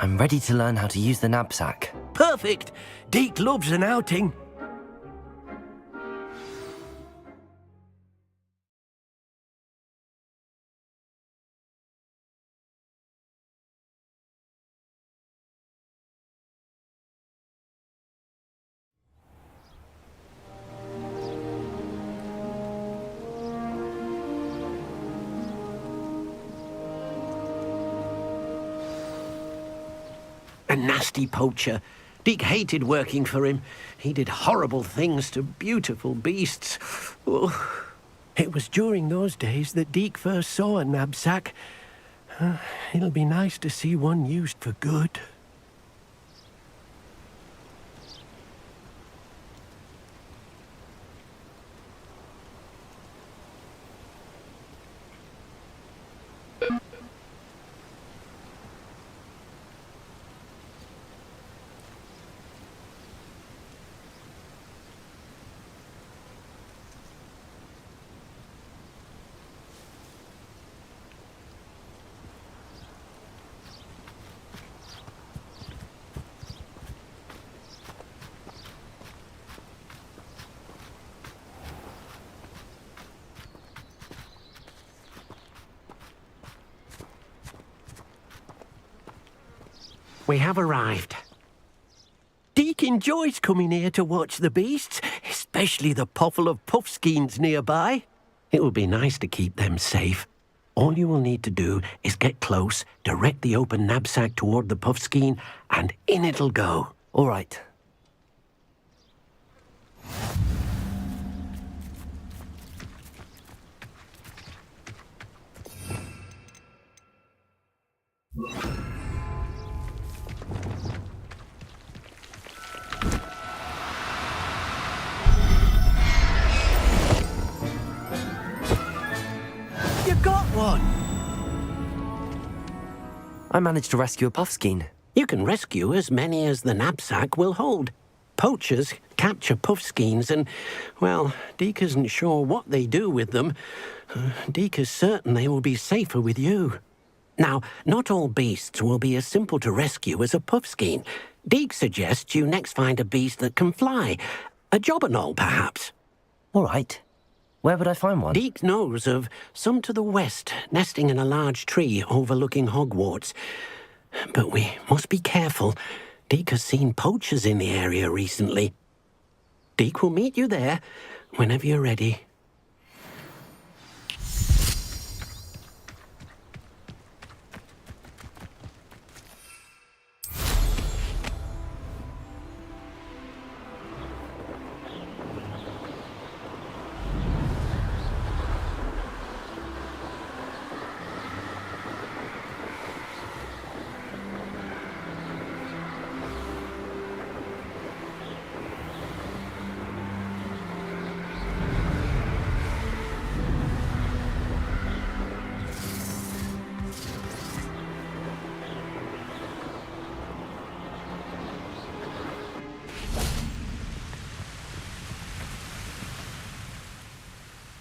I'm ready to learn how to use the knapsack. Perfect! Deke loves an outing. A nasty poacher. Deke hated working for him. He did horrible things to beautiful beasts. Oh. It was during those days that Deke first saw a knapsack. It'll be nice to see one used for good. We have arrived. Deke enjoys coming here to watch the beasts, especially the potful of puffskeins nearby. It would be nice to keep them safe. All you will need to do is get close, direct the open knapsack toward the puffskein, and in it'll go. All right. You got one! I managed to rescue a puffskein. You can rescue as many as the knapsack will hold. Poachers capture puffskeins and, well, Deke isn't sure what they do with them. Deke is certain they will be safer with you. Now, not all beasts will be as simple to rescue as a puffskein. Deke suggests you next find a beast that can fly. A jobberknoll, perhaps. All right. Where would I find one? Deke knows of some to the west, nesting in a large tree overlooking Hogwarts. But we must be careful. Deke has seen poachers in the area recently. Deke will meet you there whenever you're ready.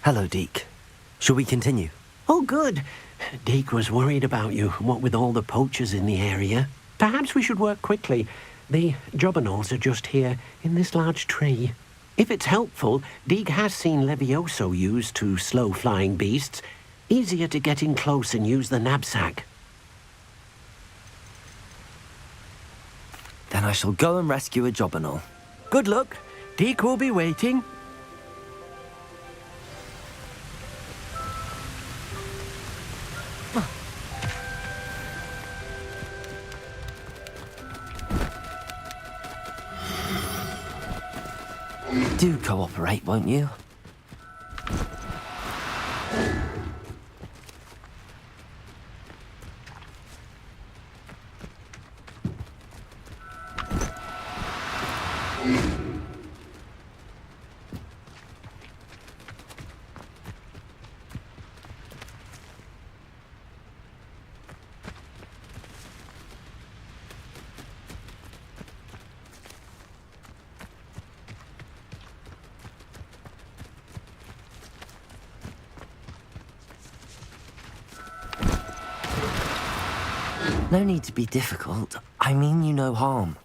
Hello, Deke. Shall we continue? Oh, good. Deke was worried about you, what with all the poachers in the area. Perhaps we should work quickly. The jobberknolls are just here, in this large tree. If it's helpful, Deke has seen Levioso used to slow flying beasts. Easier to get in close and use the knapsack. Then I shall go and rescue a jobberknoll. Good luck. Deke will be waiting. Do cooperate, won't you? No need to be difficult. I mean you no harm.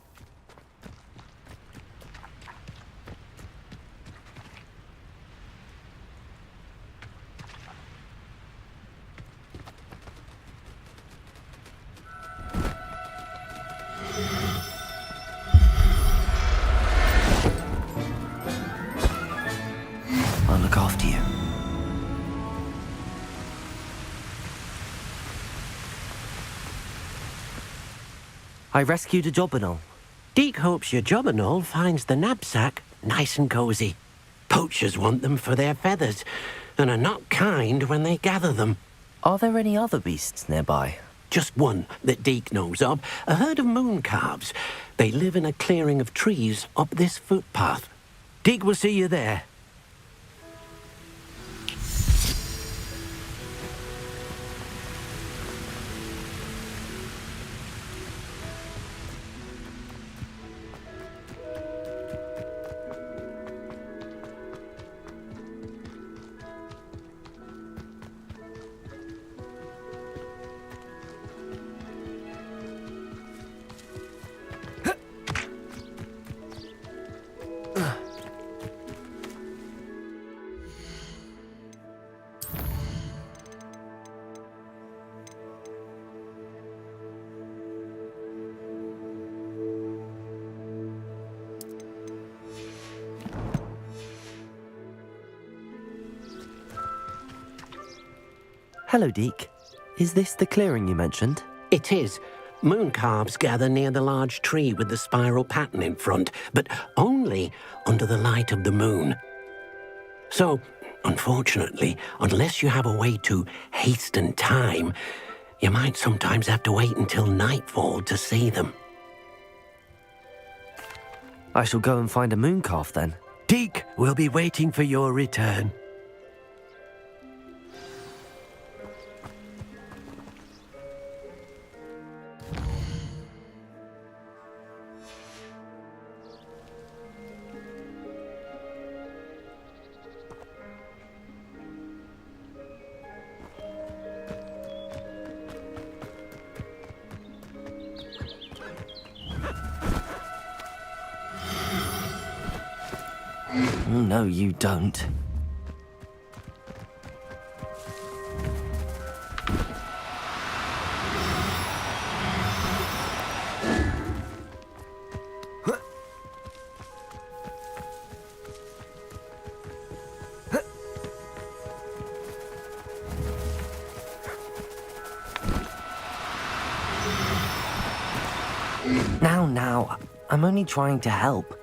I'll look after you. I rescued a jobberknoll. Deke hopes your jobberknoll finds the knapsack nice and cosy. Poachers want them for their feathers, and are not kind when they gather them. Are there any other beasts nearby? Just one that Deke knows of, a herd of moon calves. They live in a clearing of trees up this footpath. Deke will see you there. Hello, Deke. Is this the clearing you mentioned? It is. Moon calves gather near the large tree with the spiral pattern in front, but only under the light of the moon. So, unfortunately, unless you have a way to hasten time, you might sometimes have to wait until nightfall to see them. I shall go and find a moon calf then. Deke will be waiting for your return. No, you don't. Now, I'm only trying to help.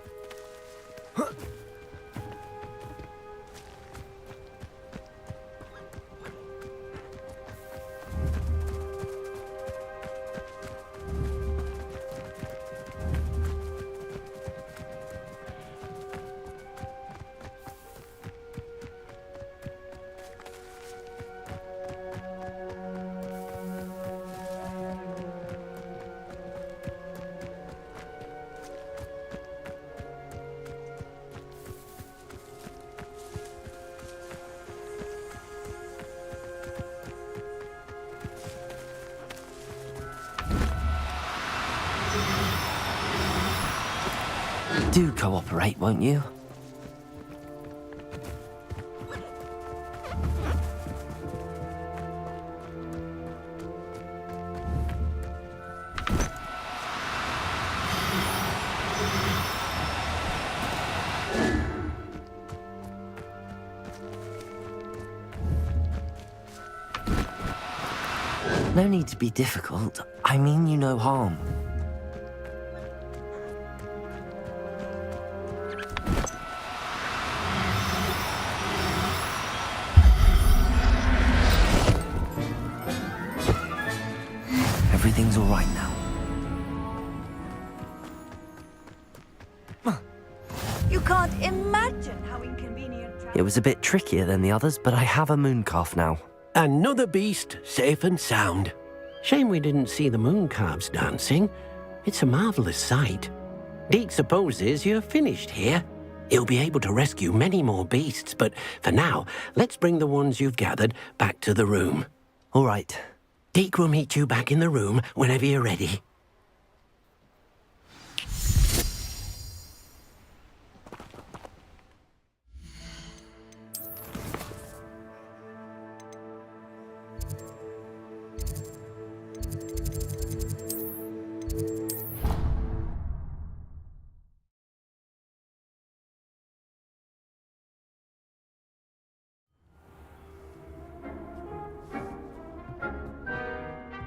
Do cooperate, won't you? No need to be difficult. I mean you no harm. Everything's all right now. You can't imagine how inconvenient. It was a bit trickier than the others, but I have a moon calf now. Another beast, safe and sound. Shame we didn't see the moon calves dancing. It's a marvelous sight. Deke supposes you're finished here. He'll be able to rescue many more beasts, but for now, let's bring the ones you've gathered back to the room. All right. Deke will meet you back in the room whenever you're ready.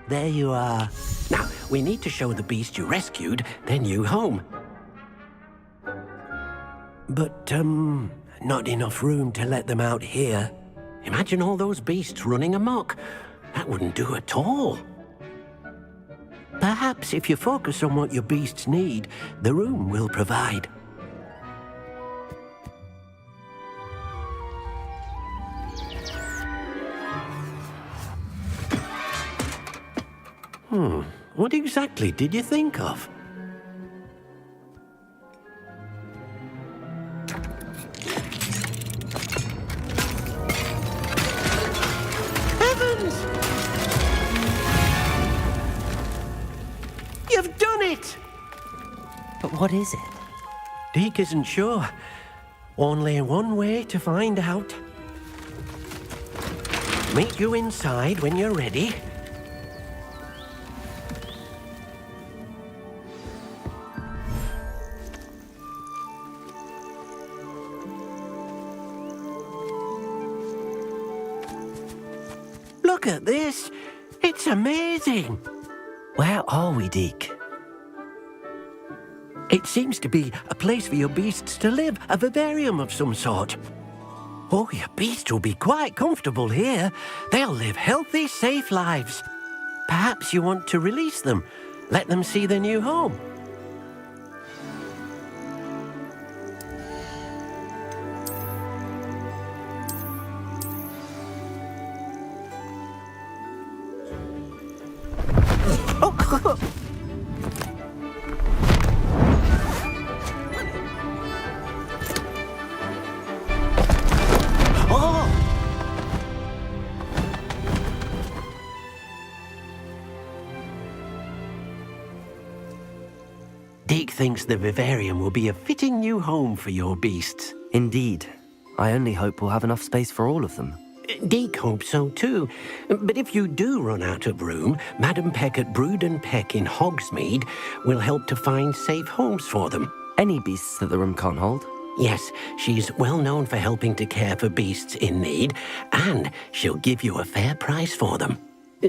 there you are. Now, we need to show the beast you rescued their new home. But, not enough room to let them out here. Imagine all those beasts running amok. That wouldn't do at all. Perhaps if you focus on what your beasts need, the room will provide. What exactly did you think of? Heavens! You've done it! But what is it? Deke isn't sure. Only one way to find out. Meet you inside when you're ready. Look at this. It's amazing. Where are we, Deke? It seems to be a place for your beasts to live, a vivarium of some sort. Oh, your beasts will be quite comfortable here. They'll live healthy, safe lives. Perhaps you want to release them, let them see their new home. Deke thinks the vivarium will be a fitting new home for your beasts. Indeed. I only hope we'll have enough space for all of them. Deke hopes so too. But if you do run out of room, Madam Peck at Brood and Peck in Hogsmeade will help to find safe homes for them. Any beasts that the room can't hold? Yes, she's well known for helping to care for beasts in need, and she'll give you a fair price for them.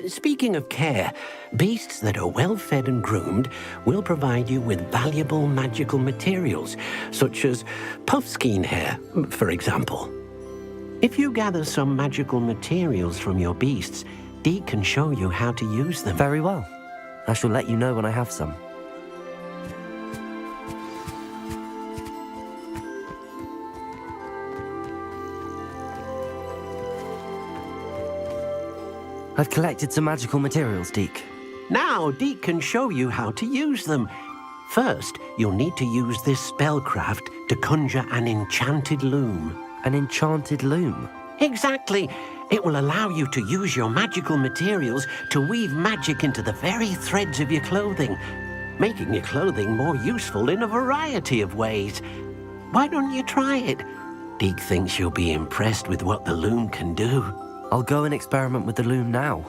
Speaking of care, beasts that are well fed and groomed will provide you with valuable magical materials, such as puffskein hair, for example. If you gather some magical materials from your beasts, Deke can show you how to use them. Very well. I shall let you know when I have some. I've collected some magical materials, Deke. Now Deke can show you how to use them. First, you'll need to use this spellcraft to conjure an enchanted loom. An enchanted loom? Exactly. It will allow you to use your magical materials to weave magic into the very threads of your clothing, making your clothing more useful in a variety of ways. Why don't you try it? Deke thinks you'll be impressed with what the loom can do. I'll go and experiment with the loom now.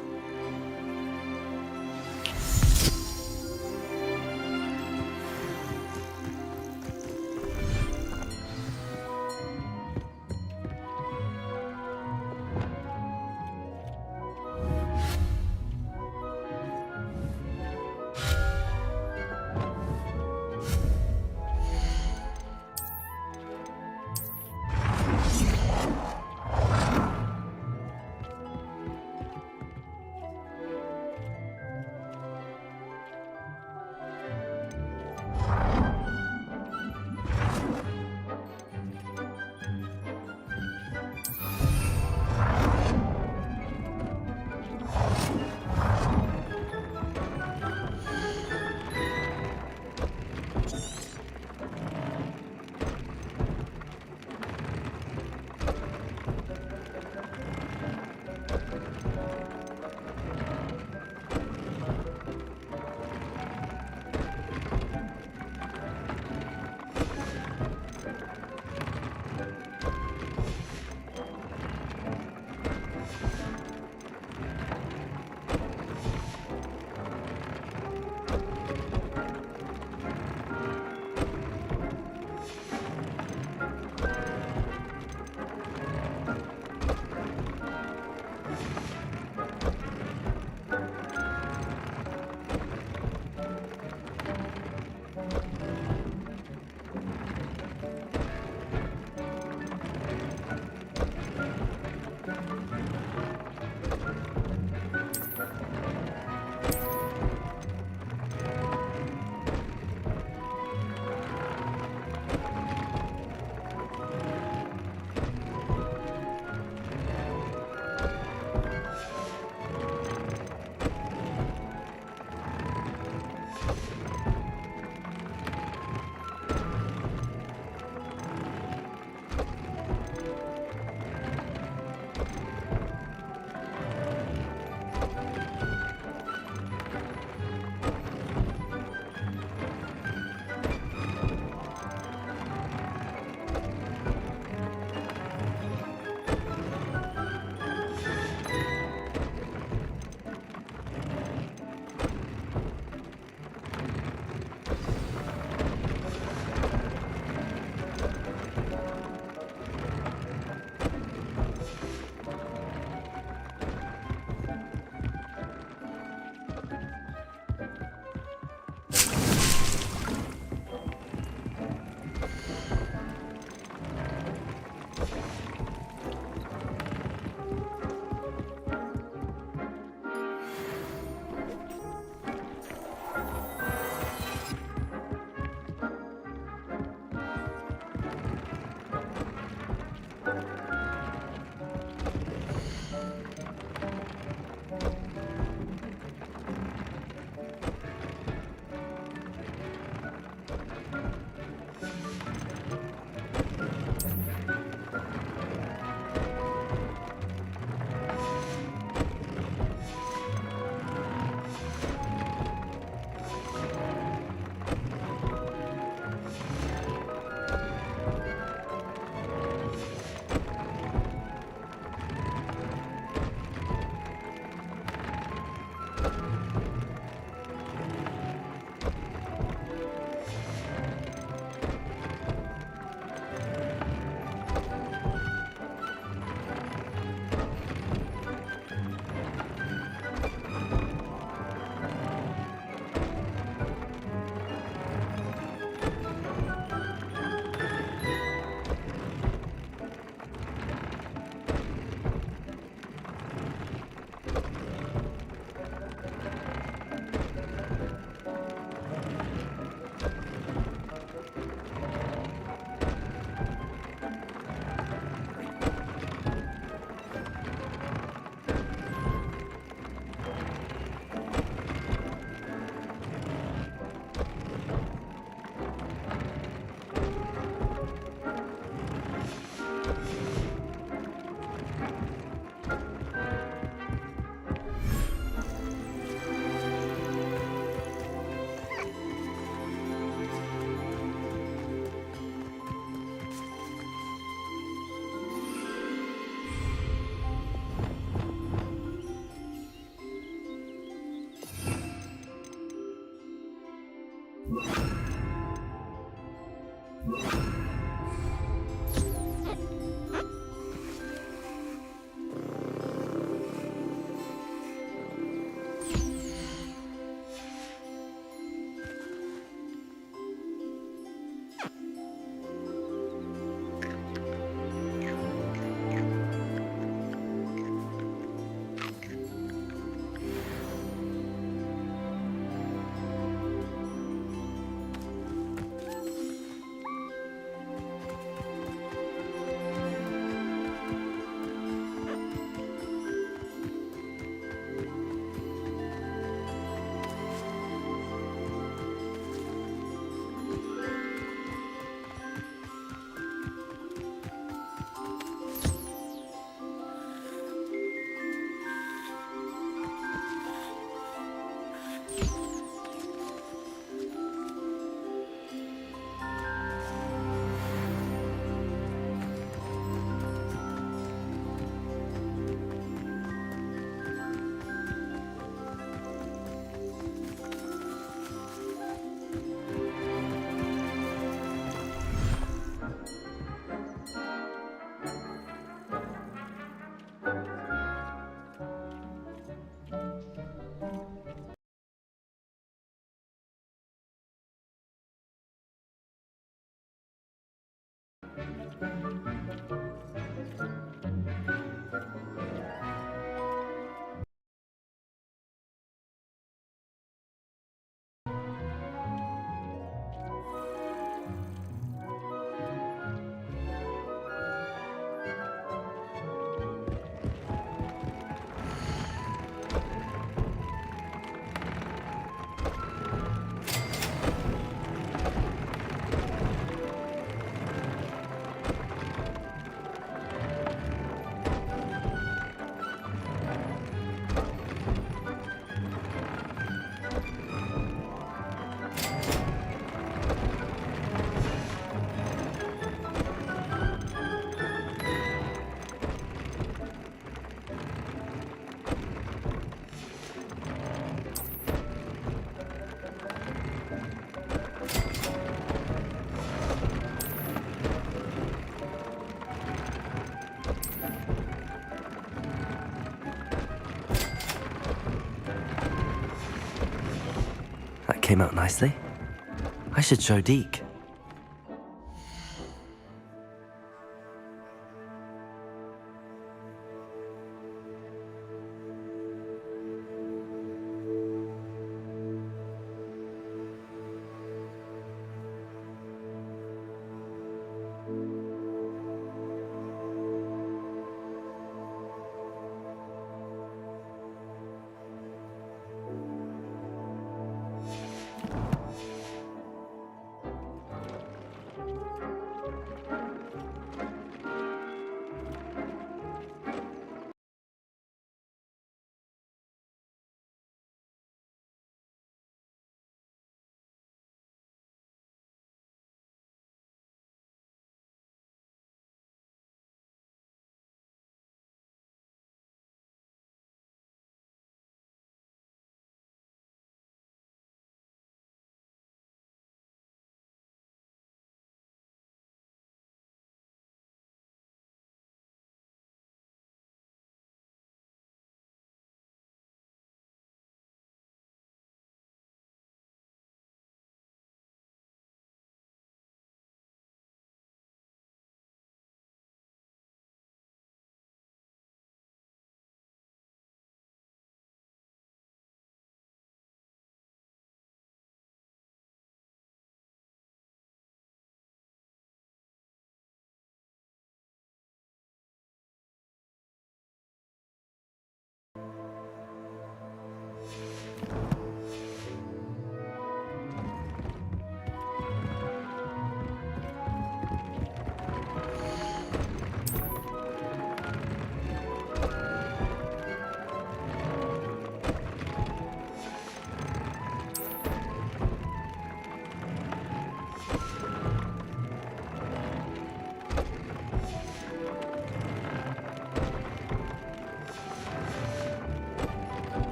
That came out nicely. I should show Deke.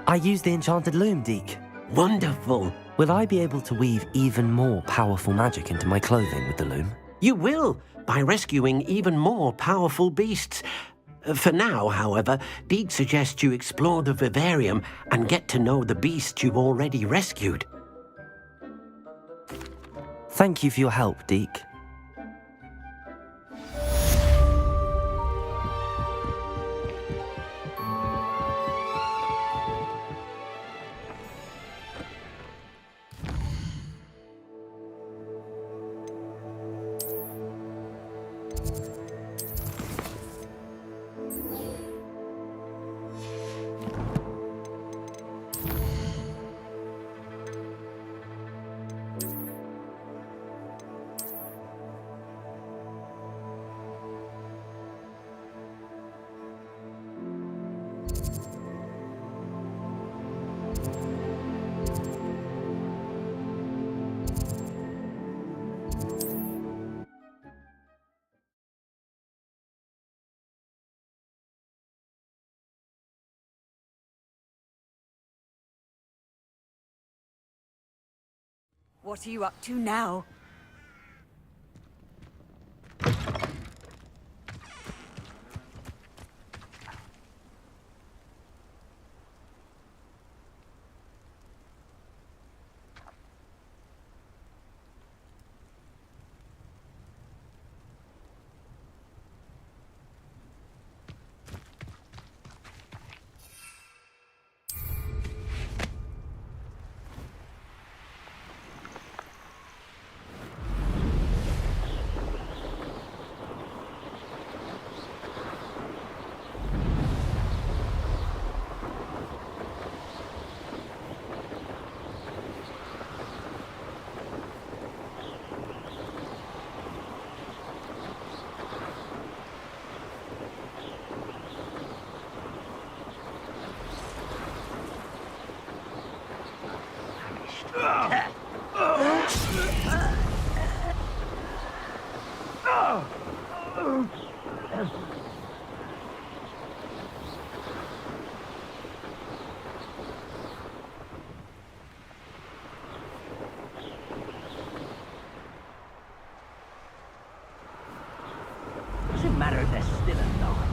I use the enchanted loom, Deke. Wonderful. Will I be able to weave even more powerful magic into my clothing with the loom? You will, by rescuing even more powerful beasts. For now, however, Deke suggests you explore the vivarium and get to know the beasts you've already rescued. Thank you for your help, Deke. What are you up to now? Doesn't matter if they're still alive.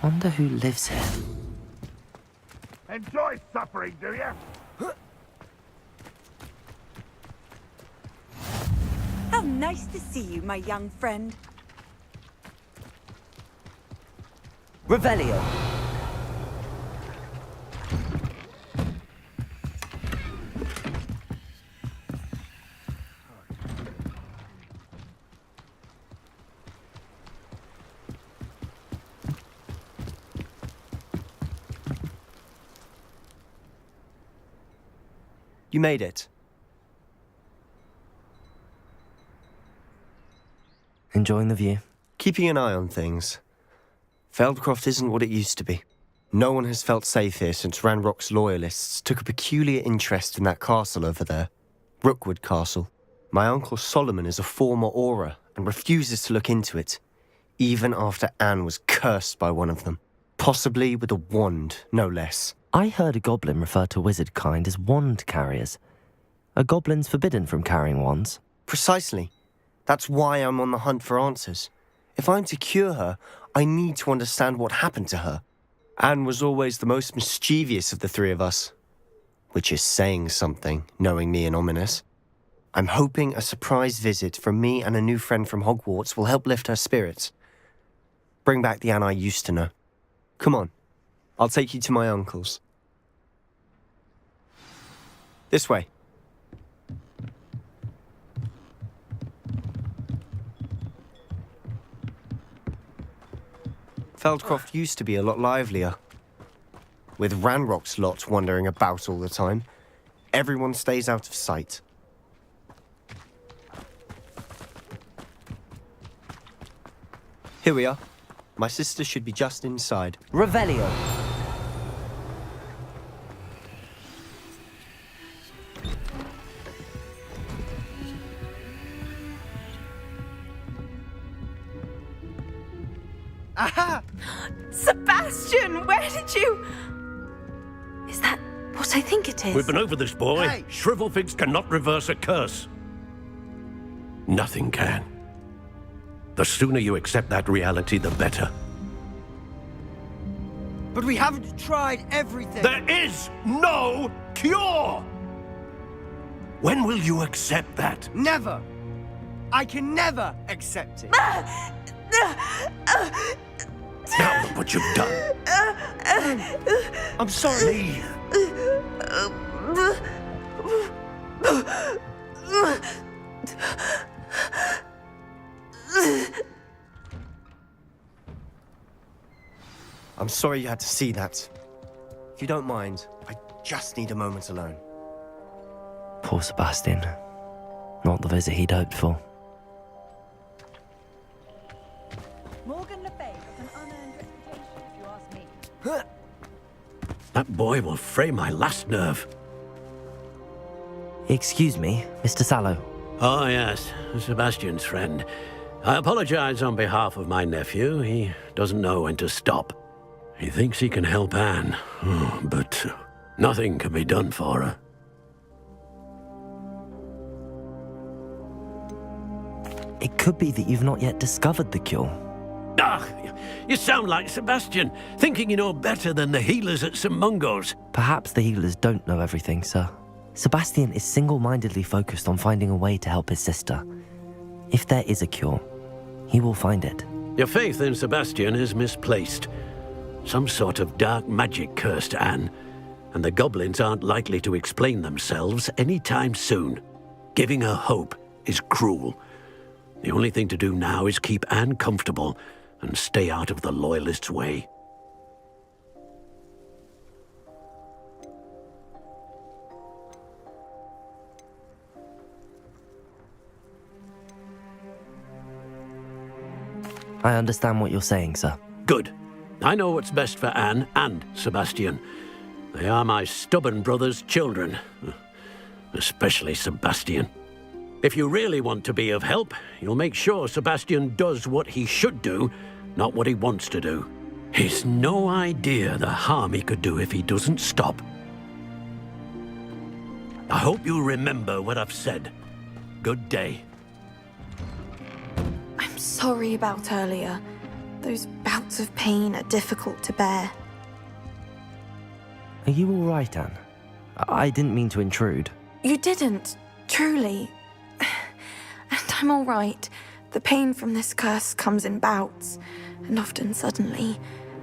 Wonder who lives here. Enjoy suffering, do you? How nice to see you, my young friend. Revelio. You made it. Enjoying the view? Keeping an eye on things. Feldcroft isn't what it used to be. No one has felt safe here since Ranrock's loyalists took a peculiar interest in that castle over there, Rookwood Castle. My uncle Solomon is a former Auror and refuses to look into it, even after Anne was cursed by one of them, possibly with a wand, no less. I heard a goblin refer to wizard kind as wand carriers. Are goblins forbidden from carrying wands? Precisely. That's why I'm on the hunt for answers. If I'm to cure her, I need to understand what happened to her. Anne was always the most mischievous of the three of us, which is saying something, knowing me and Ominous. I'm hoping a surprise visit from me and a new friend from Hogwarts will help lift her spirits. Bring back the Anne I used to know. Come on, I'll take you to my uncle's. This way. Feldcroft used to be a lot livelier. With Ranrock's lot wandering about all the time, everyone stays out of sight. Here we are. My sister should be just inside. Revelio. Aha! Sebastian, where did you... Is that what I think it is? We've been over this, boy. Hey! Shrivelfigs cannot reverse a curse. Nothing can. The sooner you accept that reality, the better. But we haven't tried everything. There is no cure! When will you accept that? Never. I can never accept it. Now look what you've done. I'm sorry. Leave. I'm sorry you had to see that. If you don't mind, I just need a moment alone. Poor Sebastian. Not the visit he'd hoped for. Morgan Le Fay has an unearned reputation, if you ask me. That boy will fray my last nerve. Excuse me, Mr. Sallow. Oh, yes, Sebastian's friend. I apologize on behalf of my nephew. He doesn't know when to stop. He thinks he can help Anne, but nothing can be done for her. It could be that you've not yet discovered the cure. Ah, you sound like Sebastian, thinking you know better than the healers at St. Mungo's. Perhaps the healers don't know everything, sir. Sebastian is single-mindedly focused on finding a way to help his sister. If there is a cure, he will find it. Your faith in Sebastian is misplaced. Some sort of dark magic cursed Anne, and the goblins aren't likely to explain themselves anytime soon. Giving her hope is cruel. The only thing to do now is keep Anne comfortable and stay out of the Loyalists' way. I understand what you're saying, sir. Good. I know what's best for Anne and Sebastian. They are my stubborn brother's children. Especially Sebastian. If you really want to be of help, you'll make sure Sebastian does what he should do, not what he wants to do. He's no idea the harm he could do if he doesn't stop. I hope you'll remember what I've said. Good day. I'm sorry about earlier. Those bouts of pain are difficult to bear. Are you all right, Anne? I didn't mean to intrude. You didn't, truly. And I'm all right. The pain from this curse comes in bouts, and often suddenly.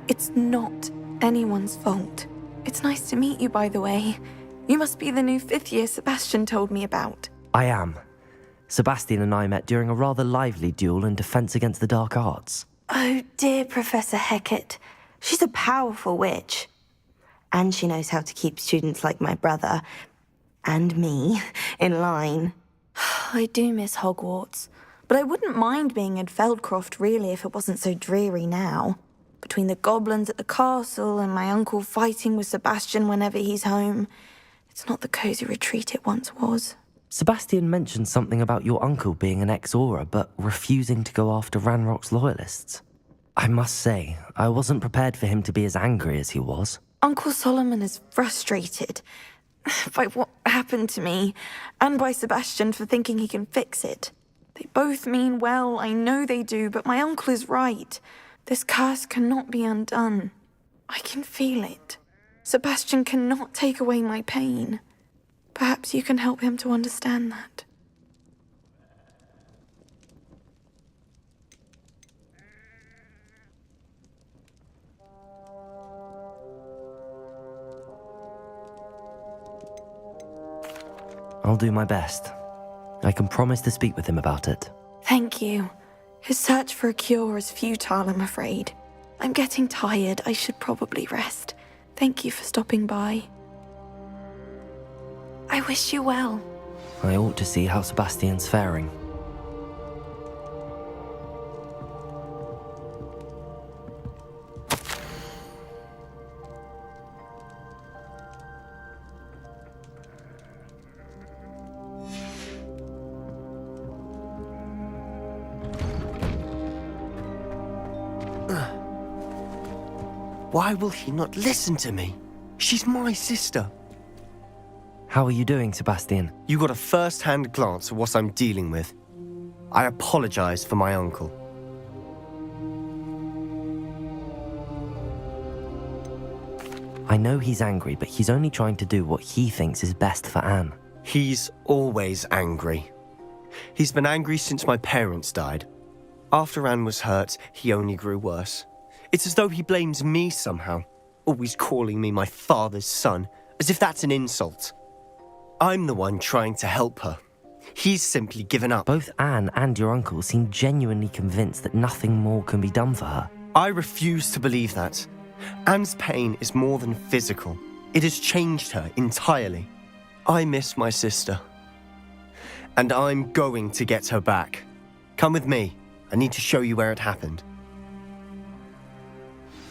It's not anyone's fault. It's nice to meet you, by the way. You must be the new 5th year Sebastian told me about. I am. Sebastian and I met during a rather lively duel in defense against the dark arts. Oh, dear Professor Hecat. She's a powerful witch. And she knows how to keep students like my brother, and me, in line. I do miss Hogwarts, but I wouldn't mind being in Feldcroft, really, if it wasn't so dreary now. Between the goblins at the castle and my uncle fighting with Sebastian whenever he's home, it's not the cozy retreat it once was. Sebastian mentioned something about your uncle being an ex-Auror, but refusing to go after Ranrock's loyalists. I must say, I wasn't prepared for him to be as angry as he was. Uncle Solomon is frustrated by what happened to me, and by Sebastian for thinking he can fix it. They both mean well, I know they do, but my uncle is right. This curse cannot be undone. I can feel it. Sebastian cannot take away my pain. Perhaps you can help him to understand that. I'll do my best. I can promise to speak with him about it. Thank you. His search for a cure is futile, I'm afraid. I'm getting tired. I should probably rest. Thank you for stopping by. I wish you well. I ought to see how Sebastian's faring. Why will he not listen to me? She's my sister. How are you doing, Sebastian? You got a first-hand glance at what I'm dealing with. I apologize for my uncle. I know he's angry, but he's only trying to do what he thinks is best for Anne. He's always angry. He's been angry since my parents died. After Anne was hurt, he only grew worse. It's as though he blames me somehow, always calling me my father's son, as if that's an insult. I'm the one trying to help her. He's simply given up. Both Anne and your uncle seem genuinely convinced that nothing more can be done for her. I refuse to believe that. Anne's pain is more than physical. It has changed her entirely. I miss my sister. And I'm going to get her back. Come with me. I need to show you where it happened.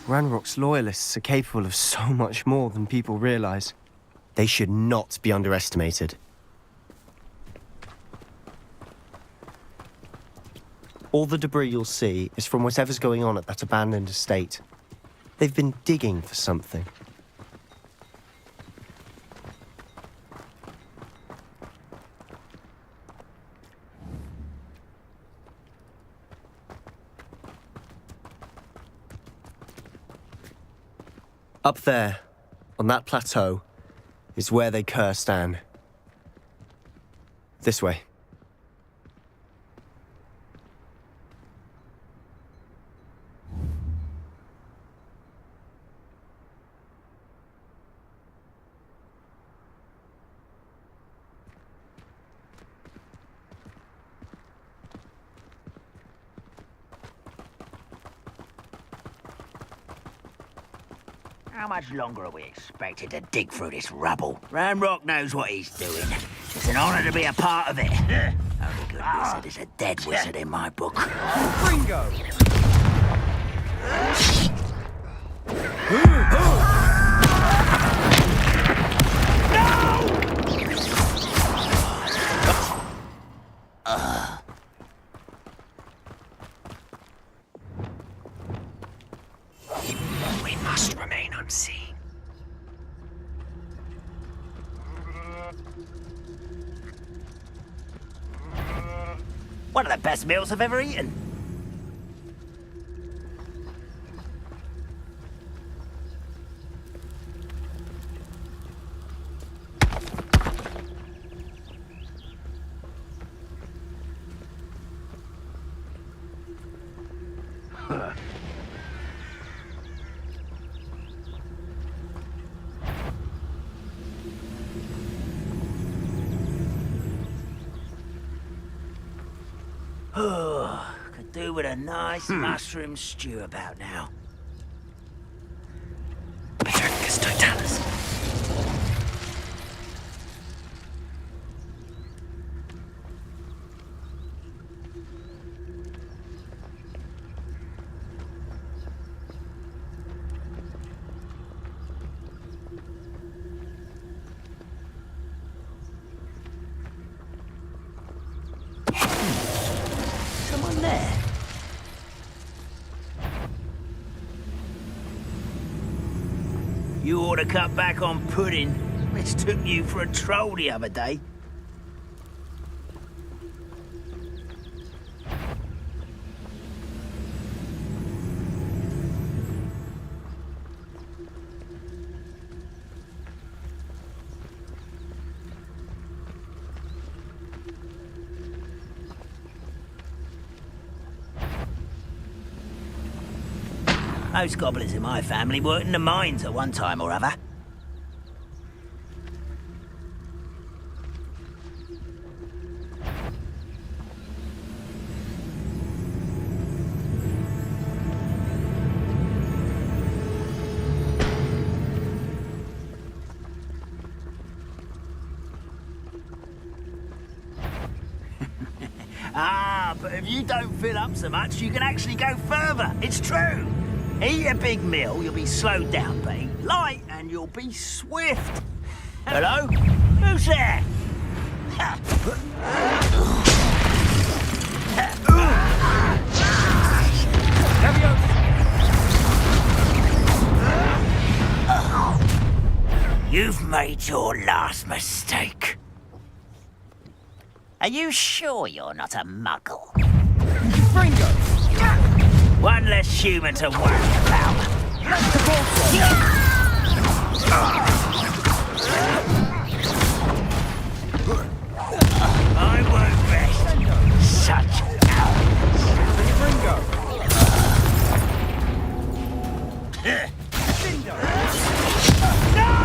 Ranrock's loyalists are capable of so much more than people realize. They should not be underestimated. All the debris you'll see is from whatever's going on at that abandoned estate. They've been digging for something. Up there, on that plateau, is where they cursed Anne. This way. How much longer are we expected to dig through this rubble? Ranrock knows what he's doing. It's an honor to be a part of it. Only good wizard is a dead wizard in my book. Bingo! We must remain unseen. One of the best meals I've ever eaten. Could do with a nice mushroom stew about now. Patroclus Totalis. to cut back on pudding. Mistook you for a troll the other day. Most goblins in my family worked in the mines at one time or other. But if you don't fill up so much, you can actually go further. It's true. Eat a big meal, you'll be slowed down, but eat light and you'll be swift. Hello? Who's there? You've made your last mistake. Are you sure you're not a muggle? One less human to worry about. I won't rest. Such No!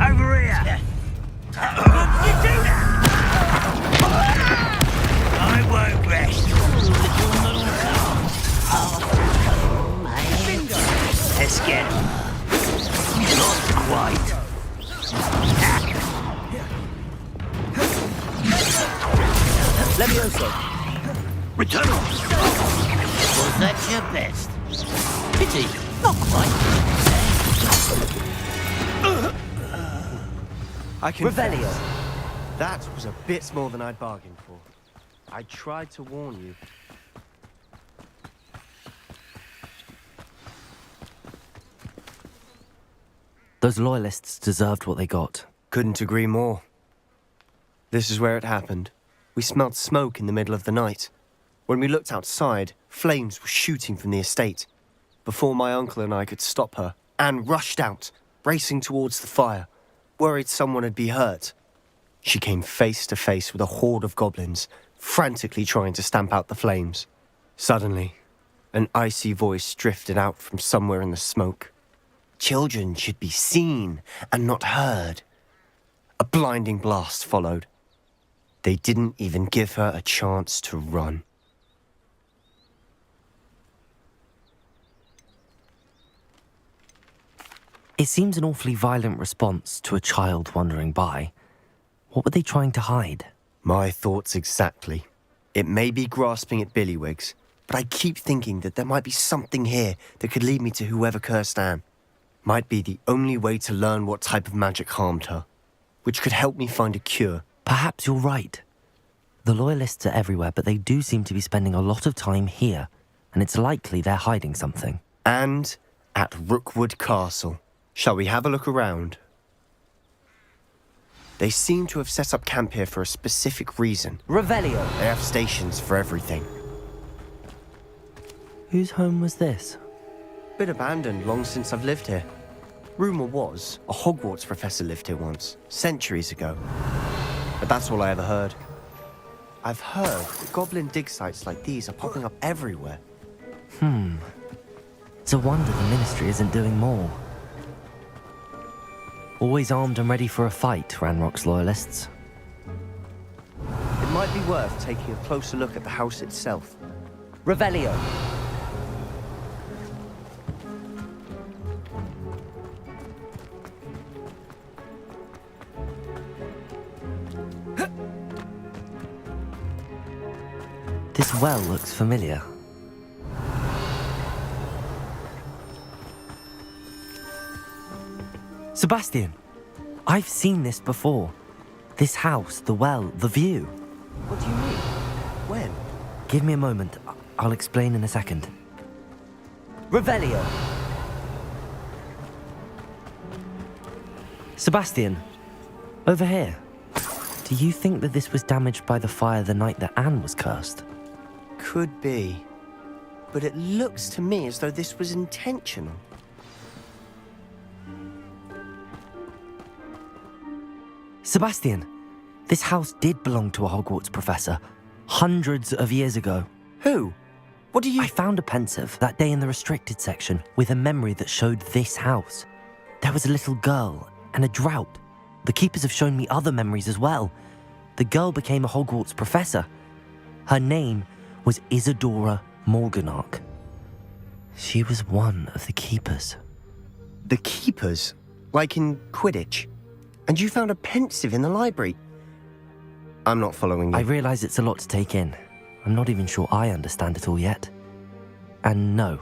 Over here! What did you do that? I won't rest. Let's get him. Not quite. Levioso. Return! Was that your best? Pity. Not quite. I confess, Revelio. that was a bit more than I'd bargained for. I tried to warn you. Those loyalists deserved what they got. Couldn't agree more. This is where it happened. We smelled smoke in the middle of the night. When we looked outside, flames were shooting from the estate. Before my uncle and I could stop her, Anne rushed out, racing towards the fire, worried someone had been hurt. She came face to face with a horde of goblins, frantically trying to stamp out the flames. Suddenly, an icy voice drifted out from somewhere in the smoke. Children should be seen and not heard. A blinding blast followed. They didn't even give her a chance to run. It seems an awfully violent response to a child wandering by. What were they trying to hide? My thoughts exactly. It may be grasping at Billywigs, but I keep thinking that there might be something here that could lead me to whoever cursed Anne. Might be the only way to learn what type of magic harmed her, which could help me find a cure. Perhaps you're right. The loyalists are everywhere, but they do seem to be spending a lot of time here, and it's likely they're hiding something. And at Rookwood Castle. Shall we have a look around? They seem to have set up camp here for a specific reason. Revelio. They have stations for everything. Whose home was this? Been abandoned long since I've lived here. Rumour was a Hogwarts professor lived here once, centuries ago. But that's all I ever heard. I've heard that goblin dig sites like these are popping up everywhere. It's a wonder the Ministry isn't doing more. Always armed and ready for a fight, Ranrock's loyalists. It might be worth taking a closer look at the house itself. Revelio. This well looks familiar. Sebastian, I've seen this before. This house, the well, the view. What do you mean? When? Give me a moment. I'll explain in a second. Revelio. Sebastian, over here. Do you think that this was damaged by the fire the night that Anne was cursed? Could be. But it looks to me as though this was intentional. Sebastian, this house did belong to a Hogwarts professor, hundreds of years ago. Who? What do you... I found a pensive that day in the restricted section with a memory that showed this house. There was a little girl and a drought. The keepers have shown me other memories as well. The girl became a Hogwarts professor. Her name was Isadora Morganach. She was one of the keepers. The keepers? Like in Quidditch? And you found a pensive in the library? I'm not following you. I realise it's a lot to take in. I'm not even sure I understand it all yet. And no,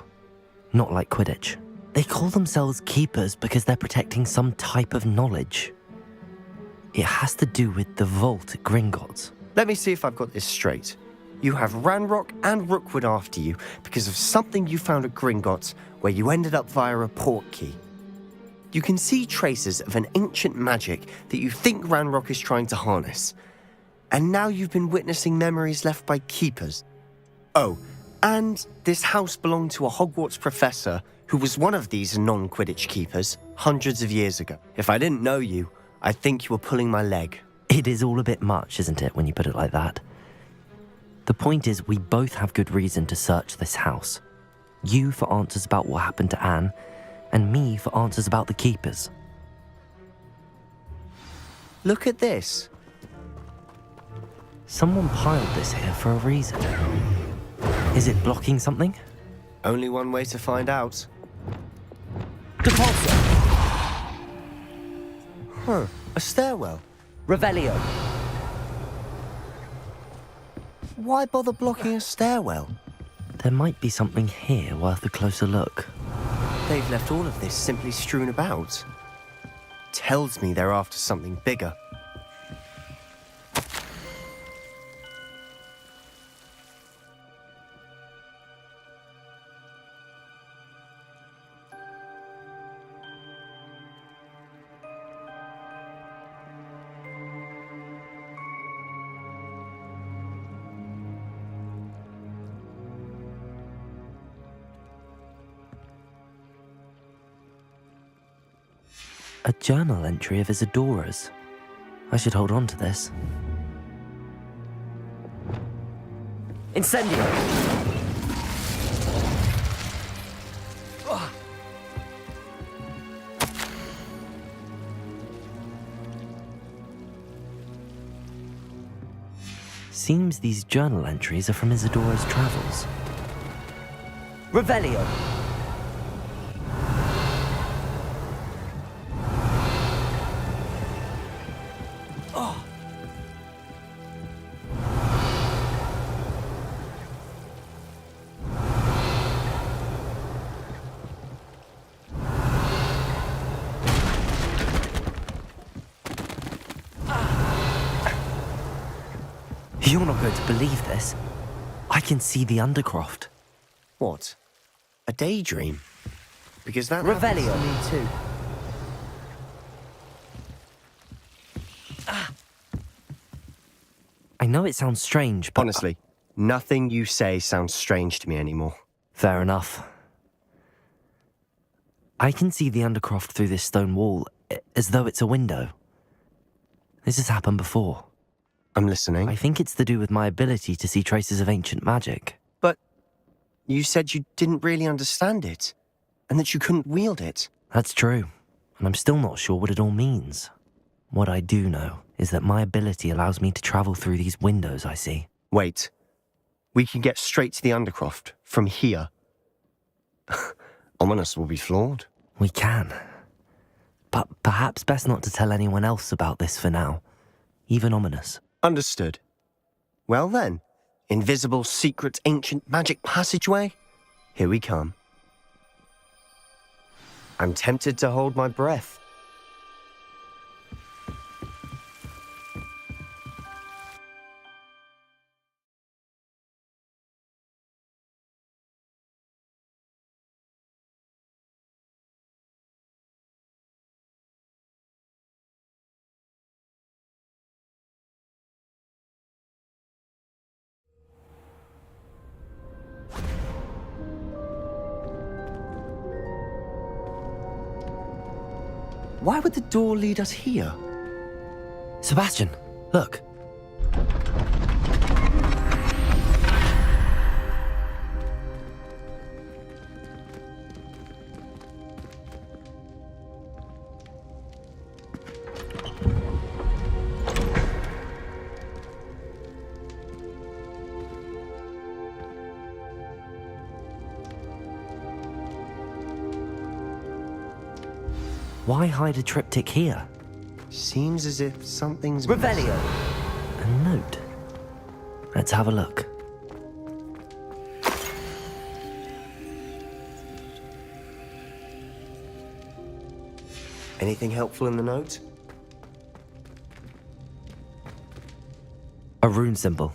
not like Quidditch. They call themselves keepers because they're protecting some type of knowledge. It has to do with the vault at Gringotts. Let me see if I've got this straight. You have Ranrock and Rookwood after you because of something you found at Gringotts where you ended up via a portkey. You can see traces of an ancient magic that you think Ranrock is trying to harness. And now you've been witnessing memories left by keepers. Oh, and this house belonged to a Hogwarts professor who was one of these non-Quidditch keepers hundreds of years ago. If I didn't know you, I'd think you were pulling my leg. It is all a bit much, isn't it, when you put it like that? The point is, we both have good reason to search this house. You for answers about what happened to Anne, and me for answers about the keepers. Look at this. Someone piled this here for a reason. Is it blocking something? Only one way to find out. Depulso! Huh, a stairwell. Revelio! Why bother blocking a stairwell? There might be something here worth a closer look. They've left all of this simply strewn about. Tells me they're after something bigger. A journal entry of Isadora's. I should hold on to this. Incendio! Seems these journal entries are from Isadora's travels. Revelio! You're not going to believe this. I can see the Undercroft. What? A daydream? Because that Revelio. happens to me too. I know it sounds strange, but... Honestly, nothing you say sounds strange to me anymore. Fair enough. I can see the Undercroft through this stone wall, as though it's a window. This has happened before. I'm listening. I think it's to do with my ability to see traces of ancient magic. But you said you didn't really understand it, and that you couldn't wield it. That's true, and I'm still not sure what it all means. What I do know is that my ability allows me to travel through these windows I see. Wait. We can get straight to the Undercroft from here. Ominous will be flawed. We can. But perhaps best not to tell anyone else about this for now. Even Ominous. Understood. Well then, invisible, secret, ancient magic passageway? Here we come. I'm tempted to hold my breath. why would the door lead us here? Sebastian, look. Why hide a triptych here? Seems as if something's... Revelio. A note. Let's have a look. Anything helpful in the note? A rune symbol.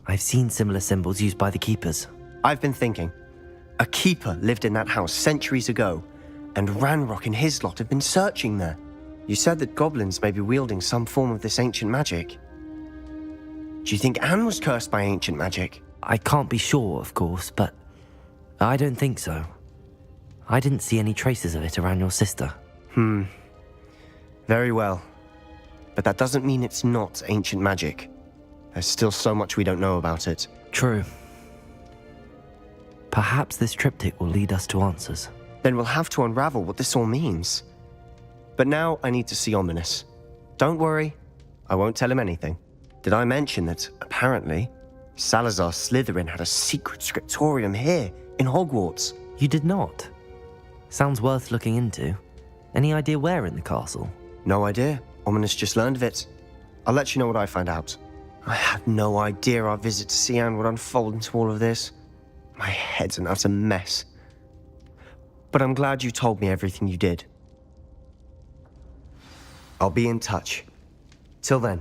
I've seen similar symbols used by the keepers. I've been thinking. A keeper lived in that house centuries ago, and Ranrock and his lot have been searching there. You said that goblins may be wielding some form of this ancient magic. Do you think Anne was cursed by ancient magic? I can't be sure, of course, but I don't think so. I didn't see any traces of it around your sister. Very well. But that doesn't mean it's not ancient magic. There's still so much we don't know about it. True. Perhaps this triptych will lead us to answers. Then we'll have to unravel what this all means. But now I need to see Ominous. Don't worry, I won't tell him anything. Did I mention that, apparently, Salazar Slytherin had a secret scriptorium here, in Hogwarts? You did not. Sounds worth looking into. Any idea where in the castle? No idea. Ominous just learned of it. I'll let you know what I find out. I had no idea our visit to Cian would unfold into all of this. My head's an utter mess. But I'm glad you told me everything you did. I'll be in touch. Till then.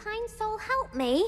kind soul help me?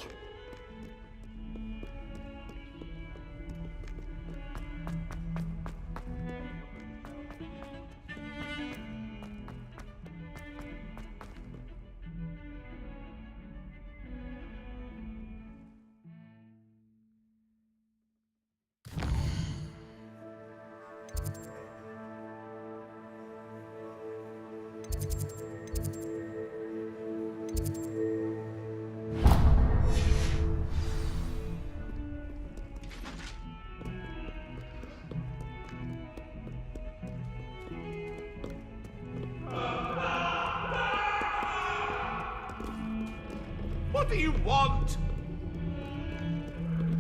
What do you want?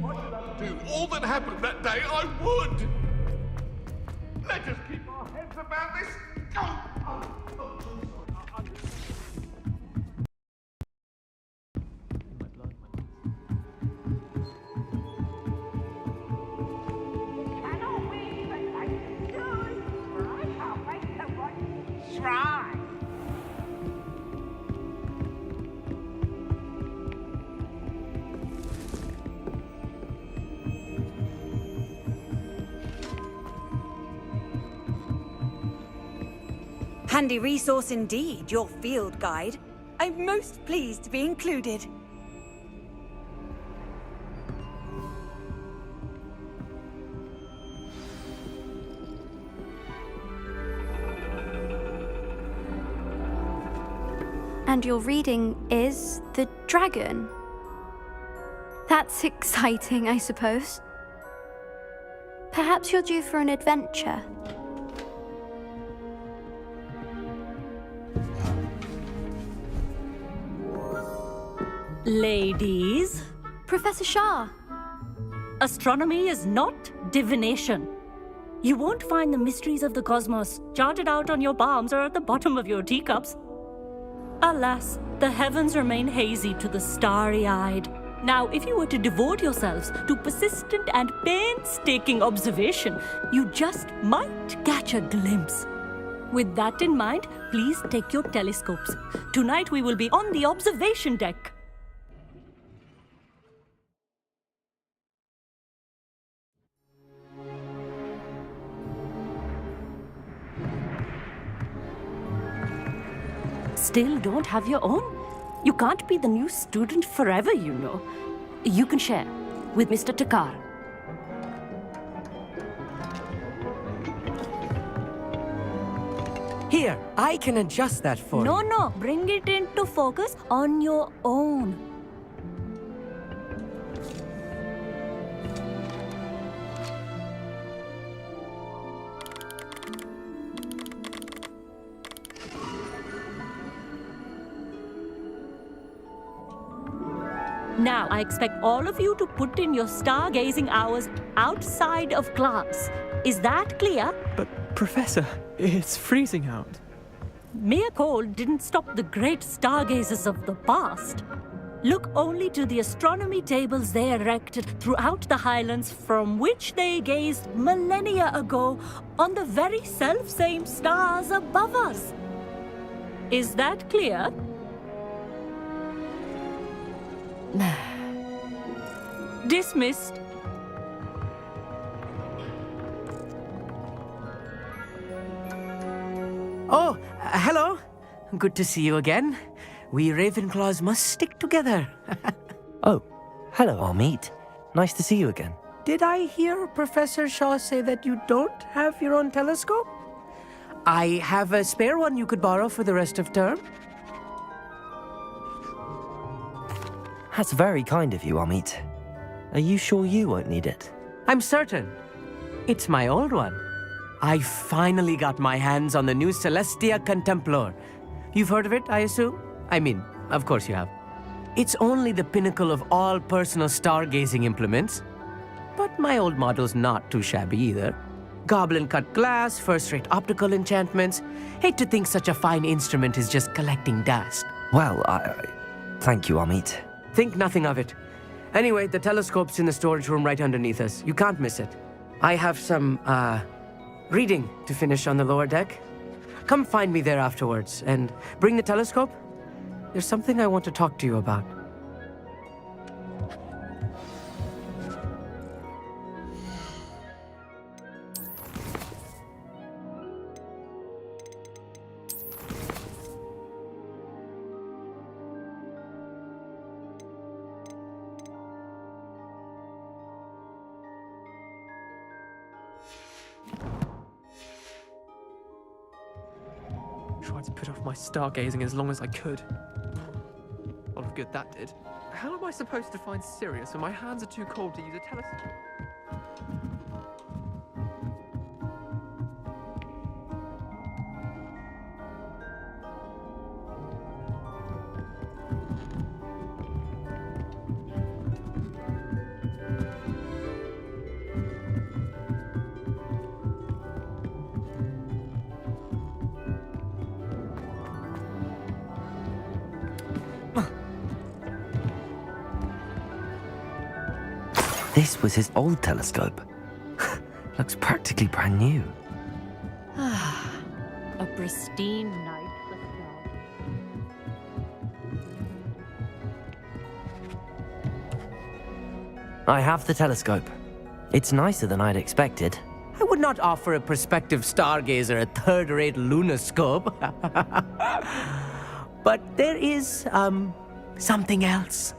What did I do? All that happened that day, I would! Let us keep our heads about this. Handy resource indeed, your field guide. I'm most pleased to be included. And your reading is the dragon. That's exciting, I suppose. Perhaps you're due for an adventure. Ladies, Professor Shah. astronomy is not divination. You won't find the mysteries of the cosmos charted out on your palms or at the bottom of your teacups. Alas, the heavens remain hazy to the starry-eyed. Now, if you were to devote yourselves to persistent and painstaking observation, you just might catch a glimpse. With that in mind, please take your telescopes. Tonight we will be on the observation deck. Still don't have your own? You can't be the new student forever, you know. You can share with Mr. Takar. Here, I can adjust that for you. No, bring it into focus on your own. Now, I expect all of you to put in your stargazing hours outside of class. Is that clear? But, Professor, it's freezing out. Mere cold didn't stop the great stargazers of the past. Look only to the astronomy tables they erected throughout the highlands from which they gazed millennia ago on the very self-same stars above us. Is that clear? Dismissed. Oh, hello. Good to see you again. We Ravenclaws must stick together. Oh, hello, Amit. Nice to see you again. Did I hear Professor Shaw say that you don't have your own telescope? I have a spare one you could borrow for the rest of term. That's very kind of you, Amit. Are you sure you won't need it? I'm certain. It's my old one. I finally got my hands on the new Celestia Contemplor. You've heard of it, I assume? I mean, of course you have. It's only the pinnacle of all personal stargazing implements. But my old model's not too shabby either. Goblin-cut glass, first-rate optical enchantments. Hate to think such a fine instrument is just collecting dust. Well, thank you, Amit. Think nothing of it. Anyway, the telescope's in the storage room right underneath us. You can't miss it. I have some, reading to finish on the lower deck. Come find me there afterwards, and bring the telescope. There's something I want to talk to you about. tried to put off my stargazing as long as I could. A lot of good that did. How am I supposed to find Sirius when my hands are too cold to use a telescope? This was his old telescope. Looks practically brand new. A pristine night for stars. I have the telescope. It's nicer than I'd expected. I would not offer a prospective stargazer a third-rate lunoscope. But there is, something else.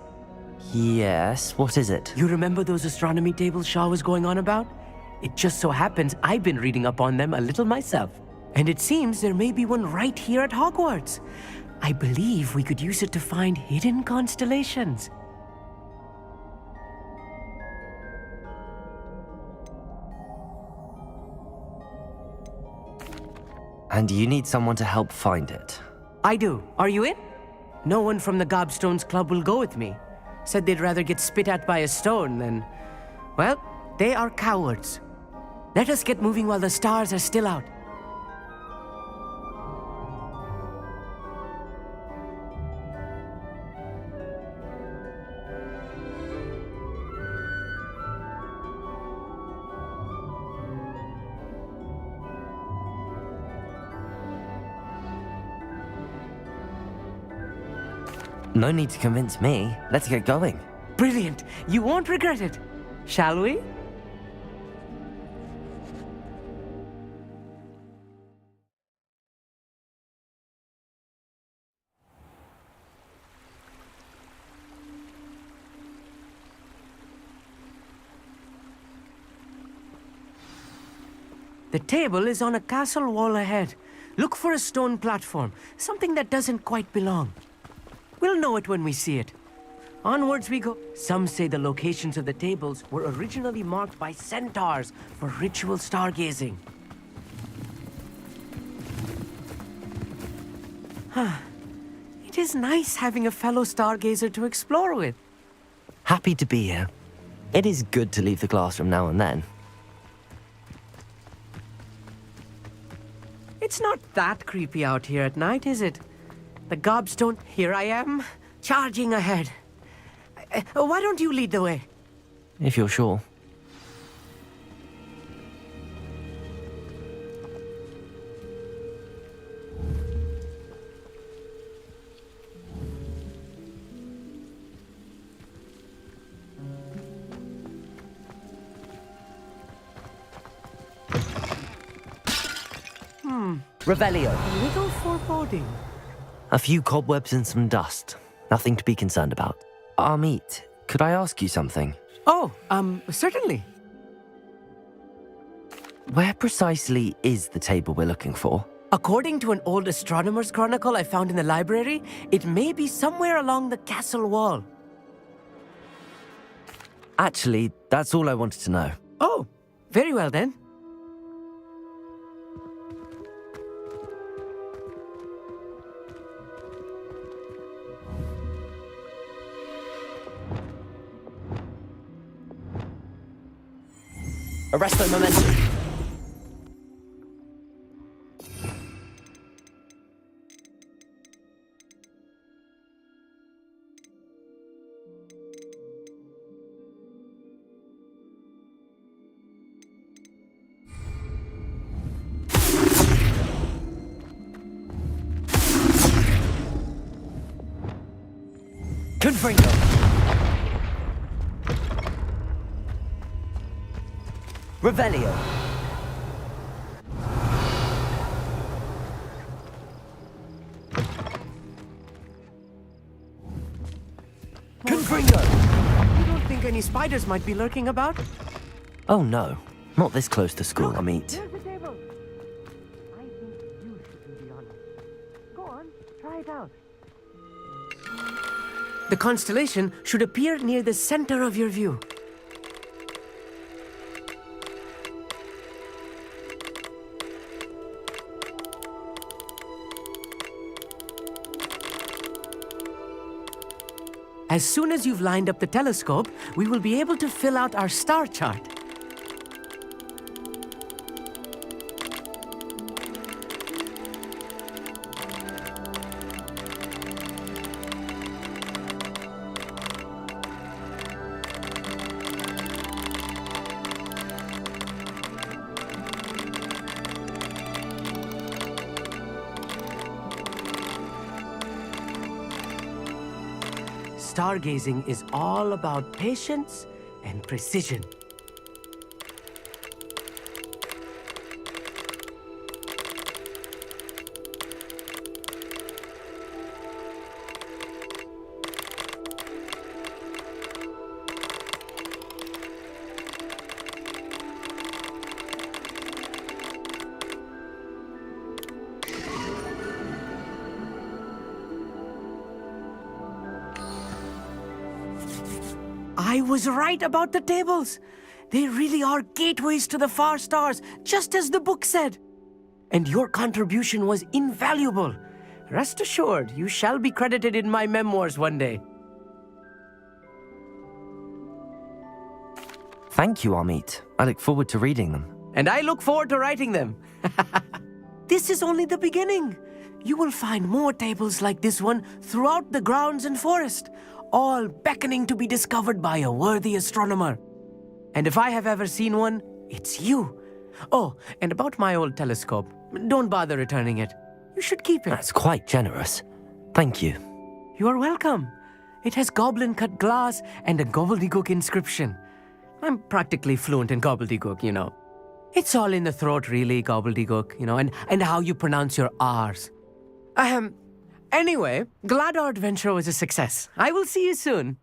Yes, what is it? You remember those astronomy tables Shaw was going on about? It just so happens I've been reading up on them a little myself. And it seems there may be one right here at Hogwarts. I believe we could use it to find hidden constellations. And you need someone to help find it. I do. Are you in? No one from the Gobstones Club will go with me. Said they'd rather get spit at by a stone than... Well, they are cowards. Let us get moving while the stars are still out. No need to convince me. Let's get going. Brilliant. You won't regret it. Shall we? The table is on a castle wall ahead. Look for a stone platform, something that doesn't quite belong. We'll know it when we see it. Onwards we go. Some say the locations of the tables were originally marked by centaurs for ritual stargazing. It is nice having a fellow stargazer to explore with. Happy to be here. It is good to leave the classroom now and then. It's not that creepy out here at night, is it? The Gobstone, here I am, charging ahead. Why don't you lead the way? If you're sure. Revelio. A little foreboding. A few cobwebs and some dust. Nothing to be concerned about. Amit, could I ask you something? Oh, certainly. Where precisely is the table we're looking for? According to an old astronomer's chronicle I found in the library, it may be somewhere along the castle wall. Actually, that's all I wanted to know. Oh, very well then. Arresto momentum. Confringo. Revelio. Confringo. You don't think any spiders might be lurking about? Oh no, not this close to school, Amit. There's the table. I think you should do the honor. right out. The constellation should appear near the center of your view. As soon as you've lined up the telescope, we will be able to fill out our star chart. Stargazing is all about patience and precision. I was right about the tables. They really are gateways to the far stars, just as the book said. And your contribution was invaluable. Rest assured, you shall be credited in my memoirs one day. Thank you, Amit. I look forward to reading them. And I look forward to writing them. This is only the beginning. You will find more tables like this one throughout the grounds and forest, all beckoning to be discovered by a worthy astronomer. And if I have ever seen one, it's you. Oh, and about my old telescope, don't bother returning it. You should keep it. That's quite generous. Thank you. You are welcome. It has goblin-cut glass and a gobbledygook inscription. I'm practically fluent in gobbledygook, you know. It's all in the throat, really, gobbledygook, you know, and how you pronounce your R's. Anyway, glad our adventure was a success. I will see you soon.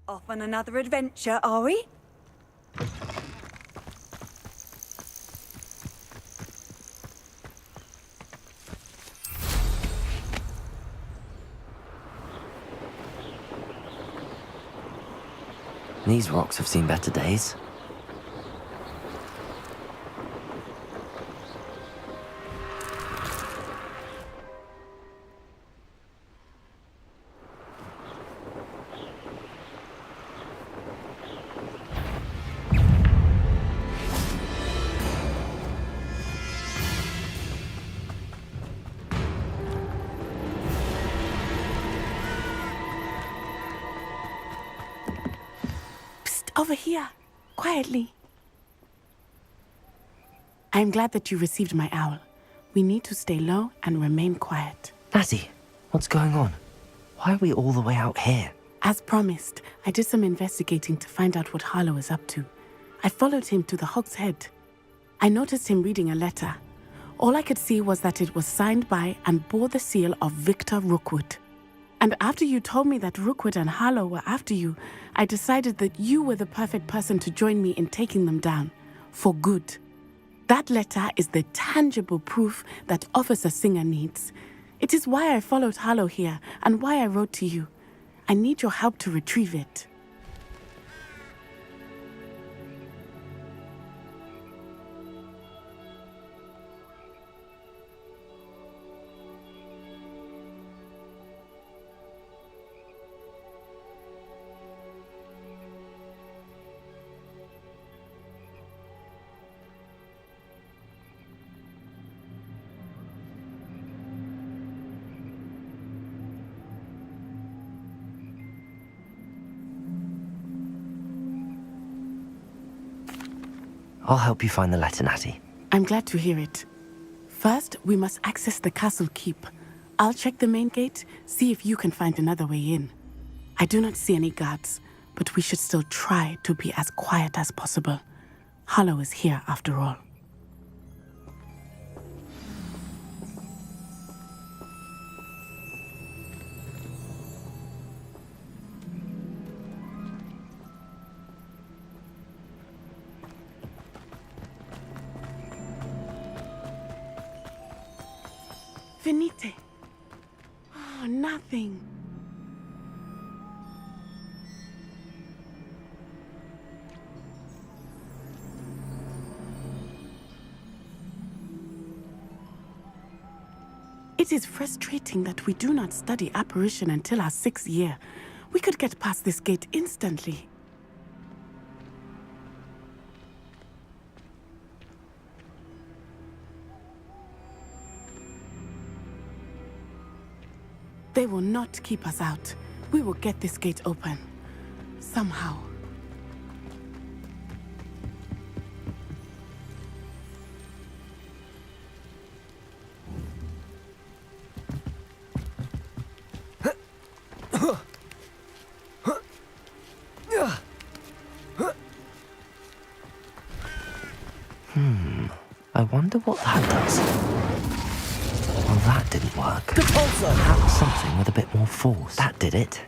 Off on another adventure, are we? These rocks have seen better days. Over here, quietly. I'm glad that you received my owl. We need to stay low and remain quiet. Nazzy, what's going on? Why are we all the way out here? As promised, I did some investigating to find out what Harlow is up to. I followed him to the Hog's Head. I noticed him reading a letter. All I could see was that it was signed by and bore the seal of Victor Rookwood. And after you told me that Rookwood and Harlow were after you, I decided that you were the perfect person to join me in taking them down. For good. That letter is the tangible proof that Officer Singer needs. It is why I followed Harlow here and why I wrote to you. I need your help to retrieve it. I'll help you find the letter, Natty. I'm glad to hear it. First, we must access the castle keep. I'll check the main gate, see if you can find another way in. I do not see any guards, but we should still try to be as quiet as possible. Harlow is here after all. Venite. Oh, nothing. It is frustrating that we do not study apparition until our 6th year. We could get past this gate instantly. They will not keep us out. We will get this gate open. Somehow. I wonder what that does. Well, that didn't work. Perhaps something with a bit more force. That did it.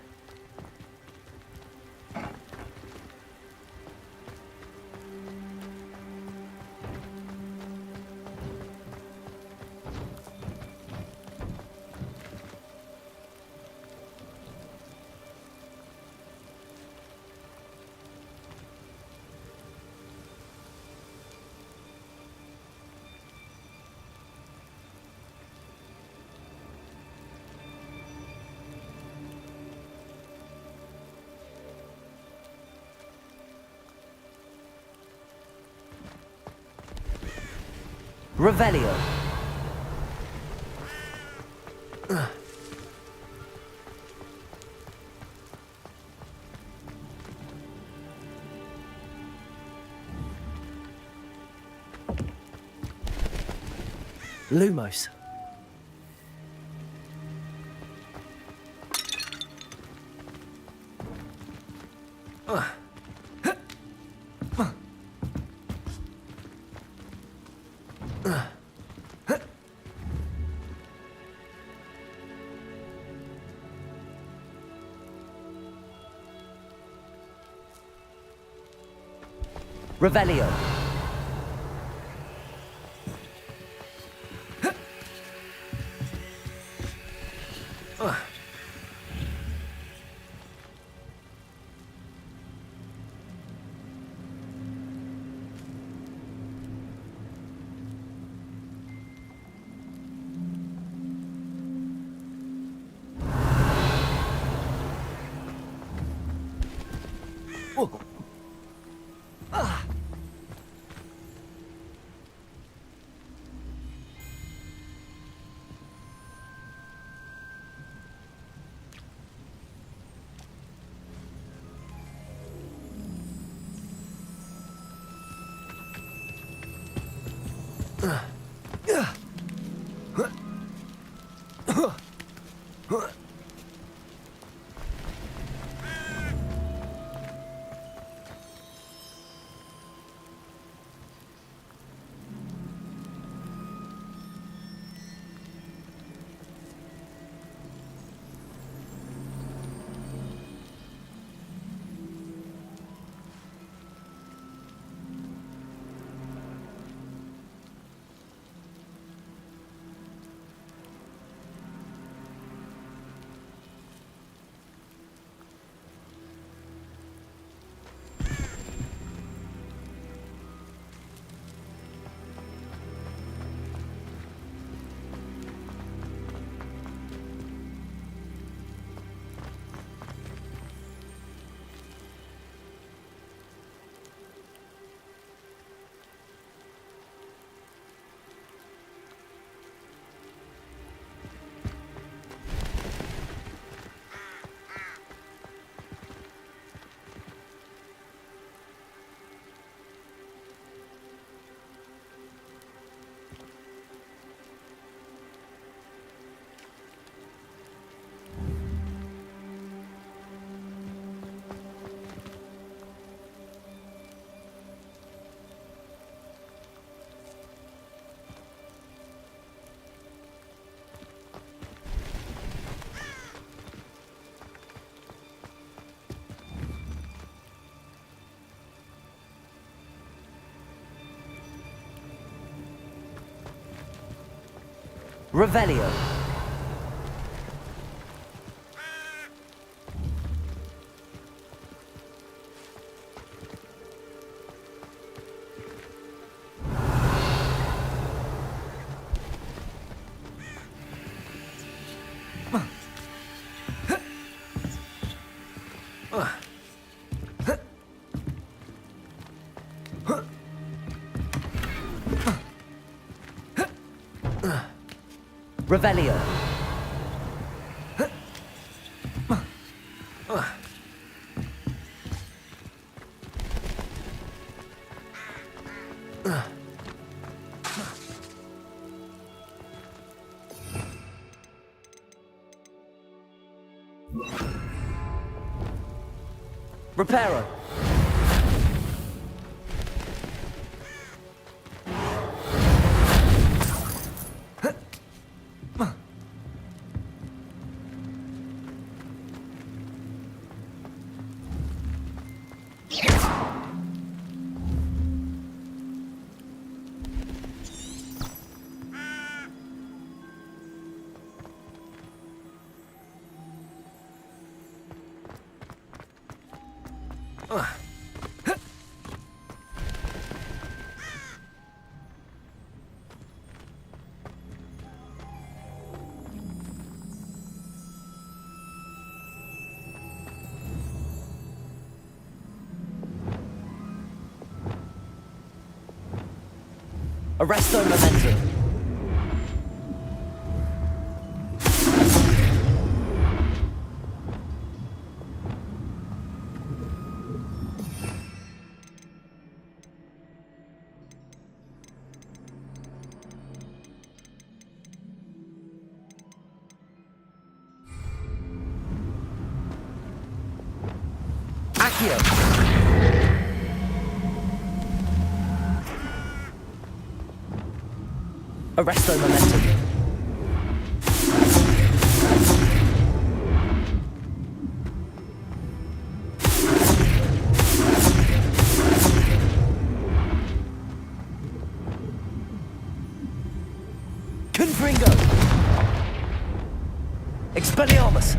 Revelio. Lumos. Revelio. Revelio. Revelio. Reparo. Arresto momentum. Accio. Arresto momentum. Confringo. Expelliarmus.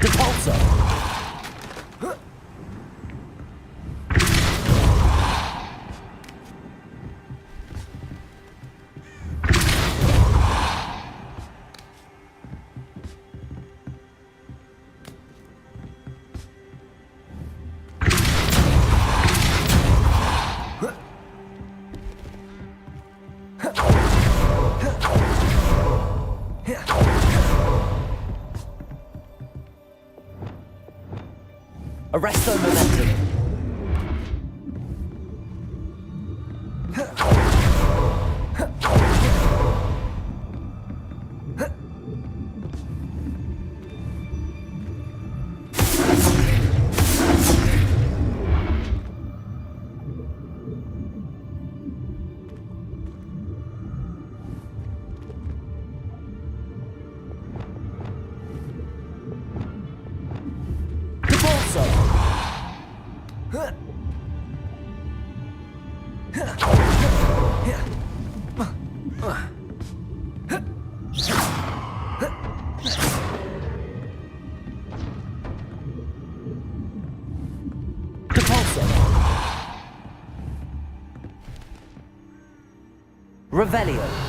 Depulso. Arresto momentum. Revelio.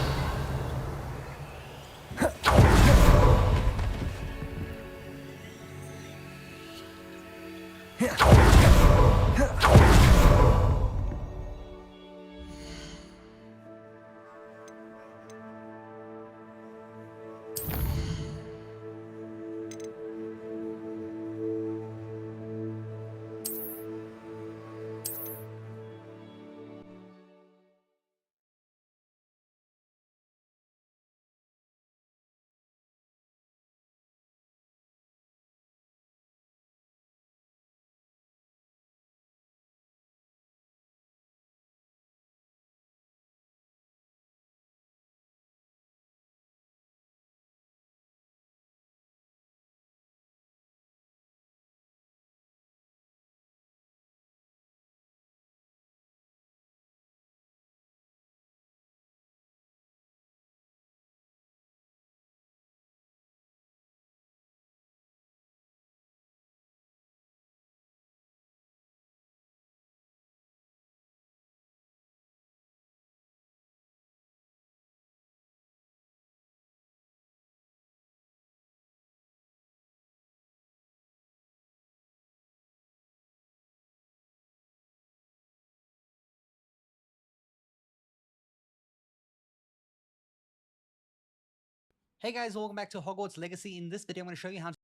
Hey guys, welcome back to Hogwarts Legacy. In this video, I'm going to show you how to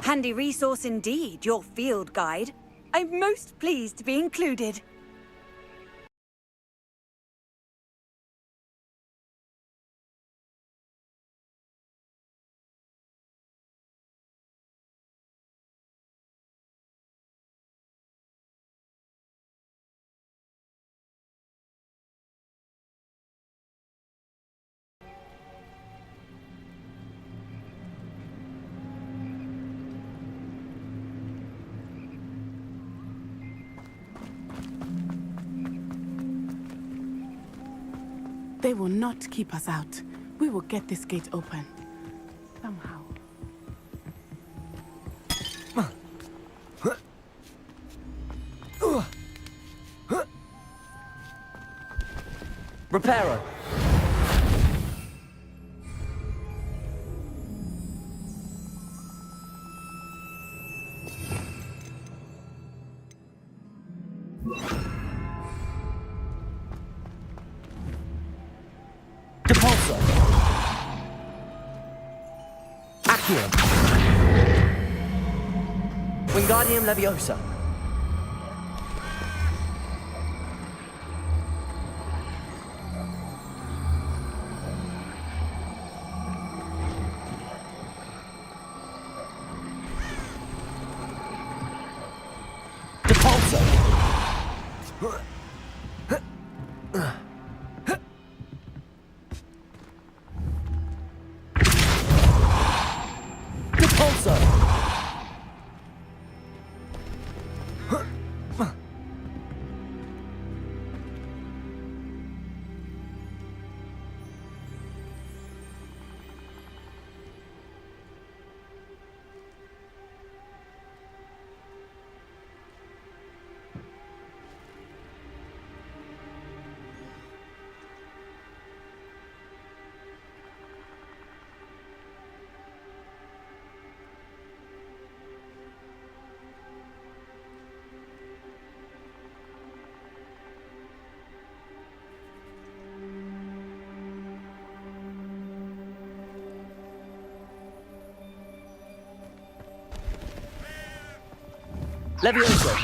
Handy resource indeed, your field guide. I'm most pleased to be included. They will not keep us out. We will get this gate open. Somehow. Reparo! Depulsor! Accio. Wingardium Leviosa. Depulso. Depulso. Leviosa.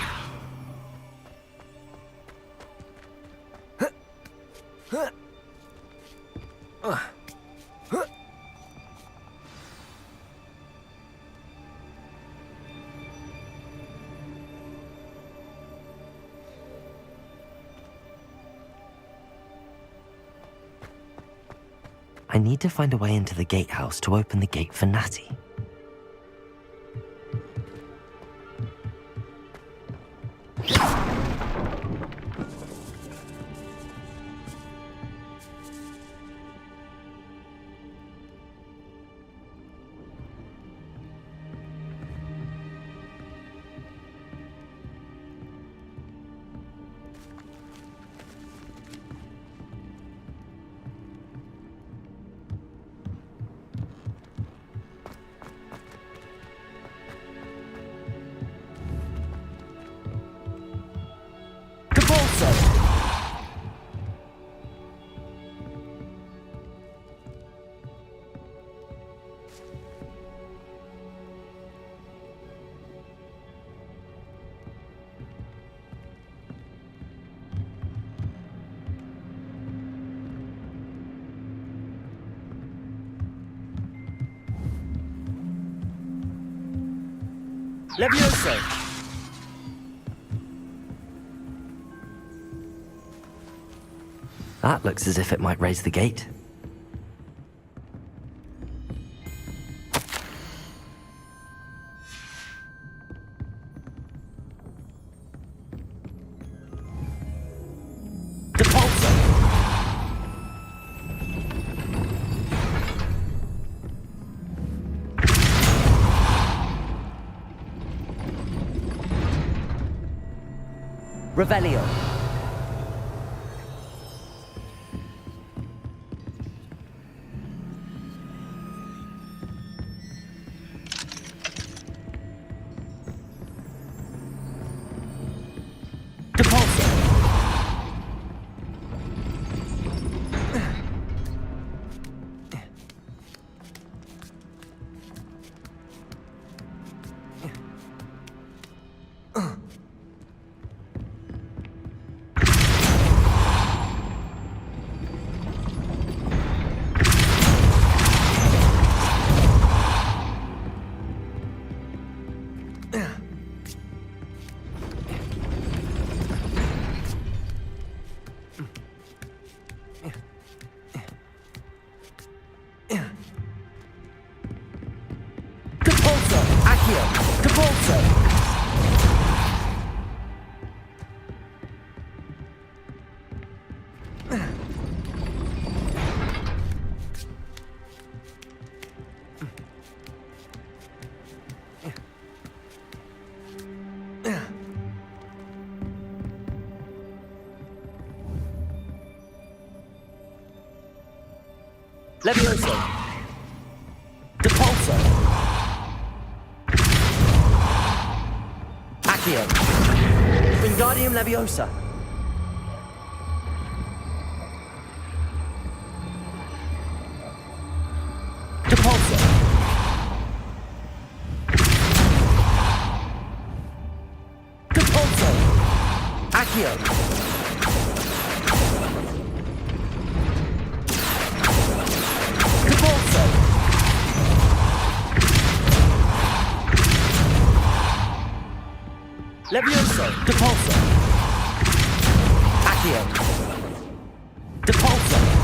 I need to find a way into the gatehouse to open the gate for Natty. Leviosa. That looks as if it might raise the gate. Revelio. Depulso. Leviosa. Depulso. Accio. Wingardium Leviosa. Depulso. Accio! Caporzo! Levioso! Depulso! Accio! Depulso!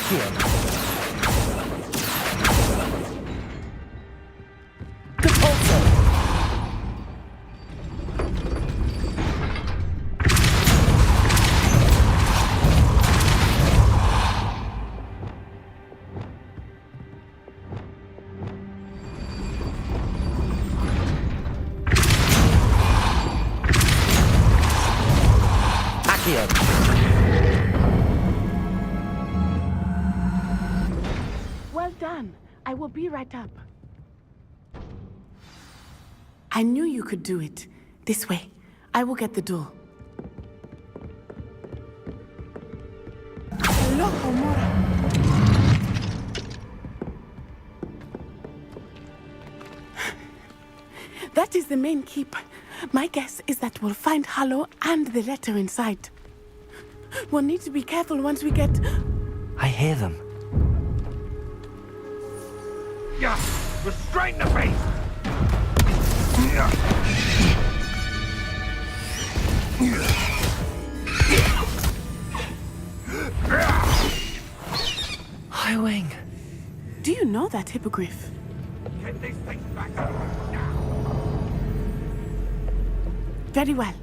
Accio! Depulso! Accio! Well done. I will be right up. I knew you could do it. This way. I will get the door. Loco Mora. That is the main keep. My guess is that we'll find Hallow and the letter inside. We'll need to be careful once we get... I hear them. Yeah, restrain the beast! Highwing. Do you know that hippogriff? Get these things back Very well.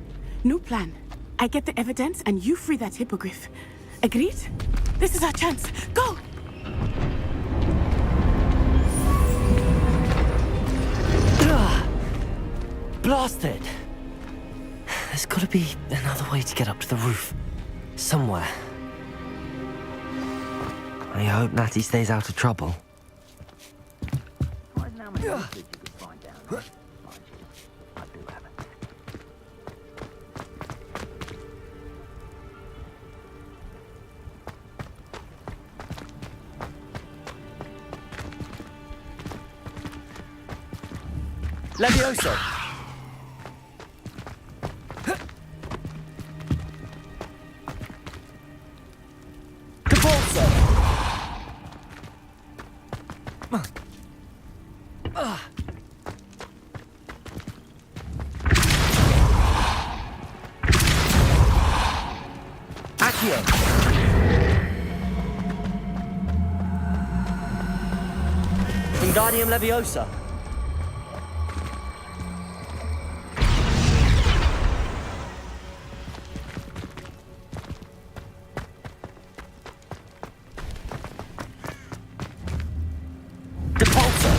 New plan. I get the evidence and you free that hippogriff. Agreed? This is our chance. Go! Blasted! There's gotta be another way to get up to the roof. Somewhere. I hope Natty stays out of trouble. Levioso! Caporzo! Accio! Wingardium Leviosa. Depulso.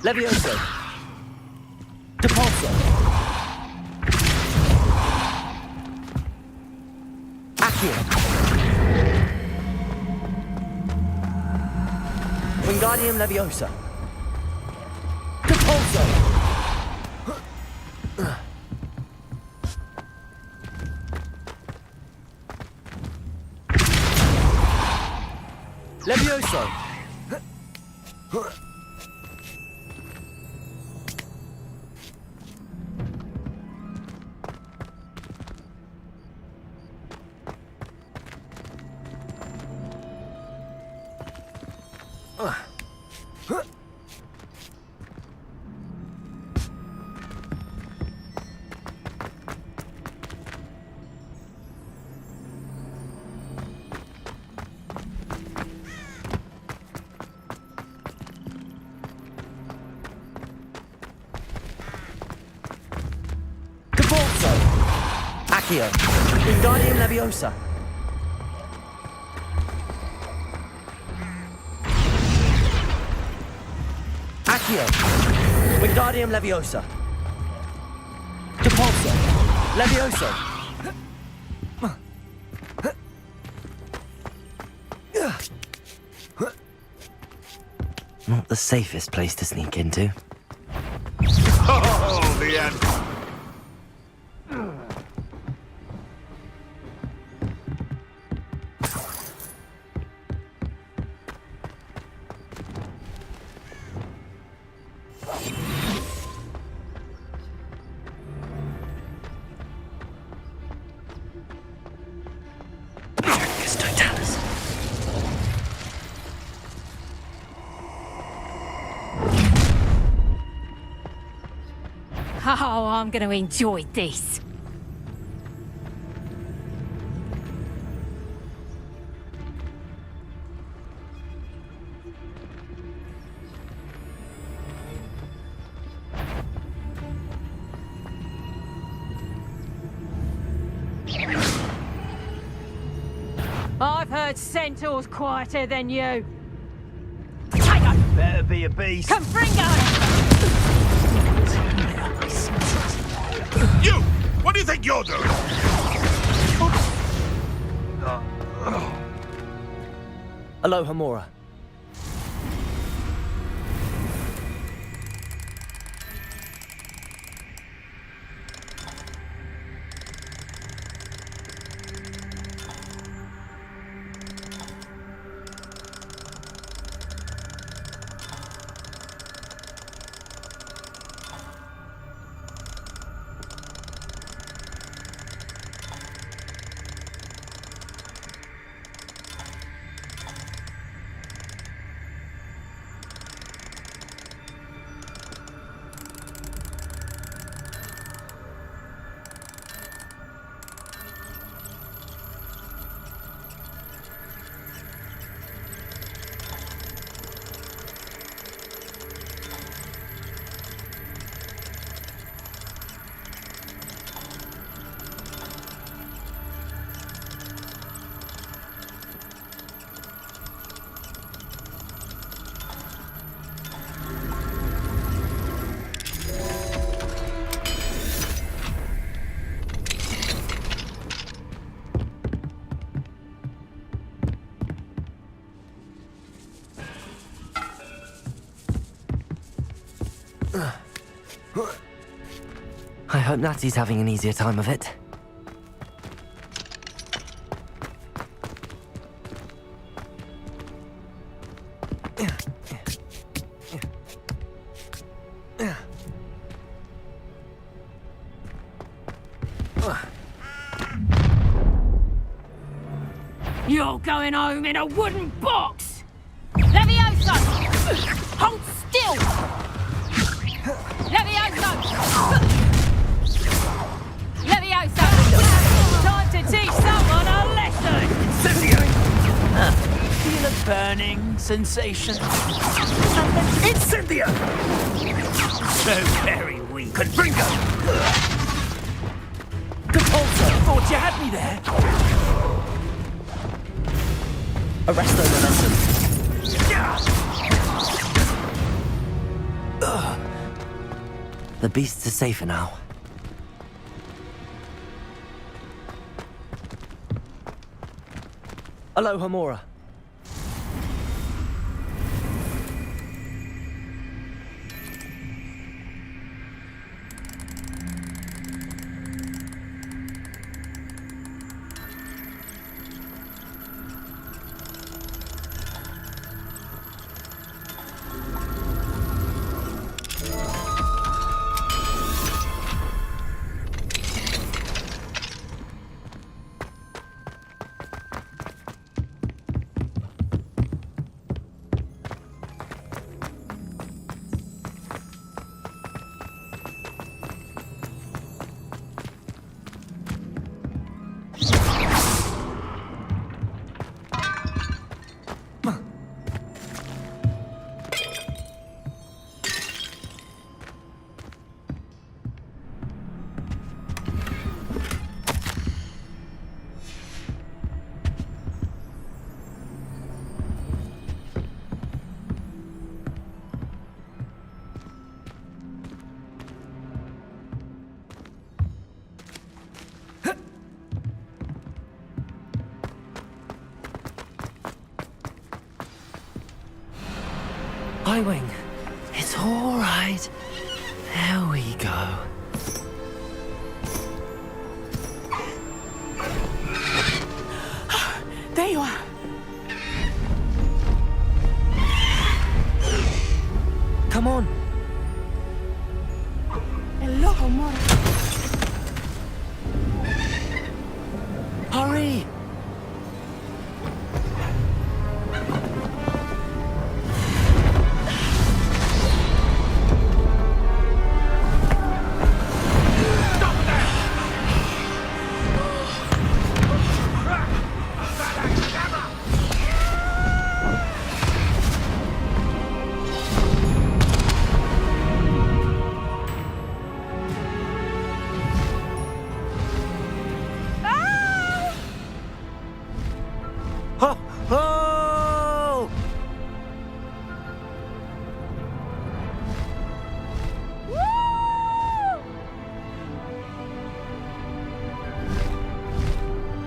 Levioso. Depulso. Accio. Wingardium Leviosa. Depulso. Levioso. Depulso. Accio. Wingardium Leviosa. Accio. Wingardium Leviosa. Depulso. Levioso. Not the safest place to sneak into. Oh, the end. Oh, I'm going to enjoy this. I've heard centaurs quieter than you. Better be a beast. Confringo! You! What do you think you're doing? Aloha Mora. I hope Natty's having an easier time of it. You're going home in a wooden box! Levioso! Hold still! Levioso! Levioso! Time to teach someone a lesson! Feel the burning? tingling sensation. It's Cynthia! So very weak. Confringo! Compulsor! Thought you had me there. Arresto momentum. The beasts are safer now. Aloha Mora. Wing, it's all right. There we go. There you are. Come on. Aloha Mora. Hurry!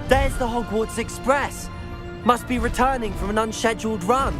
There's the Hogwarts Express. Must be returning from an unscheduled run.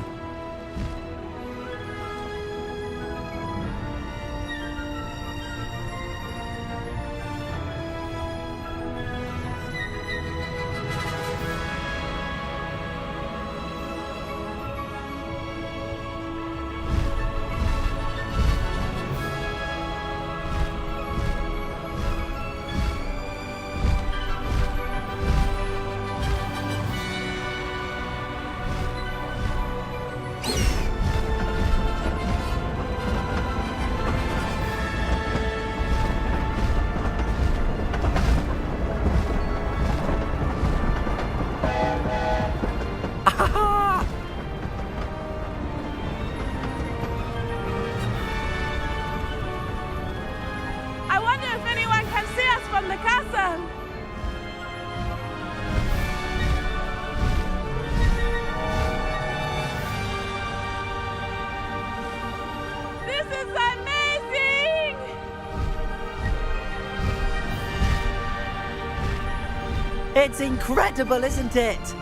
It's incredible, isn't it?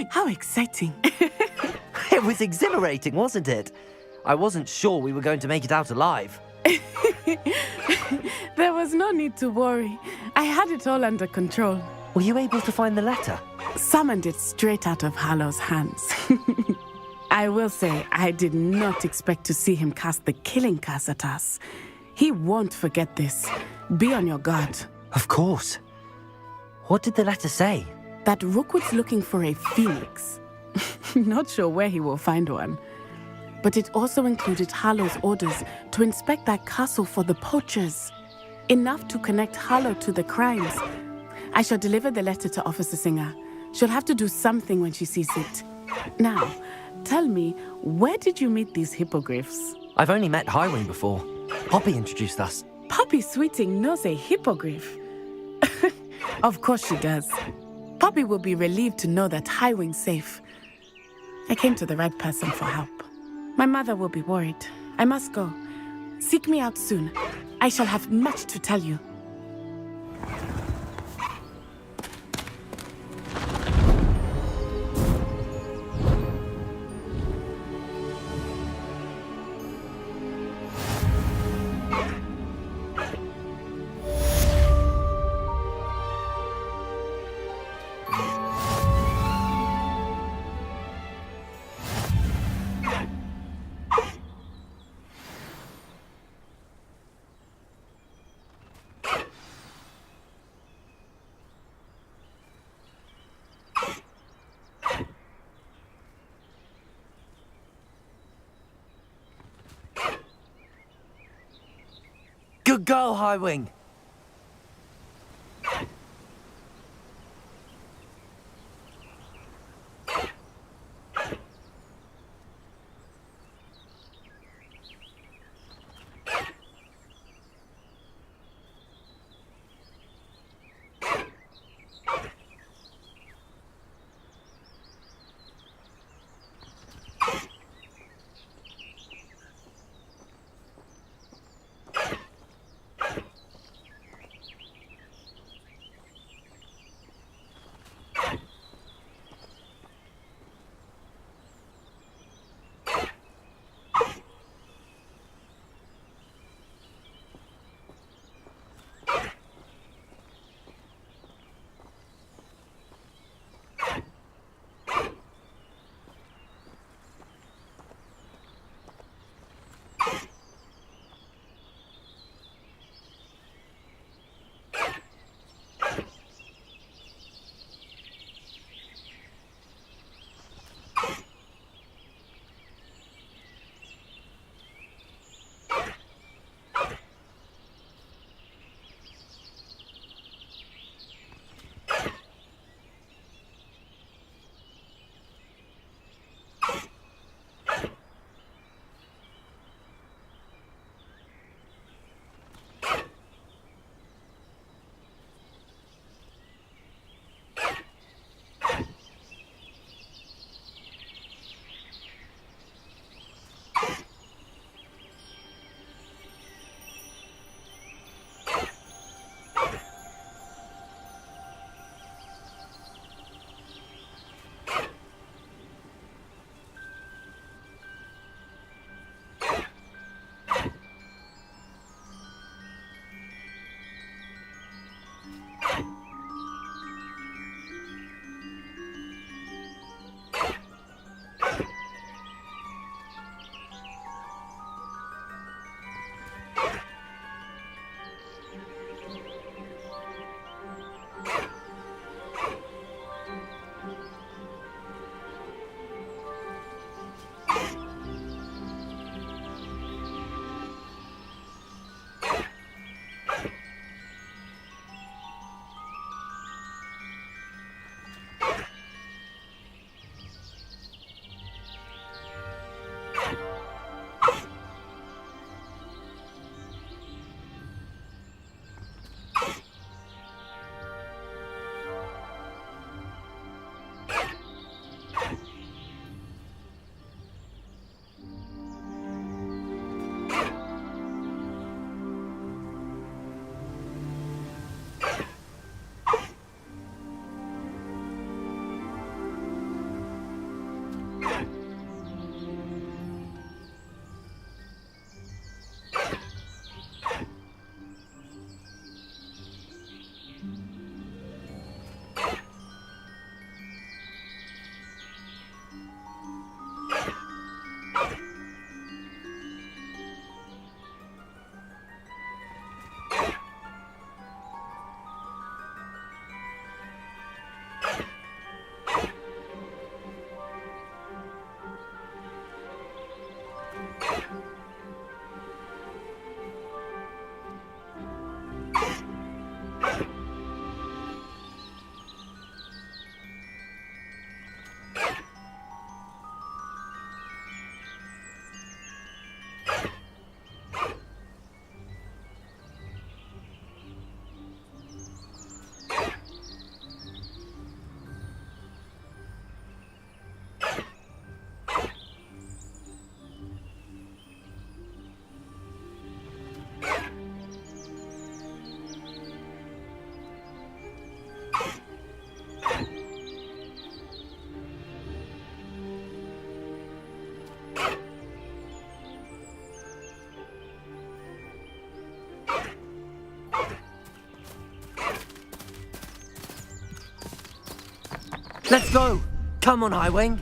How exciting. It was exhilarating, wasn't it? I wasn't sure we were going to make it out alive. There was no need to worry. I had it all under control. Were you able to find the letter? Summoned it straight out of Harlow's hands. I will say, I did not expect to see him cast the killing curse at us. He won't forget this. Be on your guard. Of course. What did the letter say? That Rookwood's looking for a phoenix. Not sure where he will find one. But it also included Harlow's orders to inspect that castle for the poachers. Enough to connect Harlow to the crimes. I shall deliver the letter to Officer Singer. She'll have to do something when she sees it. Now, tell me, where did you meet these hippogriffs? I've only met Highwing before. Poppy introduced us. Poppy Sweeting knows a hippogriff. Of course she does. Poppy will be relieved to know that Highwing's safe. I came to the right person for help. My mother will be worried. I must go. Seek me out soon. I shall have much to tell you. Good girl, Highwing. Let's go! Come on, Highwing!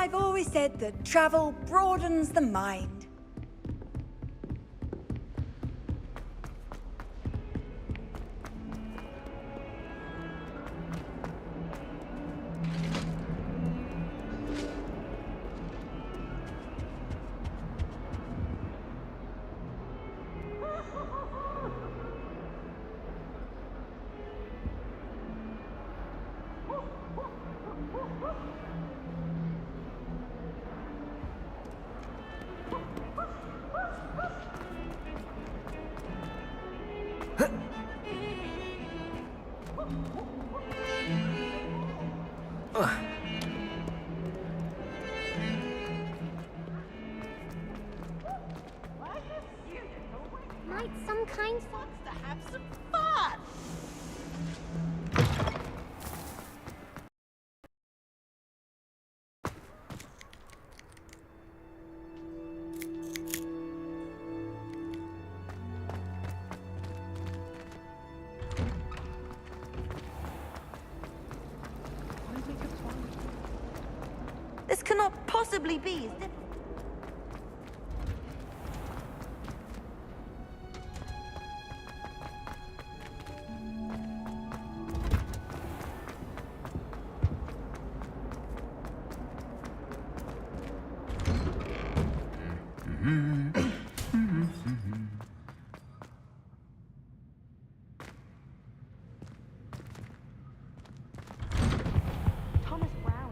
I've always said that travel broadens the mind. Might some kind fox to have some fun? This cannot possibly be. Thomas Brown.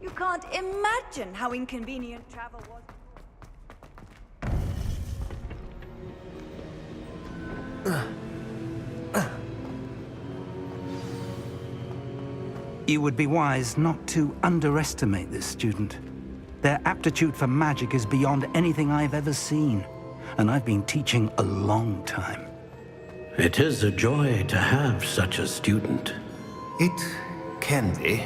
You can't imagine how inconvenient travel was. You would be wise not to underestimate this student. Their aptitude for magic is beyond anything I've ever seen, and I've been teaching a long time. It is a joy to have such a student. It can be.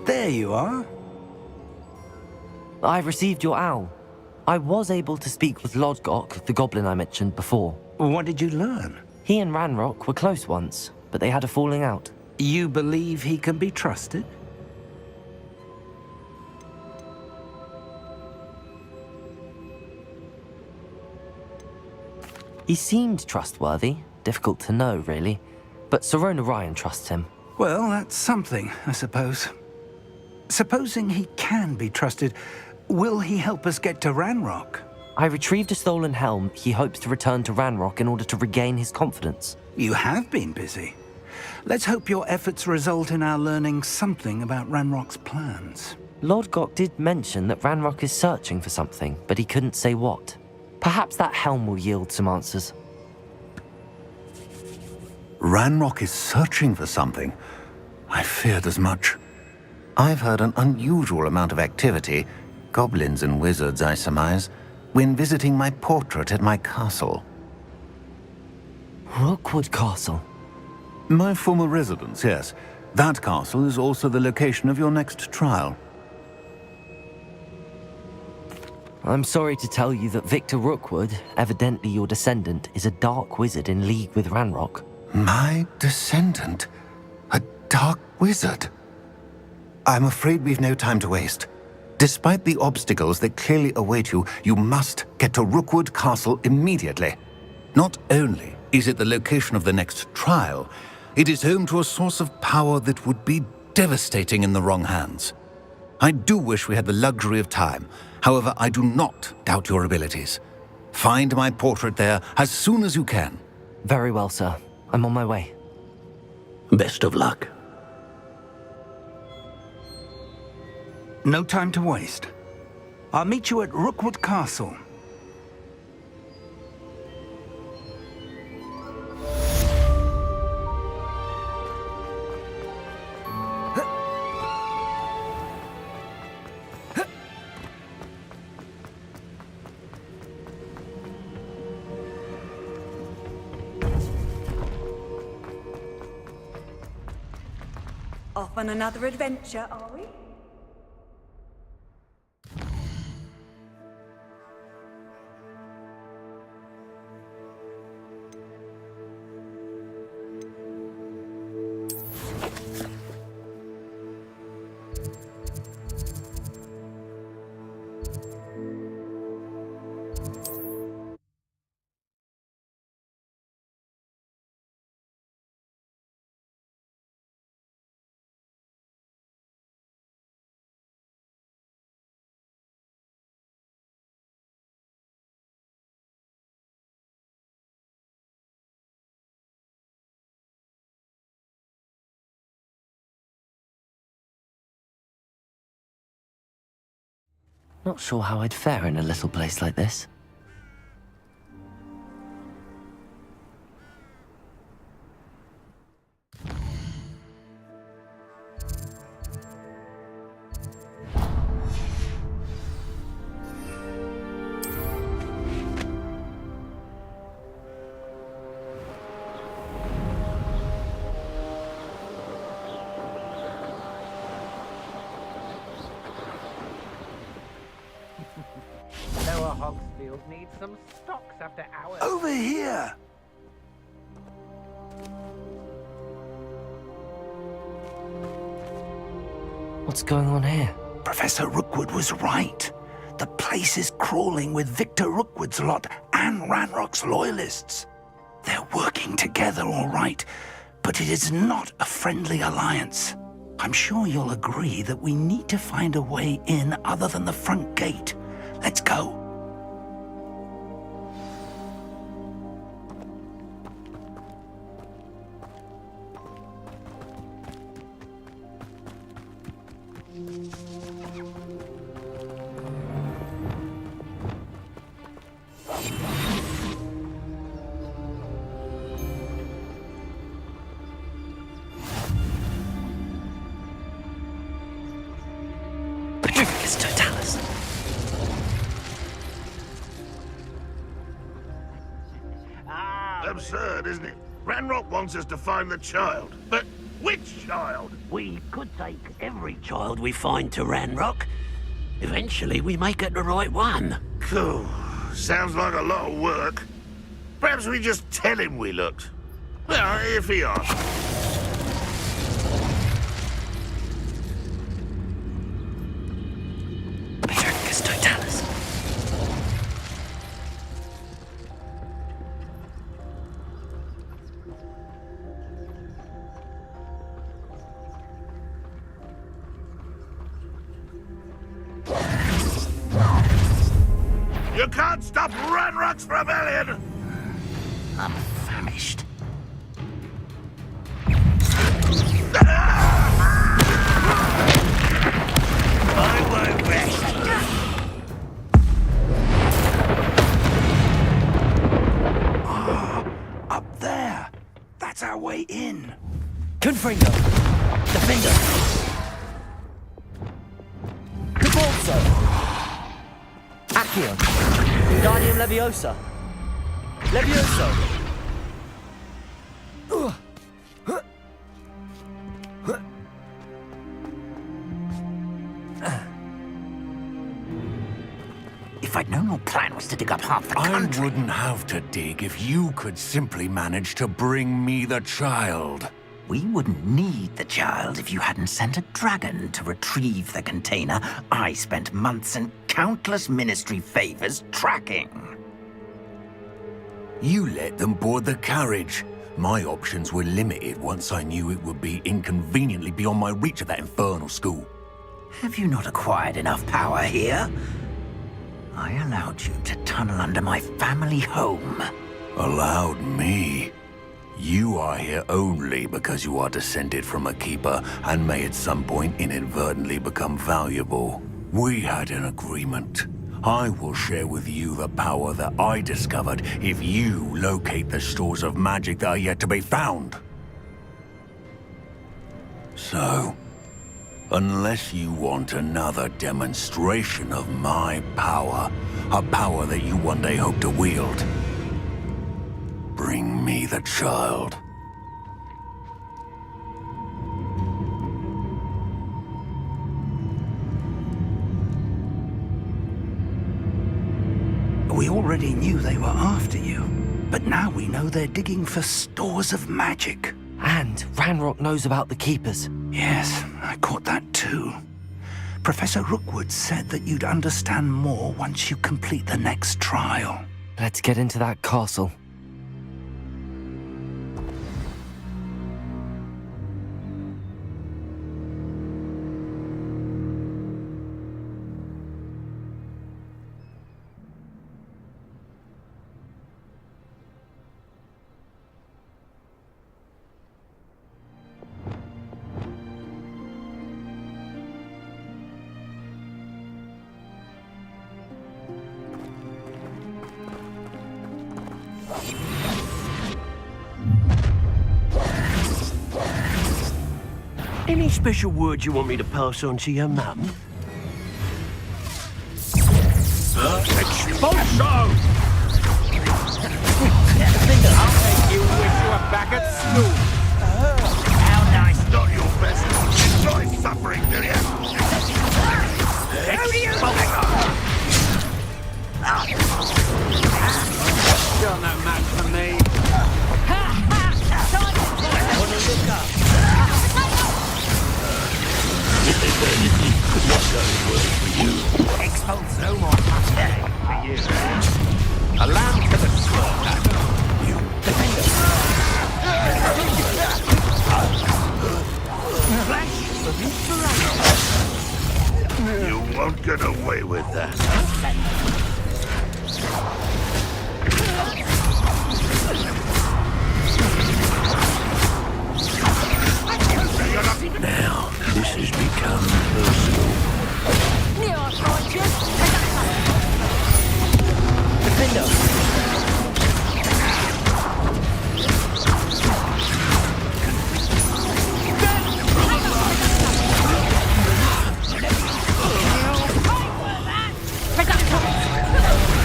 There you are. I've received your owl. I was able to speak with Lodgok, the goblin I mentioned before. What did you learn? He and Ranrock were close once, but they had a falling out. You believe he can be trusted? He seemed trustworthy. Difficult to know, really. But Sirona Ryan trusts him. Well, that's something, I suppose. Supposing he can be trusted, will he help us get to Ranrock? I retrieved a stolen helm he hopes to return to Ranrock in order to regain his confidence. You have been busy. Let's hope your efforts result in our learning something about Ranrock's plans. Lodgok did mention that Ranrock is searching for something, but he couldn't say what. Perhaps that helm will yield some answers. Ranrock is searching for something. I feared as much. I've heard an unusual amount of activity, goblins and wizards, I surmise, when visiting my portrait at my castle. Rookwood Castle? My former residence, yes. That castle is also the location of your next trial. I'm sorry to tell you that Victor Rookwood, evidently your descendant, is a dark wizard in league with Ranrock. My descendant? A dark wizard? I'm afraid we've no time to waste. Despite the obstacles that clearly await you, you must get to Rookwood Castle immediately. Not only is it the location of the next trial, it is home to a source of power that would be devastating in the wrong hands. I do wish we had the luxury of time. However, I do not doubt your abilities. Find my portrait there as soon as you can. Very well, sir. I'm on my way. Best of luck. No time to waste. I'll meet you at Rookwood Castle. Off on another adventure, are we? Not sure how I'd fare in a little place like this. Lower Hogsfield needs some stocks after hours. Over here! What's going on here? Professor Rookwood was right. The place is crawling with Victor Rookwood's lot and Ranrock's loyalists. They're working together, all right, but it is not a friendly alliance. I'm sure you'll agree that we need to find a way in other than the front gate. Let's go. Absurd, isn't it? Ranrock wants us to find the child. But which child? We could take every child we find to Ranrock. Eventually, we may get the right one. Cool. Sounds like a lot of work. Perhaps we just tell him we looked. Well, if he asks. You can't stop Ranrock's rebellion! I'm famished. I won't rest. Up there. That's our way in. Confringo. Defender. Cabalzo. Accio. Guardium Leviosa. Levioso. If I'd known your plan was to dig up half the country... I wouldn't have to dig if you could simply manage to bring me the child. We wouldn't need the child if you hadn't sent a dragon to retrieve the container I spent months and countless ministry favors tracking. You let them board the carriage. My options were limited once I knew it would be inconveniently beyond my reach at that infernal school. Have you not acquired enough power here? I allowed you to tunnel under my family home. Allowed me? You are here only because you are descended from a keeper and may at some point inadvertently become valuable. We had an agreement. I will share with you the power that I discovered if you locate the stores of magic that are yet to be found. So, unless you want another demonstration of my power, a power that you one day hope to wield, bring me the child. We already knew they were after you, but now we know they're digging for stores of magic. And Ranrock knows about the Keepers. Yes, I caught that too. Professor Rookwood said that you'd understand more once you complete the next trial. Let's get into that castle. Any special words you want me to pass on to your mum? Expulso! I'll make you wish you were back at school. How nice. Not your best. Enjoy suffering, do you? Still no match for me. Expulse no more hostility for you. A lamb to the slaughter. You won't get away with that. Now, this has become personal.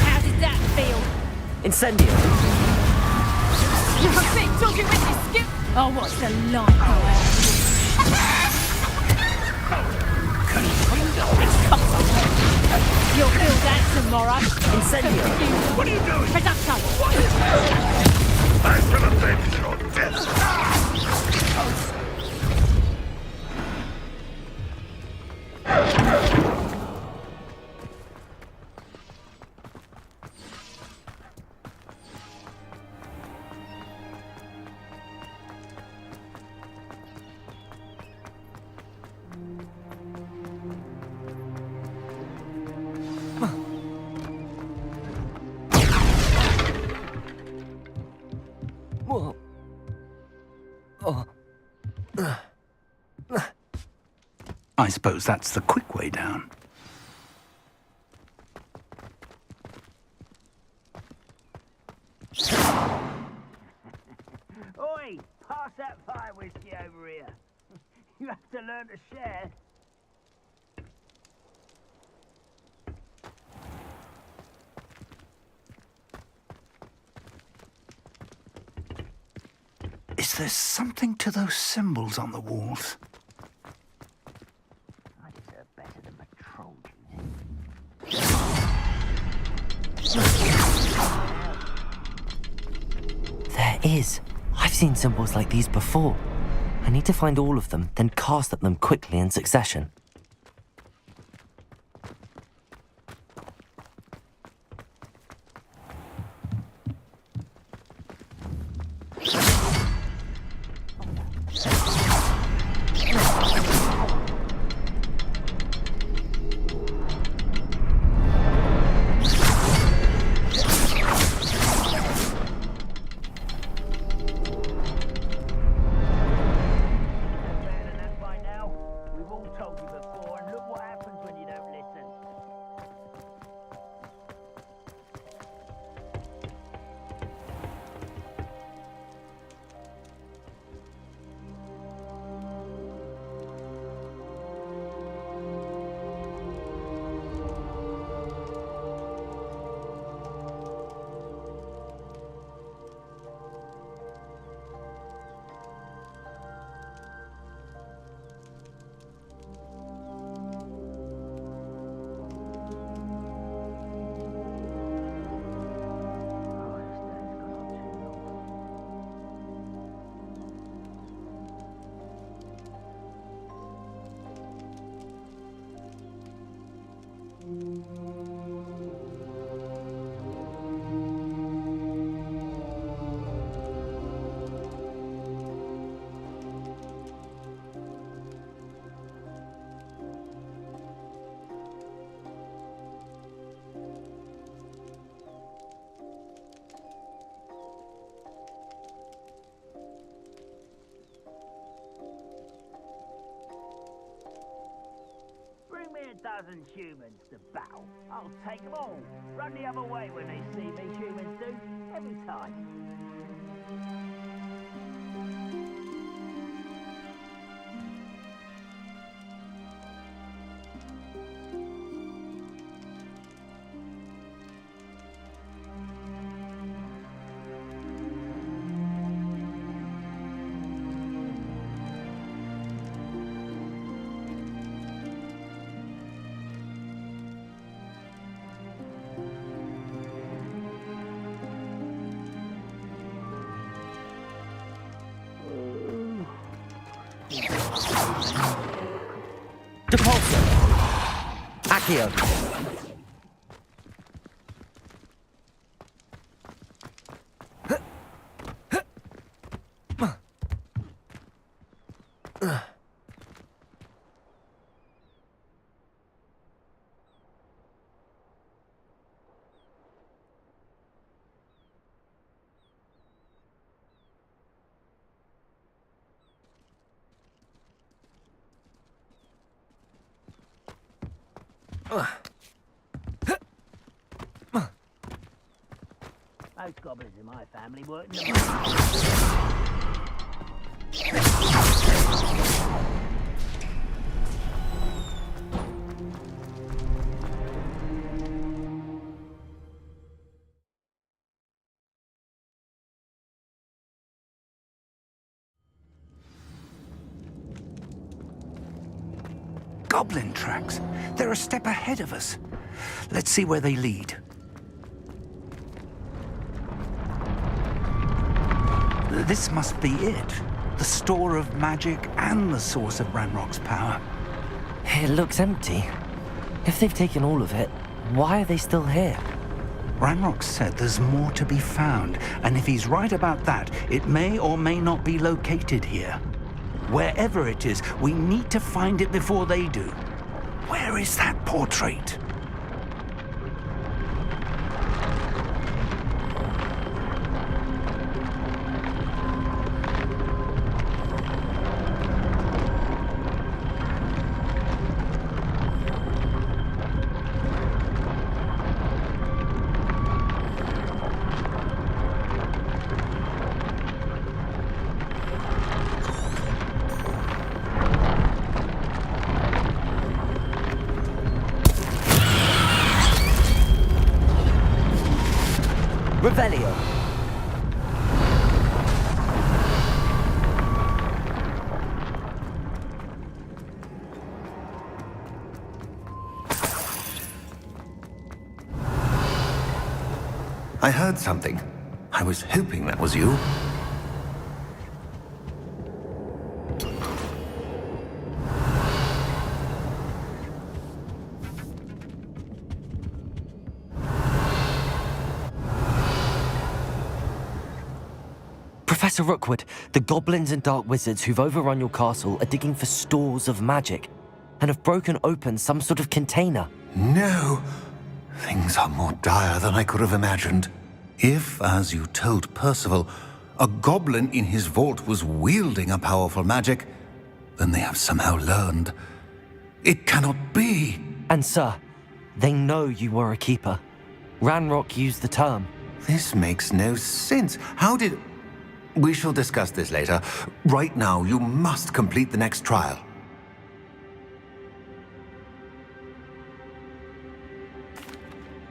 How did that feel? Incendio! You're sick, talking with your skip. Oh, what's the line? You'll feel that tomorrow. Incendio! What are you doing? Production. I shall avenge your death. I suppose that's the quick way down. Oi, pass that fire whiskey over here. You have to learn to share. Is there something to those symbols on the walls? I deserve better than my Trojans. There is. I've seen symbols like these before. I need to find all of them, then cast at them quickly in succession. Bring me a dozen humans to battle. I'll take them all. Run the other way when they see me, humans do. Every time. Depulso! Accio! Most goblins in my family work in the Goblin tracks. They're a step ahead of us. Let's see where they lead. This must be it. The store of magic and the source of Ranrock's power. It looks empty. If they've taken all of it, why are they still here? Ranrock said there's more to be found, and if he's right about that, it may or may not be located here. Wherever it is, we need to find it before they do. Where is that portrait? Revelio! I heard something. I was hoping that was you. Professor Rookwood, the goblins and dark wizards who've overrun your castle are digging for stores of magic and have broken open some sort of container. No! Things are more dire than I could have imagined. If, as you told Percival, a goblin in his vault was wielding a powerful magic, then they have somehow learned. It cannot be! And sir, they know you were a keeper. Ranrock used the term. This makes no sense. How did... We shall discuss this later. Right now, you must complete the next trial.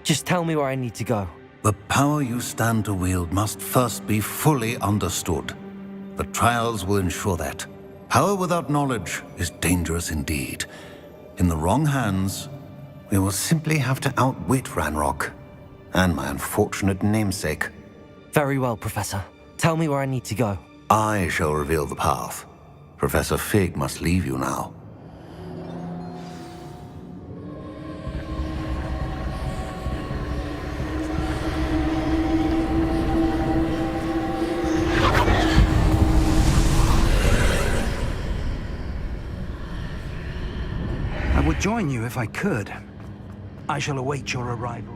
Just tell me where I need to go. The power you stand to wield must first be fully understood. The trials will ensure that. Power without knowledge is dangerous indeed. In the wrong hands, we will simply have to outwit Ranrock and my unfortunate namesake. Very well, Professor. Tell me where I need to go. I shall reveal the path. Professor Fig must leave you now. I would join you if I could. I shall await your arrival.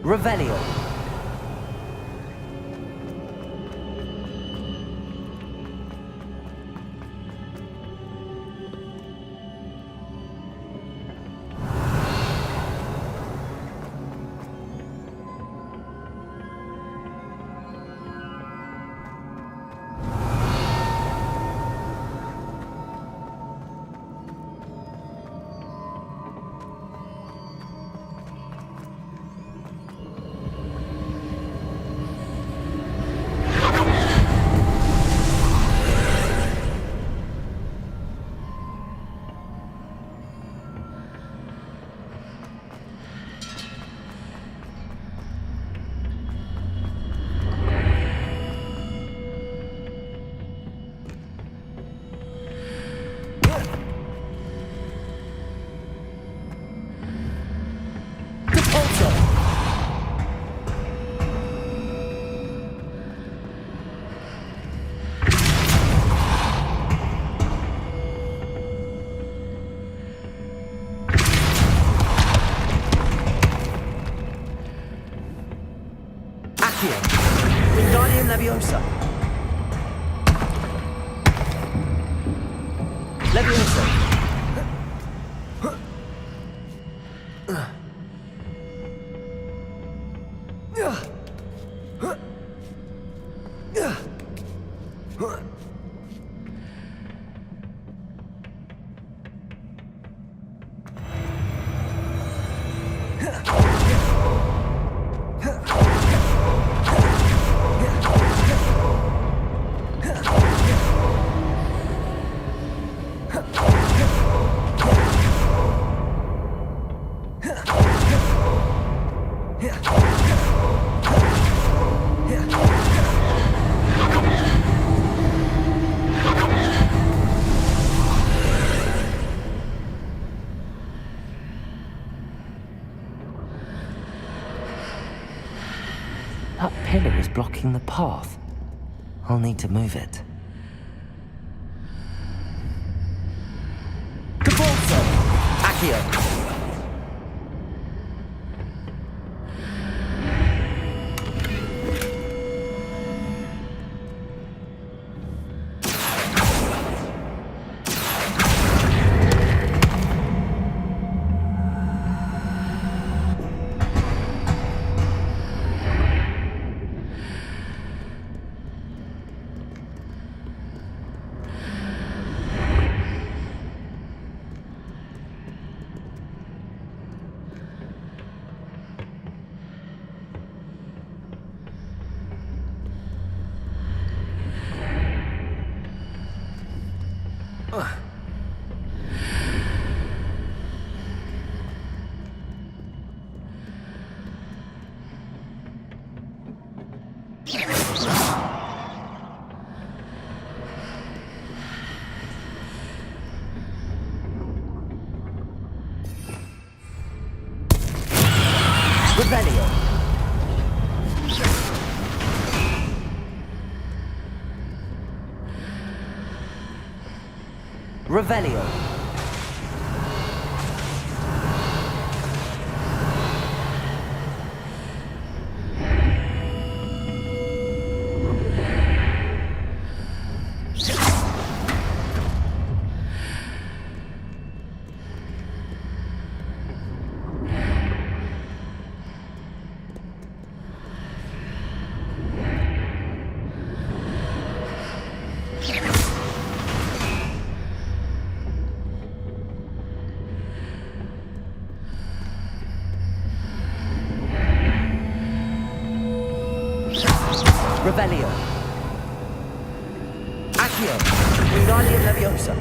Revelio. Wingardium Leviosa. Leviosa. That pillar is blocking the path. I'll need to move it. Cabalso. Accio. Revelio. Revelio. Revelio. Accio. Wingardium Leviosa.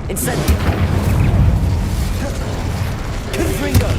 Incendio! Confringo!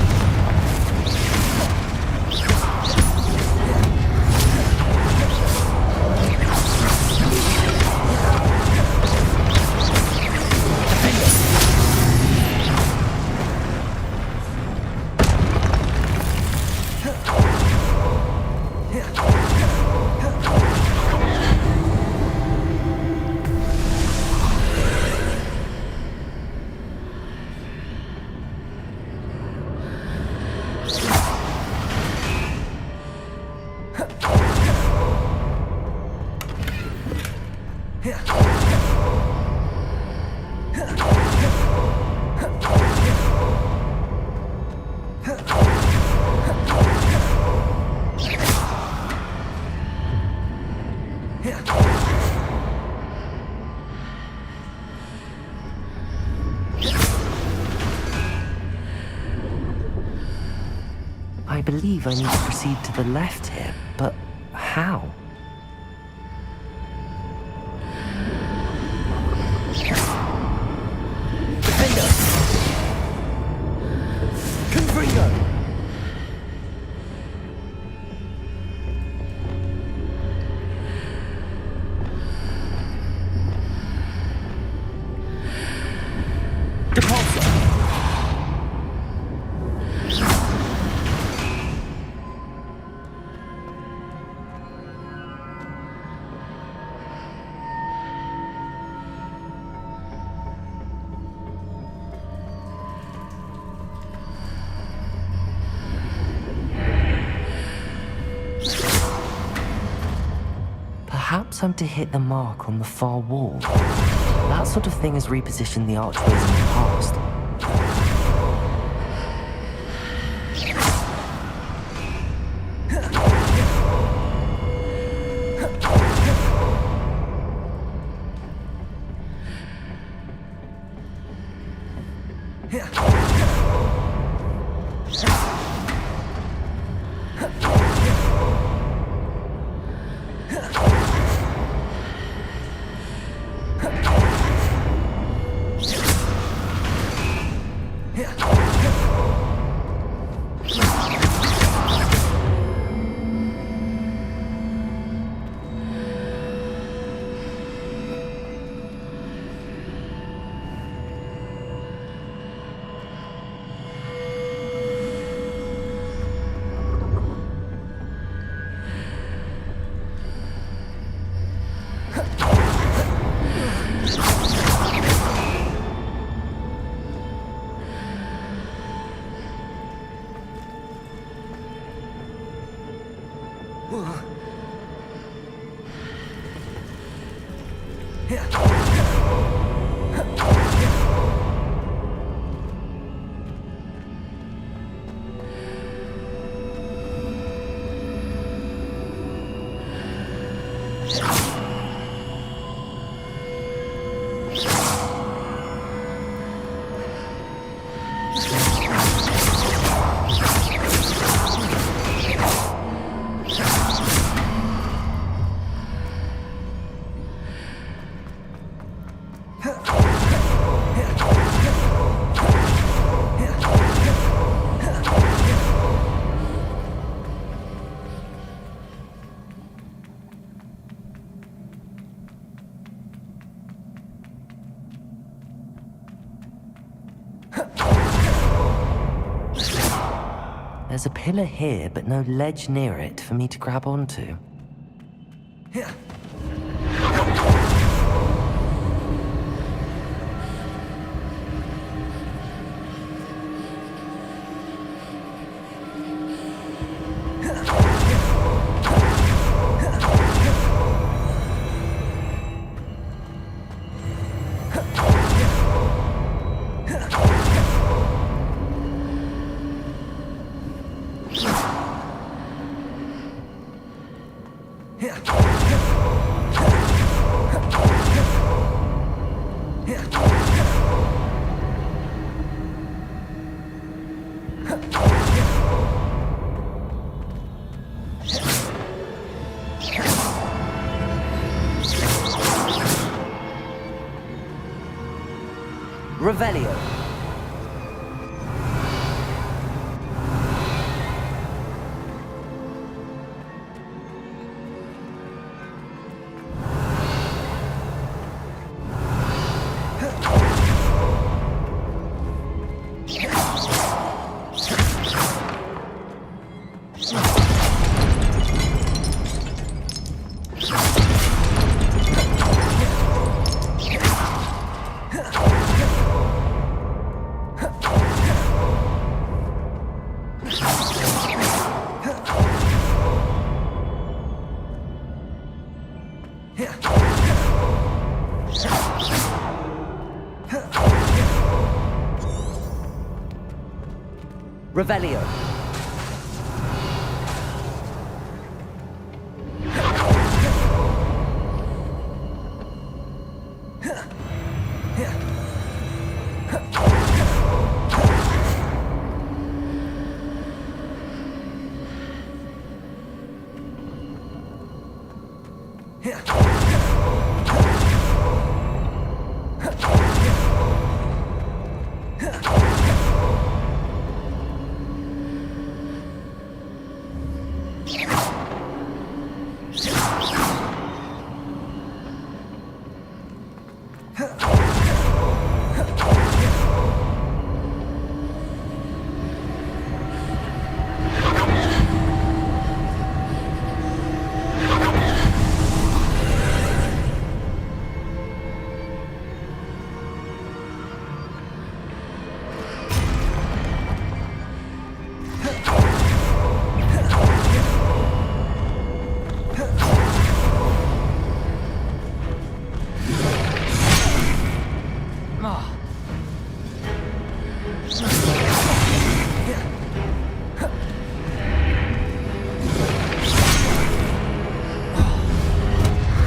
I believe I need to proceed to the left here, but how? Defender! Confringo! Depulso! Perhaps I'm to hit the mark on the far wall. That sort of thing has repositioned the archways in the past. There's a pillar here, but no ledge near it for me to grab onto. Yeah. Revelio. Revelio.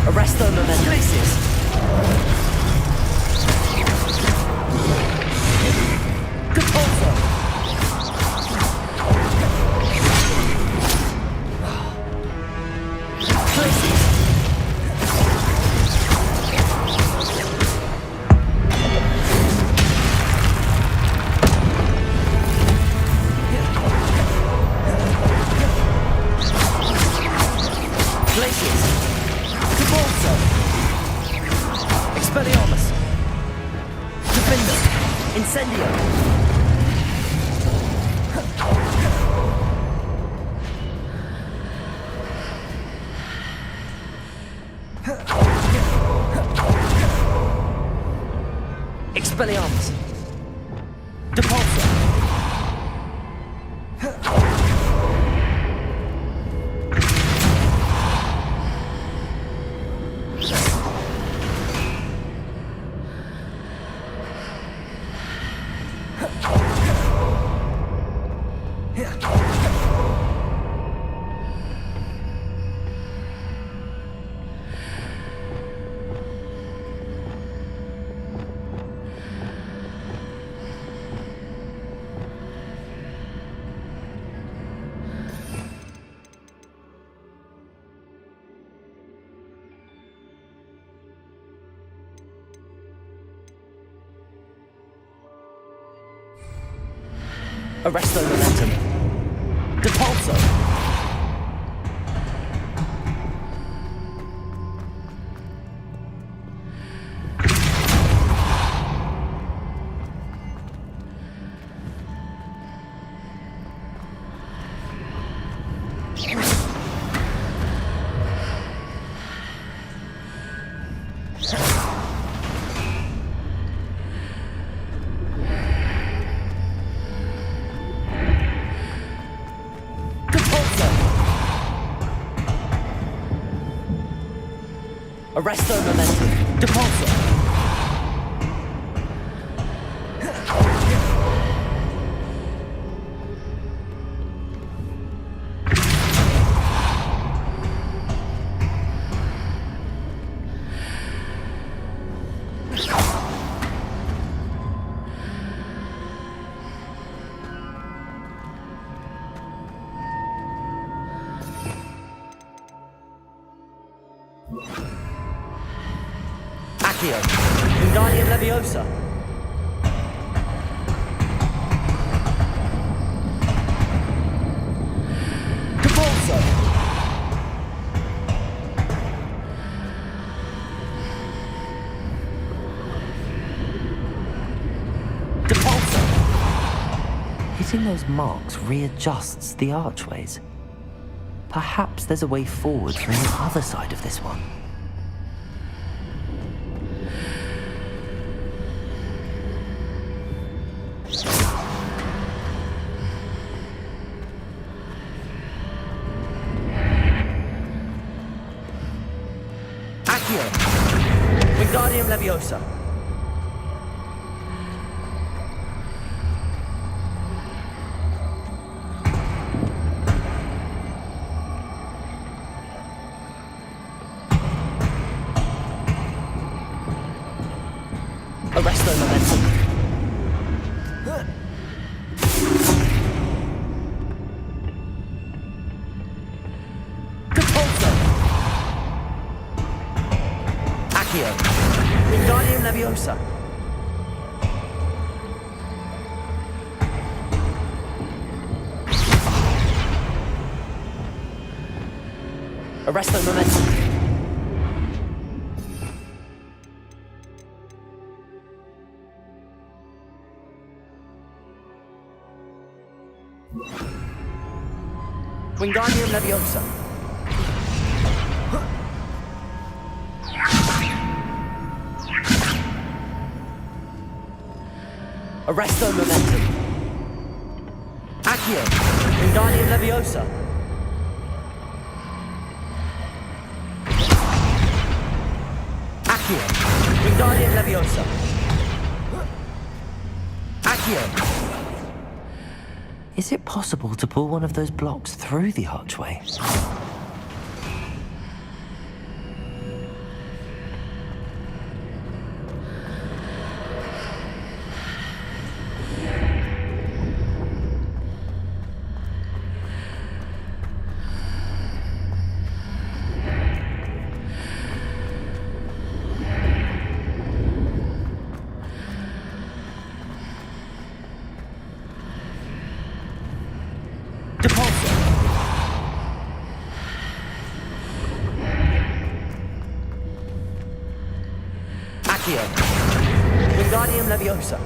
Arrest the momentum. Places. Compulso. Places. Places. Compulso. Expelliarmus. Defender. Incendio. Expelliarmus. Depulso. Arresto momentum. Depulso. Arresto momentum. Depulso. Accio. Wingardium Leviosa. Hitting those marks readjusts the archways. Perhaps there's a way forward from the other side of this one. Accio! Wingardium Leviosa! Arresto Momentum! Depulso! Accio! Wingardium Leviosa! Arresto Momentum! Wingardium Leviosa! Arresto Momentum! Accio! Wingardium Leviosa! Accio! Wingardium Leviosa! Accio! Is it possible to pull one of those blocks through the archway? Accio! Wingardium Leviosa!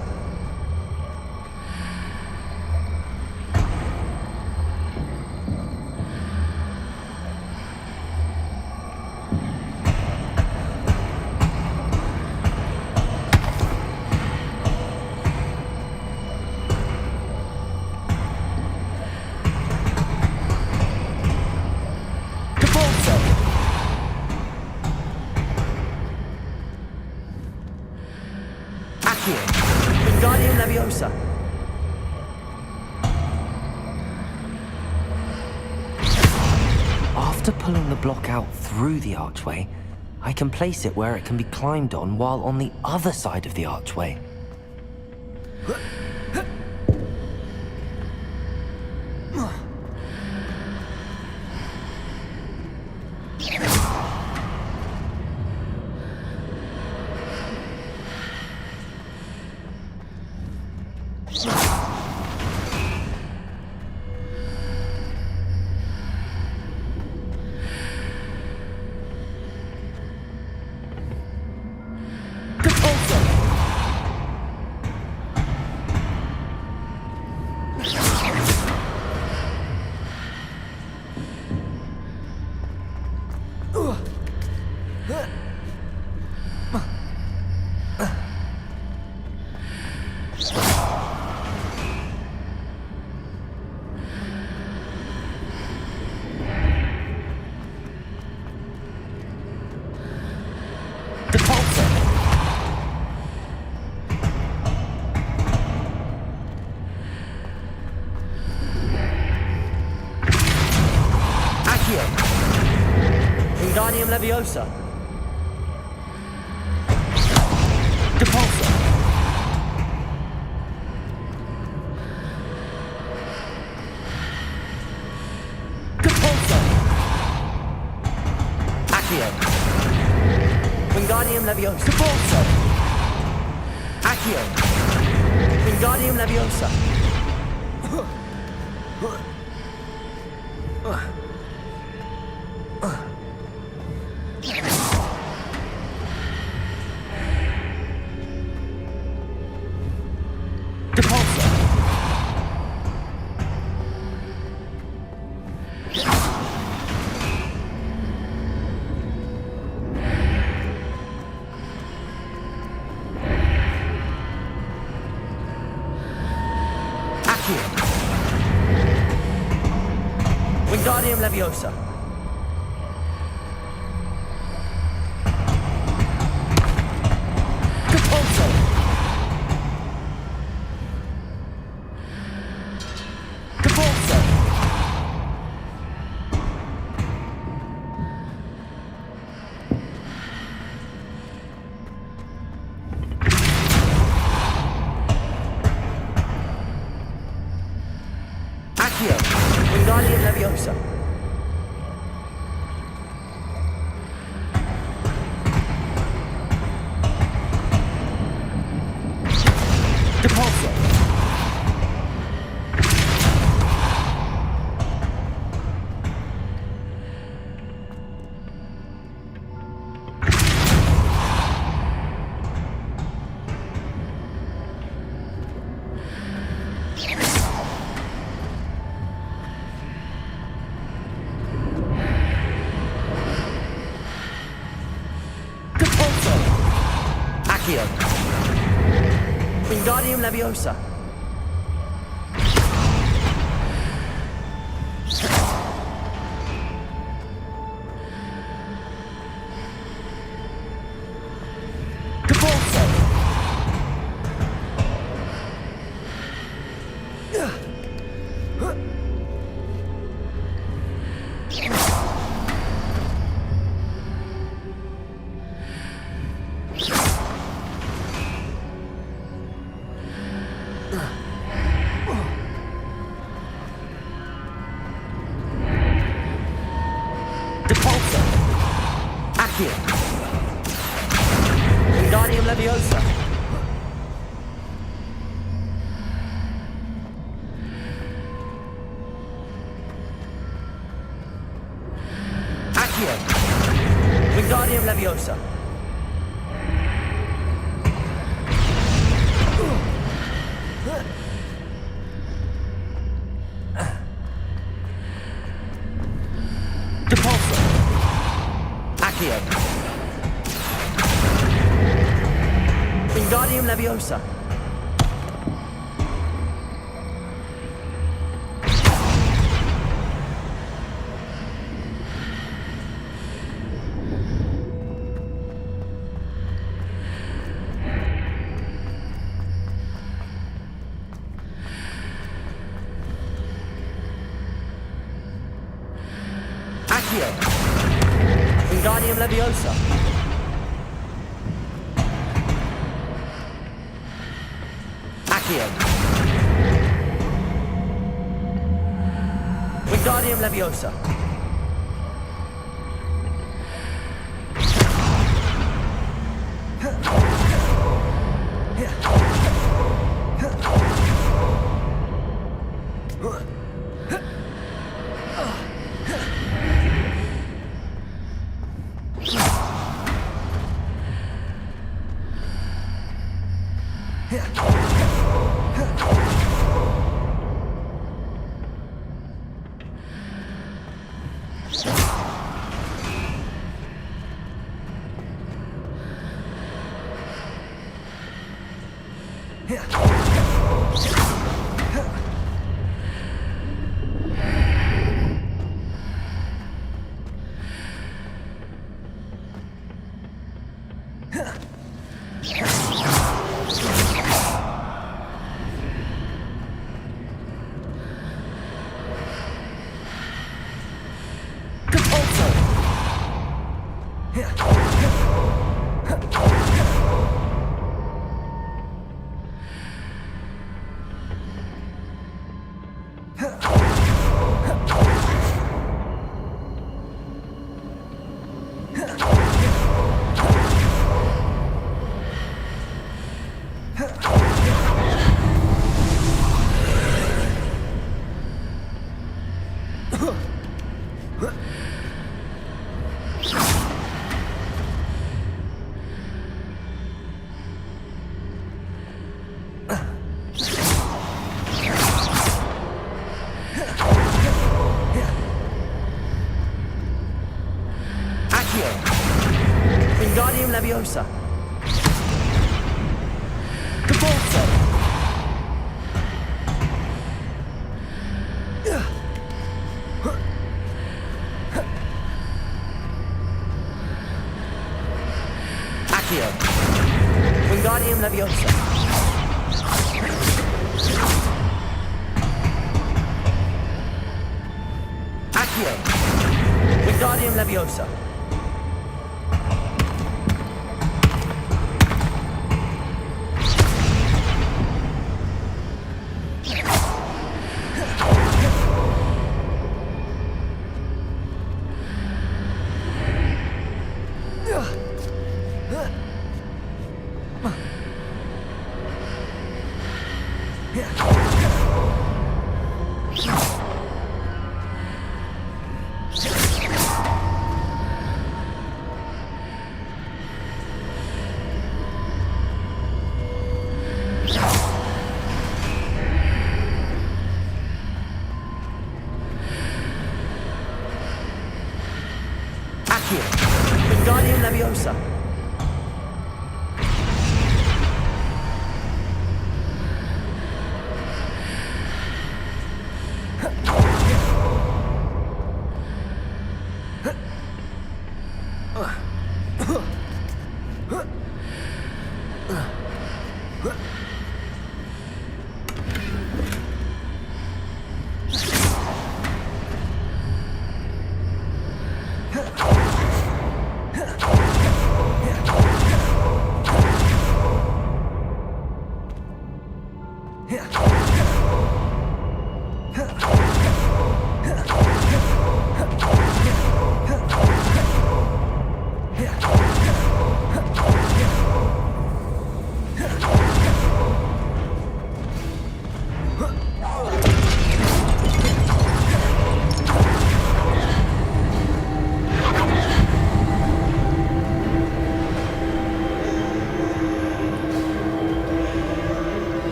Wingardium Leviosa! After pulling the block out through the archway, I can place it where it can be climbed on while on the other side of the archway. Wingardium Leviosa! Depulso! Depulso! Accio! Wingardium Leviosa! Depulso! Accio! Wingardium Leviosa! Leviosa. Capulso. Capulso. Accio. Wingardium Leviosa. Depulso. Depulso. Accio. Wingardium Leviosa. Depulso. Depulso. Accio. Wingardium Leviosa. Accio. Wingardium Leviosa. Depulso. Accio. Wingardium Leviosa. Accio. Wingardium Leviosa. Accio. Wingardium Leviosa. Wingardium Leviosa. Capulso. Accio. Wingardium Leviosa. Accio. Wingardium Leviosa. Accio. Wingardium Leviosa.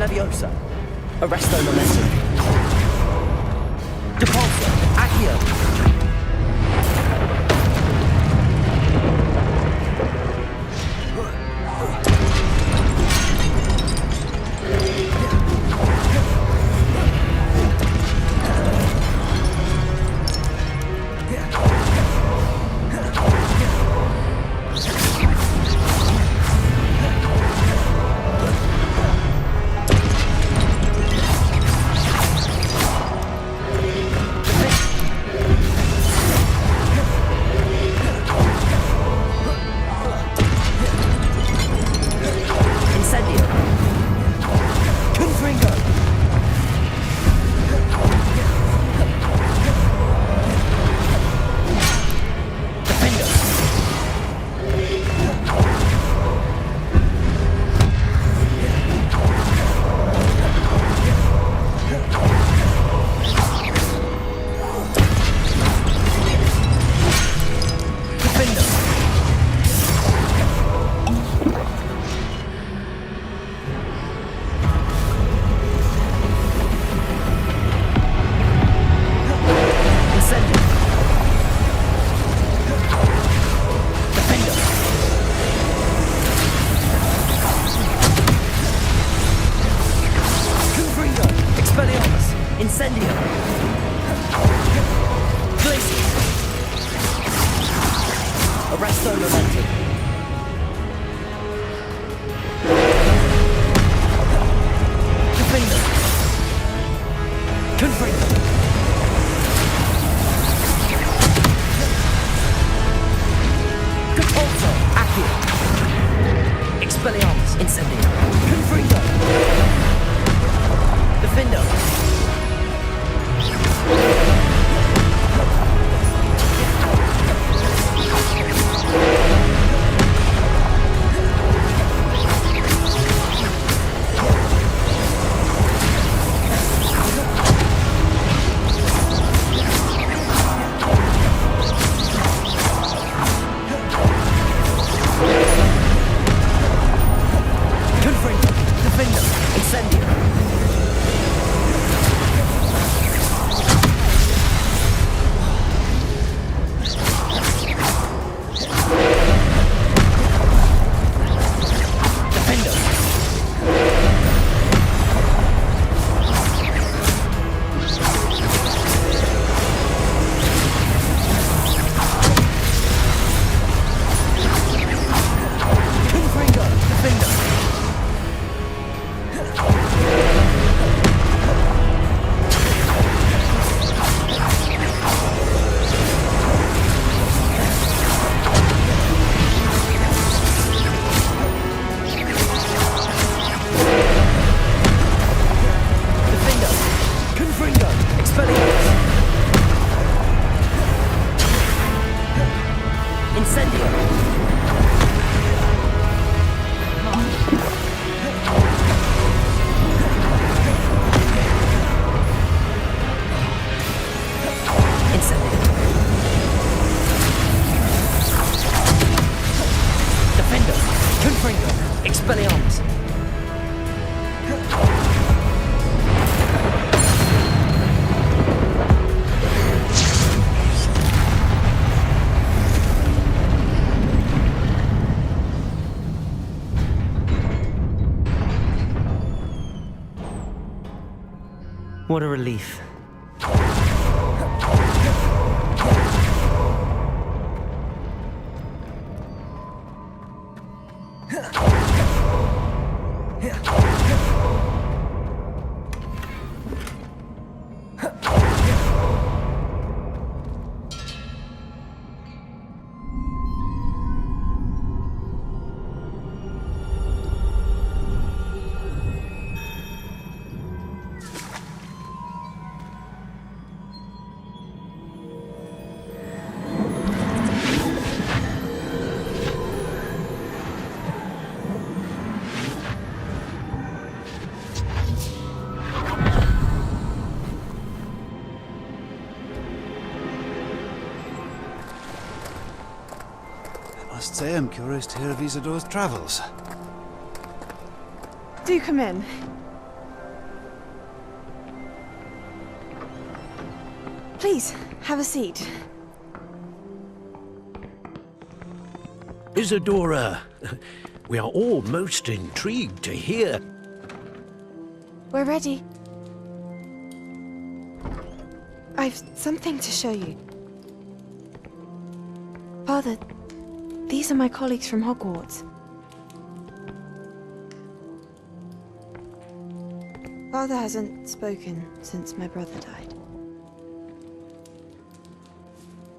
Leviosa. Arresto Momentum. Depulso. Accio. implemented. Defender. Confringo. Repulsor. Accio. Expelliarmus. Incendio. Confringo. Defendo. Expelliarmus. What a relief. I must say I'm curious to hear of Isidore's travels. Do come in. Please, have a seat. Isadora, we are all most intrigued to hear. We're ready. I've something to show you. Father, these are my colleagues from Hogwarts. Father hasn't spoken since my brother died.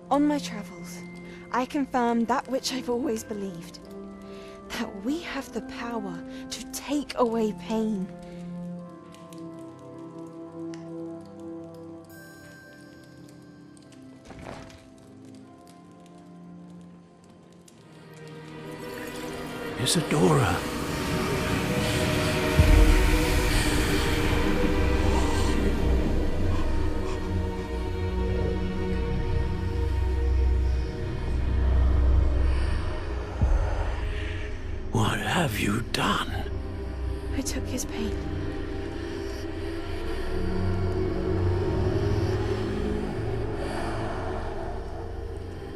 On my travels, I confirmed that which I've always believed. That we have the power to take away pain. Isadora. What have you done? I took his pain.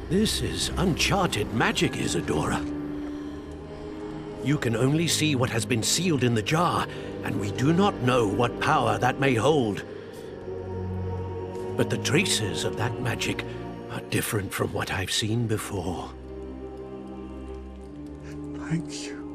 This is uncharted magic, Isadora. You can only see what has been sealed in the jar, and we do not know what power that may hold. But the traces of that magic are different from what I've seen before. Thank you.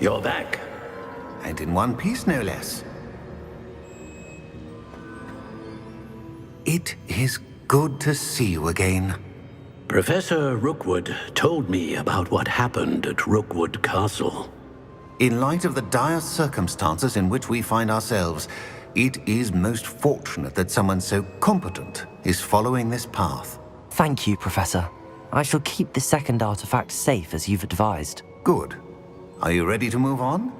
You're back. And in one piece, no less. It is good to see you again. Professor Rookwood told me about what happened at Rookwood Castle. In light of the dire circumstances in which we find ourselves, it is most fortunate that someone so competent is following this path. Thank you, Professor. I shall keep the second artifact safe as you've advised. Good. Are you ready to move on?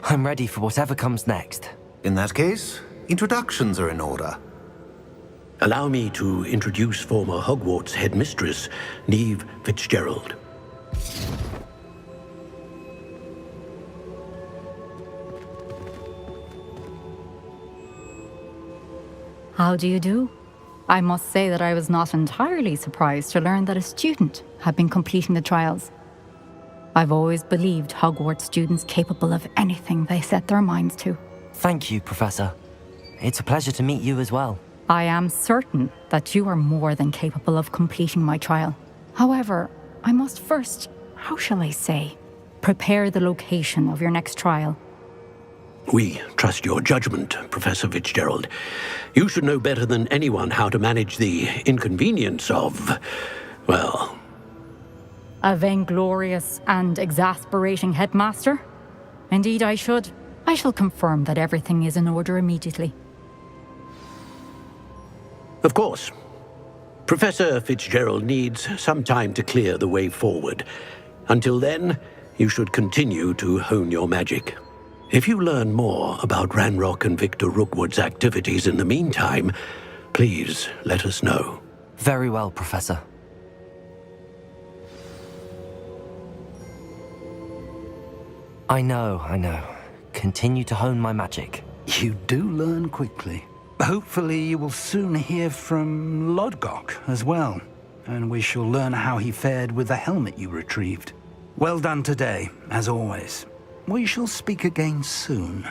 I'm ready for whatever comes next. In that case, introductions are in order. Allow me to introduce former Hogwarts headmistress, Neve Fitzgerald. How do you do? I must say that I was not entirely surprised to learn that a student had been completing the trials. I've always believed Hogwarts students capable of anything they set their minds to. Thank you, Professor. It's a pleasure to meet you as well. I am certain that you are more than capable of completing my trial. However, I must first, how shall I say, prepare the location of your next trial. We trust your judgment, Professor Fitzgerald. You should know better than anyone how to manage the inconvenience of, well... A vainglorious and exasperating headmaster? Indeed I should. I shall confirm that everything is in order immediately. Of course. Professor Fitzgerald needs some time to clear the way forward. Until then, you should continue to hone your magic. If you learn more about Ranrock and Victor Rookwood's activities in the meantime, please let us know. Very well, Professor. I know. Continue to hone my magic. You do learn quickly. Hopefully you will soon hear from Lodgok as well, and we shall learn how he fared with the helmet you retrieved. Well done today, as always. We shall speak again soon.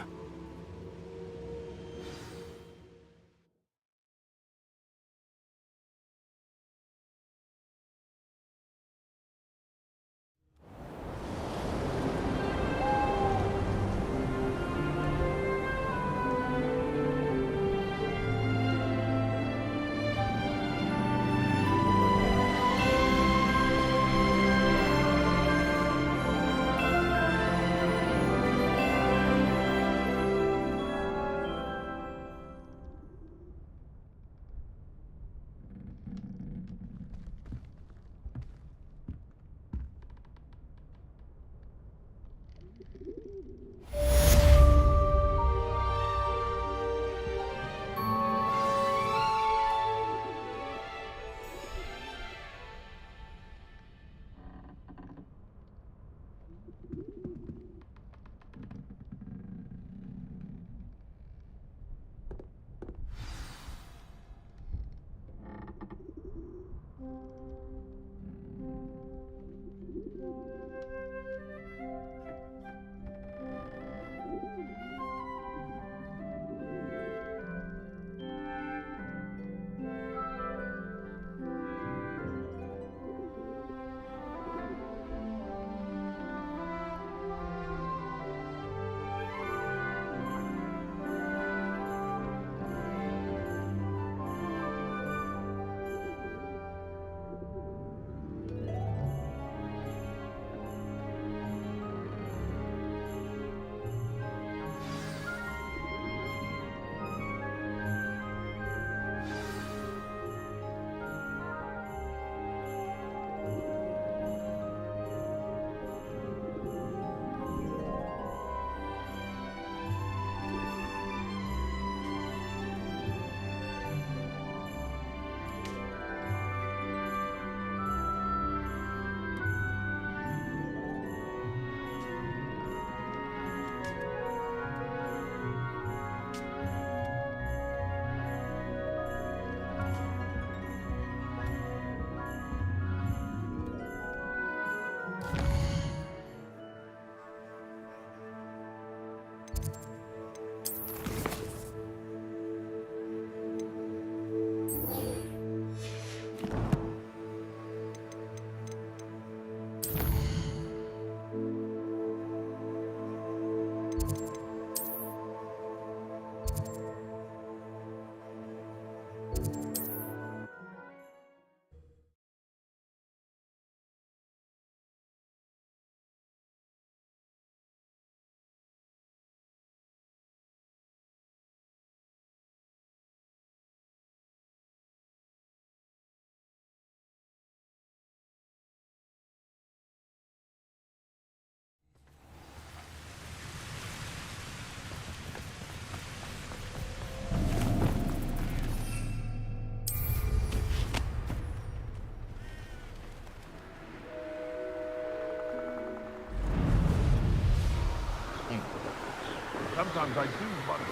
Sometimes I do wonder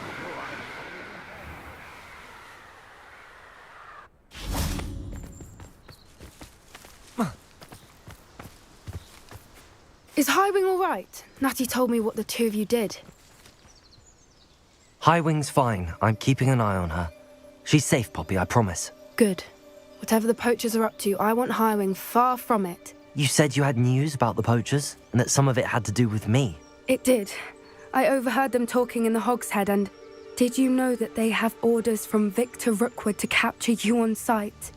Is Highwing all right? Natty told me what the two of you did. Highwing's fine. I'm keeping an eye on her. She's safe, Poppy, I promise. Good. Whatever the poachers are up to, I want Highwing far from it. You said you had news about the poachers, and that some of it had to do with me. It did. I overheard them talking in the Hog's Head, and did you know that they have orders from Victor Rookwood to capture you on sight?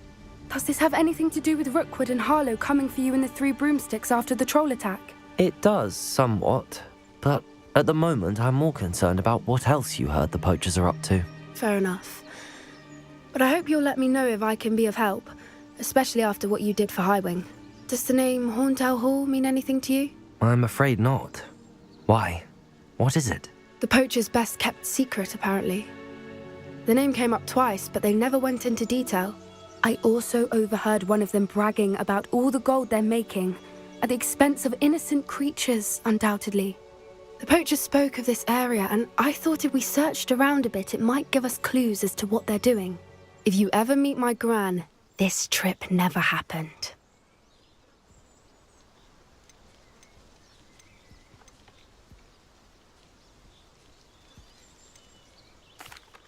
Does this have anything to do with Rookwood and Harlow coming for you in the Three Broomsticks after the troll attack? It does, somewhat. But at the moment, I'm more concerned about what else you heard the poachers are up to. Fair enough. But I hope you'll let me know if I can be of help, especially after what you did for Highwing. Does the name Horntail Hall mean anything to you? I'm afraid not. Why? What is it? The poachers' best kept secret, apparently. The name came up twice, but they never went into detail. I also overheard one of them bragging about all the gold they're making, at the expense of innocent creatures, undoubtedly. The poachers spoke of this area, and I thought if we searched around a bit, it might give us clues as to what they're doing. If you ever meet my gran, this trip never happened.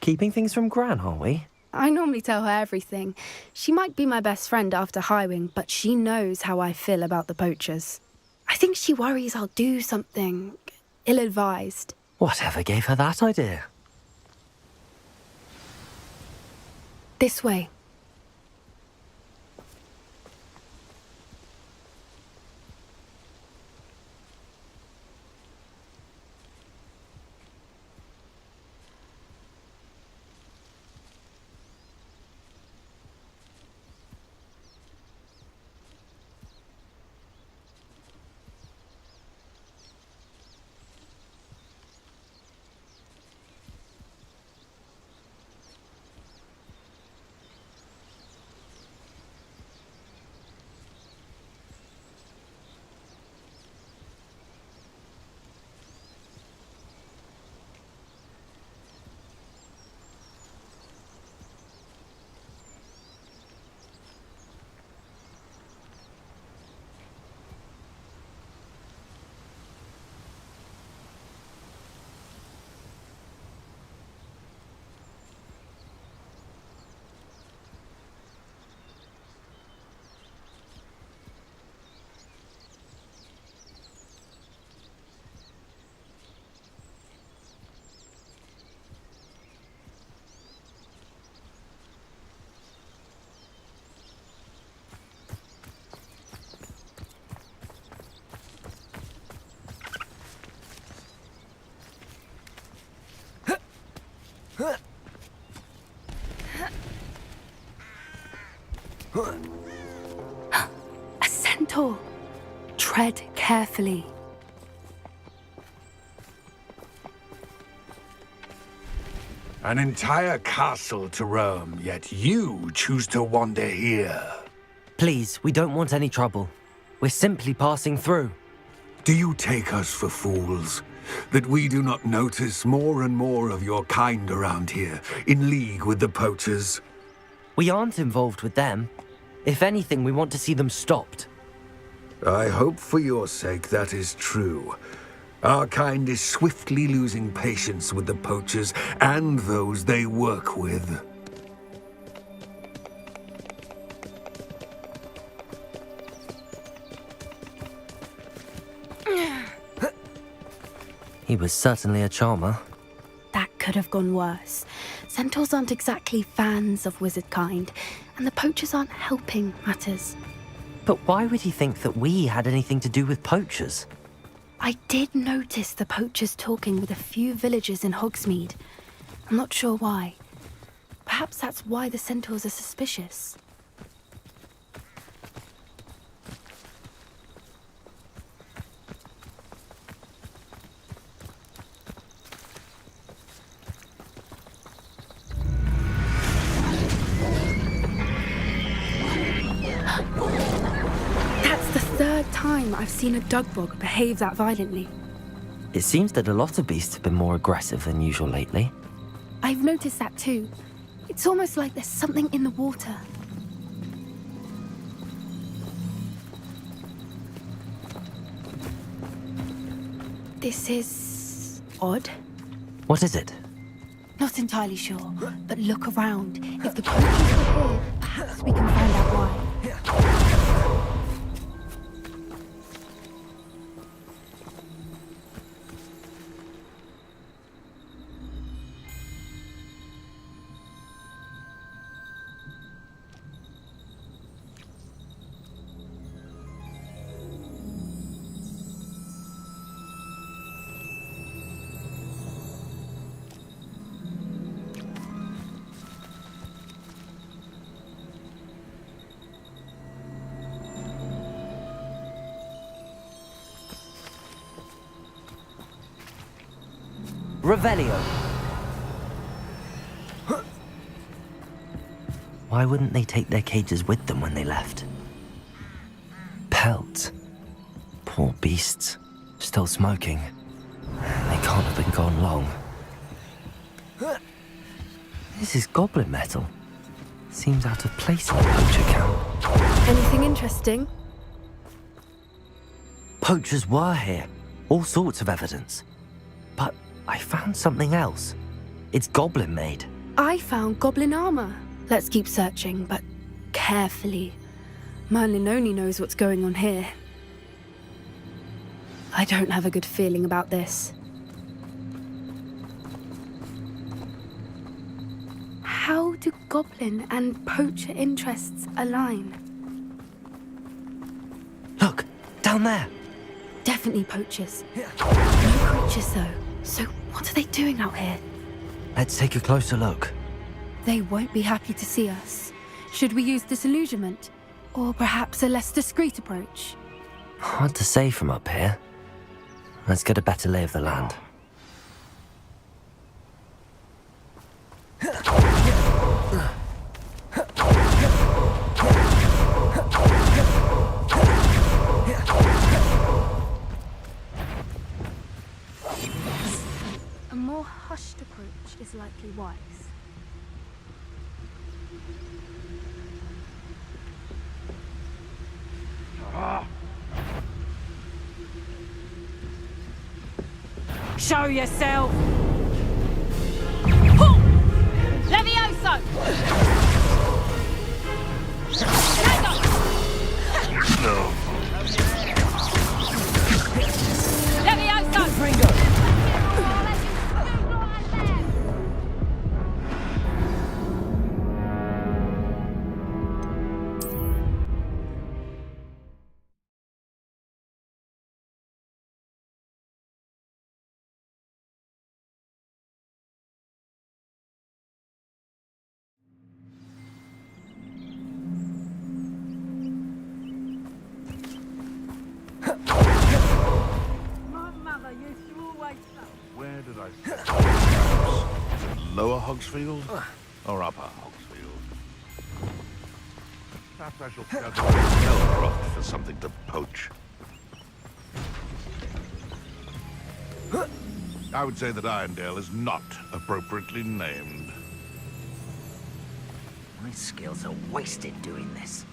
Keeping things from Gran, are we? I normally tell her everything. She might be my best friend after Highwing, but she knows how I feel about the poachers. I think she worries I'll do something ill-advised. Whatever gave her that idea? This way. A centaur. Tread carefully. An entire castle to roam, yet you choose to wander here. Please, we don't want any trouble. We're simply passing through. Do you take us for fools? That we do not notice more and more of your kind around here, in league with the poachers? We aren't involved with them. If anything, we want to see them stopped. I hope for your sake that is true. Our kind is swiftly losing patience with the poachers and those they work with. He was certainly a charmer. That could have gone worse. Centaurs aren't exactly fans of wizard kind, and the poachers aren't helping matters. But why would he think that we had anything to do with poachers? I did notice the poachers talking with a few villagers in Hogsmeade. I'm not sure why. Perhaps that's why the centaurs are suspicious. That's the third time I've seen a dugbog behave that violently. It seems that a lot of beasts have been more aggressive than usual lately. I've noticed that too. It's almost like there's something in the water. This is odd. What is it? Not entirely sure, but look around. If the poachers were here, perhaps we can find out why. Revelio. Why wouldn't they take their cages with them when they left? Pelts. Poor beasts. Still smoking. They can't have been gone long. This is goblin metal. Seems out of place in a poacher camp. Anything interesting? Poachers were here. All sorts of evidence. But I found something else. It's goblin made. I found goblin armor. Let's keep searching, but carefully. Merlin only knows what's going on here. I don't have a good feeling about this. How do goblin and poacher interests align? Look, down there. Definitely poachers. No creatures, though. So what are they doing out here? Let's take a closer look. They won't be happy to see us. Should we use disillusionment? Or perhaps a less discreet approach? Hard to say from up here. Let's get a better lay of the land. A more hushed approach is likely wise. Show yourself! Levioso! Levioso! Where did I set it? Is it Lower Hogsfield or Upper Hogsfield? Perhaps I shall gather a Hellcroft for something to poach. I would say that Irondale is not appropriately named. My skills are wasted doing this.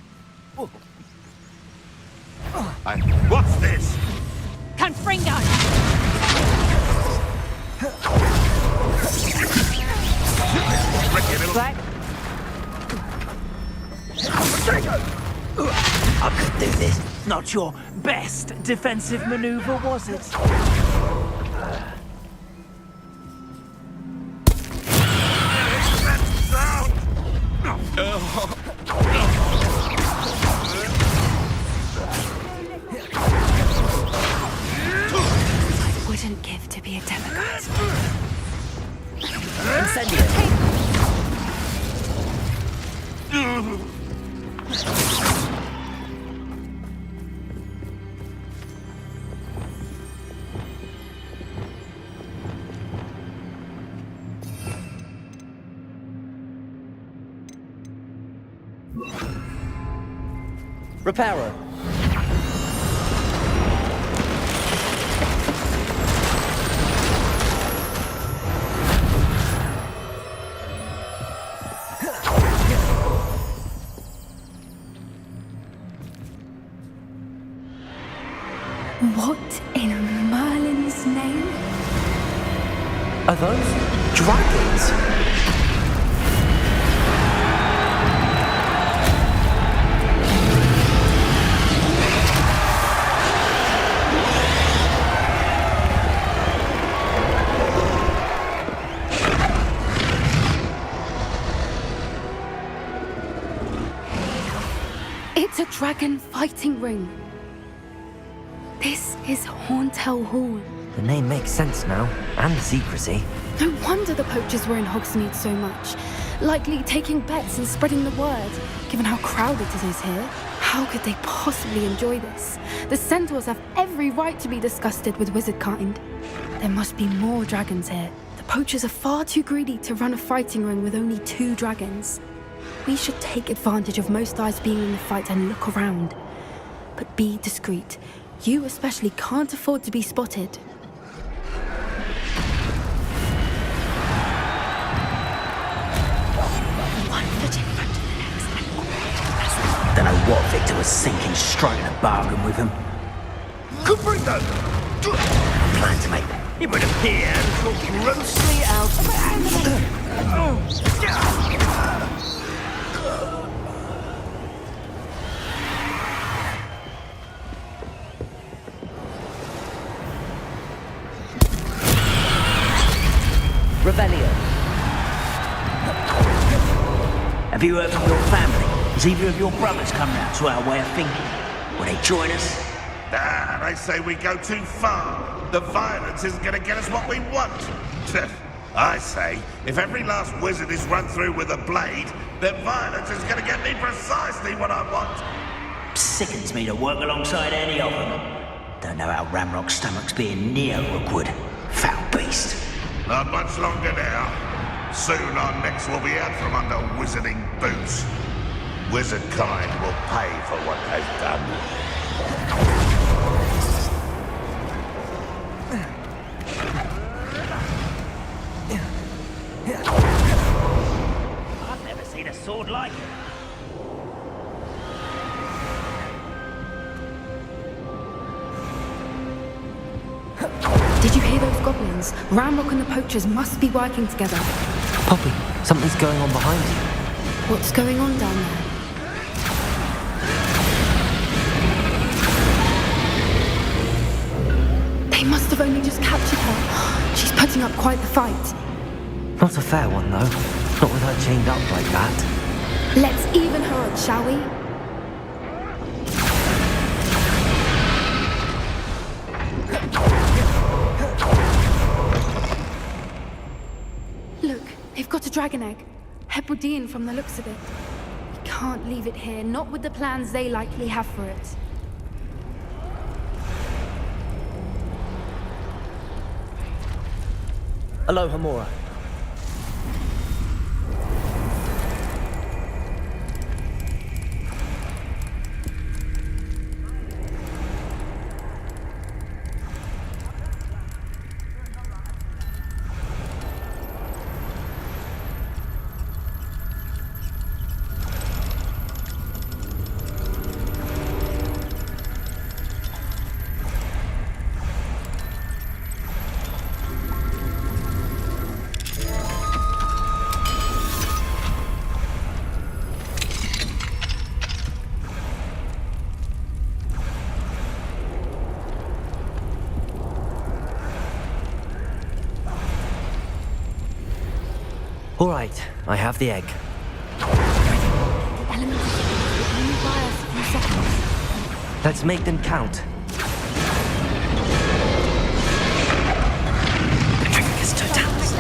What's this? Confringo! Black. I could do this. Not your best defensive maneuver, was it? I wouldn't give to be a demigod. Incendio. Reparo. What in Merlin's name? Are those dragons? It's a dragon fighting ring. This is Hauntel Hall. The name makes sense now, and the secrecy. No wonder the poachers were in Hogsmeade so much. Likely taking bets and spreading the word, given how crowded it is here. How could they possibly enjoy this? The centaurs have every right to be disgusted with wizard kind. There must be more dragons here. The poachers are far too greedy to run a fighting ring with only 2 dragons. We should take advantage of most eyes being in the fight and look around. But be discreet. You especially can't afford to be spotted. One foot in front of the next. Don't know what Victor was thinking, striking a bargain with him. Good bring that! Plan to make it would appear and look grossly out of Revelio. Have you heard from your family? Has either of your brothers come round to our way of thinking? Will they join us? Nah, they say we go too far. The violence isn't going to get us what we want. I say, if every last wizard is run through with a blade, then violence is going to get me precisely what I want. Sickens me to work alongside any of them. Don't know how Ramrock's stomach's being near Rookwood. Foul beast. Not much longer now. Soon our necks will be out from under wizarding boots. Wizard kind will pay for what they've done. I've never seen a sword like it. Did you hear those goblins? Ramrock and the poachers must be working together. Poppy, something's going on behind you. What's going on down there? They must have only just captured her. She's putting up quite the fight. Not a fair one, though. Not with her chained up like that. Let's even her up, shall we? Look, they've got a dragon egg. Hebridean from the looks of it. We can't leave it here, not with the plans they likely have for it. Aloha, Mora. All right, I have the egg. The elements will only buy us a few seconds. Let's make them count. Petrificus Totalis.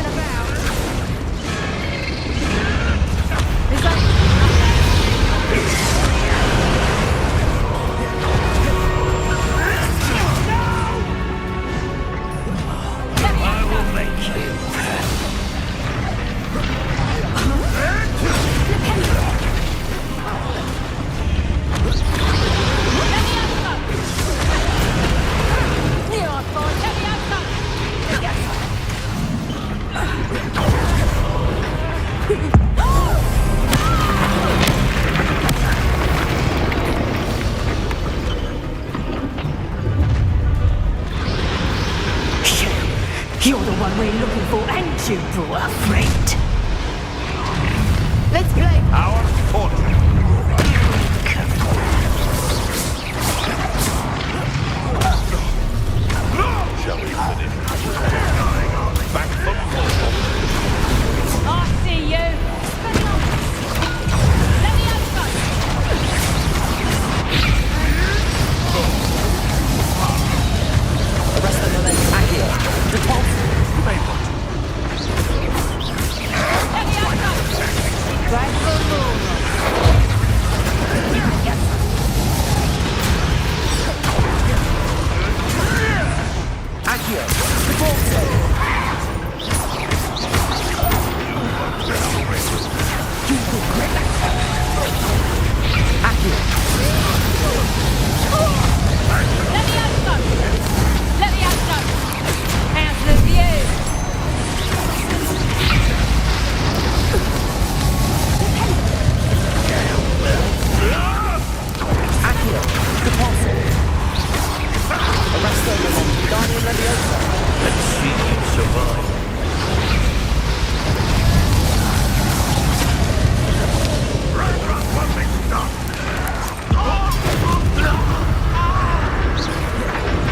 I will make you. You're the one we're looking for, ain't you, poor friend? Let's play. Our fortune. Shall we finish? Back from home. I see you. Let me have some. Arrest the momentum. Accio. Repulse. Let me have some. Right for more. Accio. Repulse. Accio. Let me have some. Let me have some. How's the view? Accio. Repulse. Arrest the momentum. Guardian Leviosa. Let's see you survive.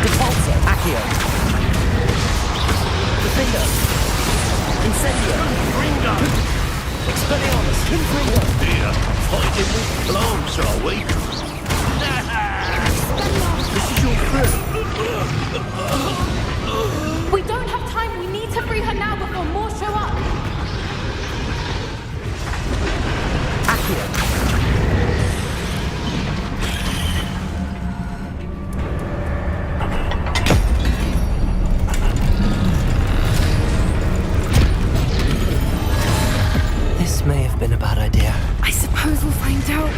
Repulsor. Accio. Defender. Incendio. Expelliarmus. Confringo. Dear, fighting with gloves, are we? This is your friend. We don't have time. We need to free her now before more show up. Accio. This may have been a bad idea. I suppose we'll find out.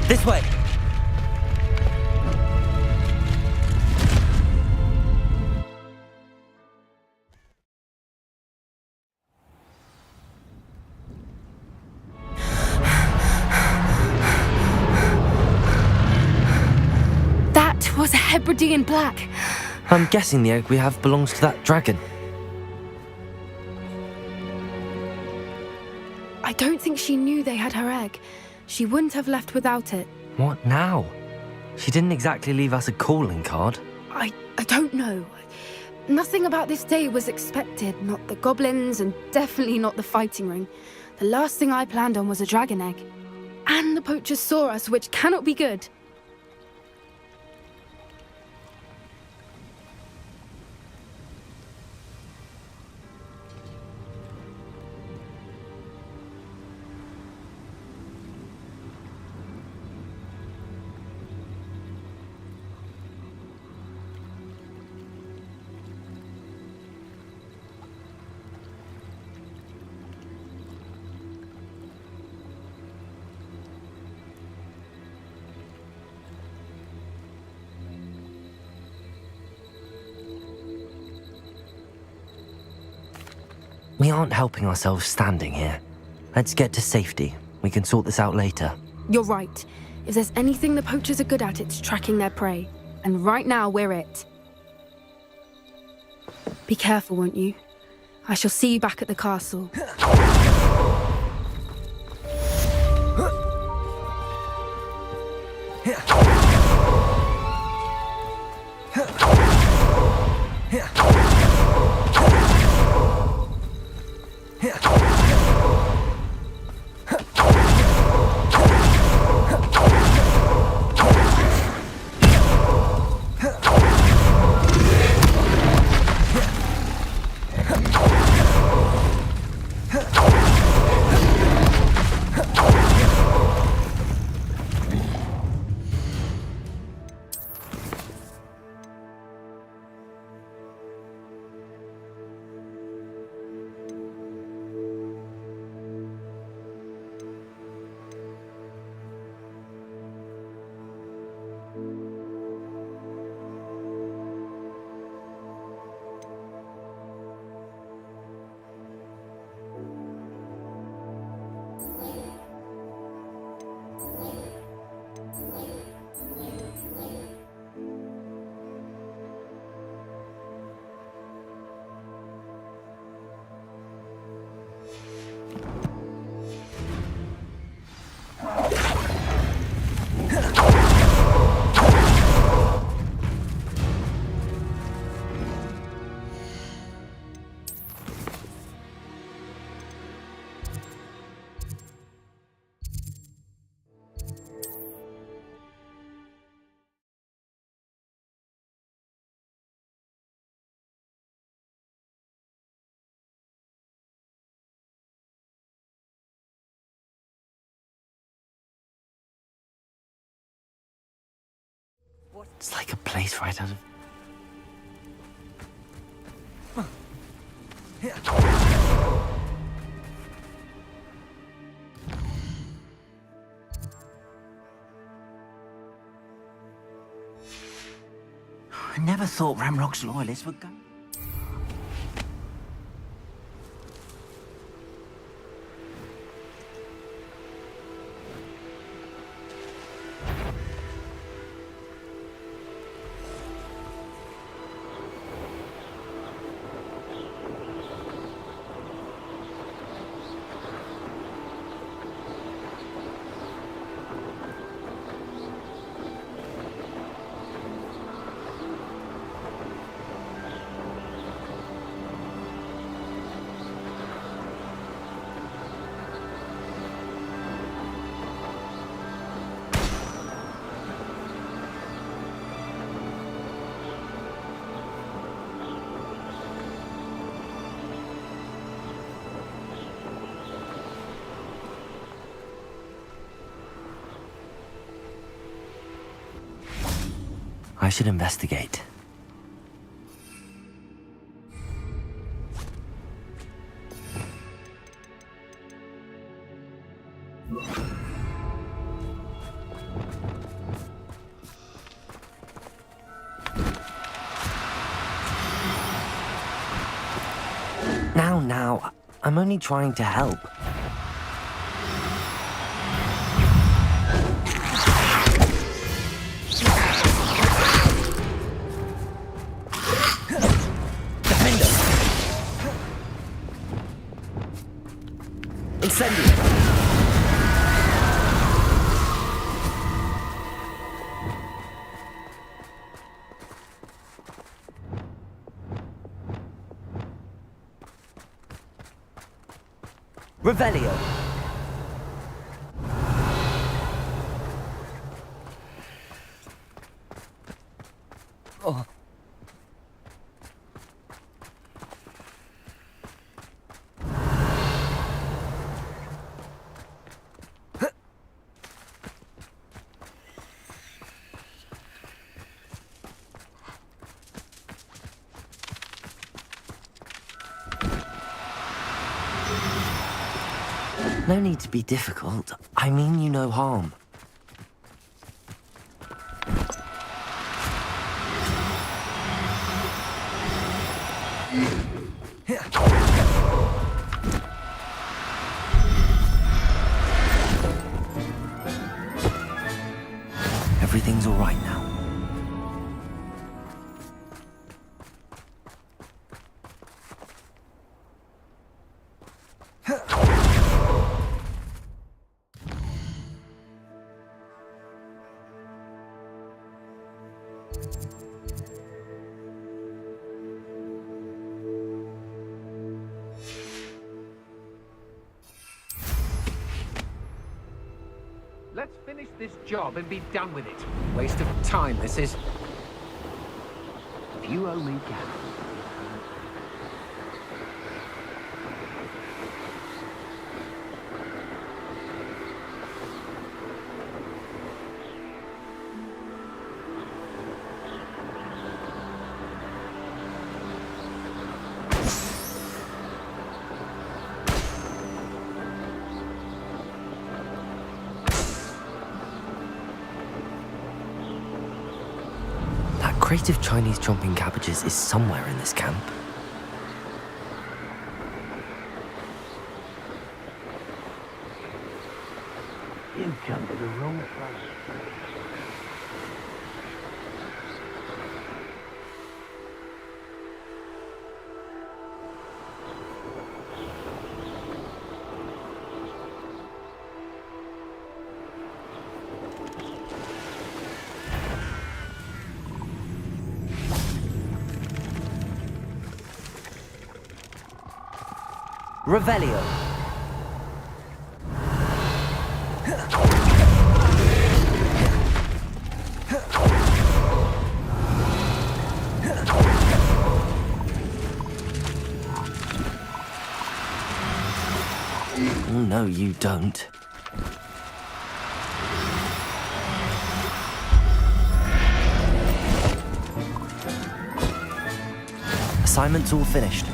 This way. That was a Hebridean black. I'm guessing the egg we have belongs to that dragon. I don't think she knew they had her egg. She wouldn't have left without it. What now? She didn't exactly leave us a calling card. I don't know. Nothing about this day was expected. Not the goblins, and definitely not the fighting ring. The last thing I planned on was a dragon egg. And the poachers saw us, which cannot be good. We aren't helping ourselves standing here. Let's get to safety. We can sort this out later. You're right. If there's anything the poachers are good at, it's tracking their prey. And right now, we're it. Be careful, won't you? I shall see you back at the castle. It's like a place right out of... I never thought Ramrock's loyalists would go. I should investigate. Now, I'm only trying to help. Revelio. Oh. No need to be difficult. I mean you no harm. Everything's all right now. Let's finish this job and be done with it. Waste of time, this is. If you owe me gas. Crate of Chinese chomping cabbages is somewhere in this camp. You've come to the wrong place. Revelio. No, you don't. Assignment's all finished.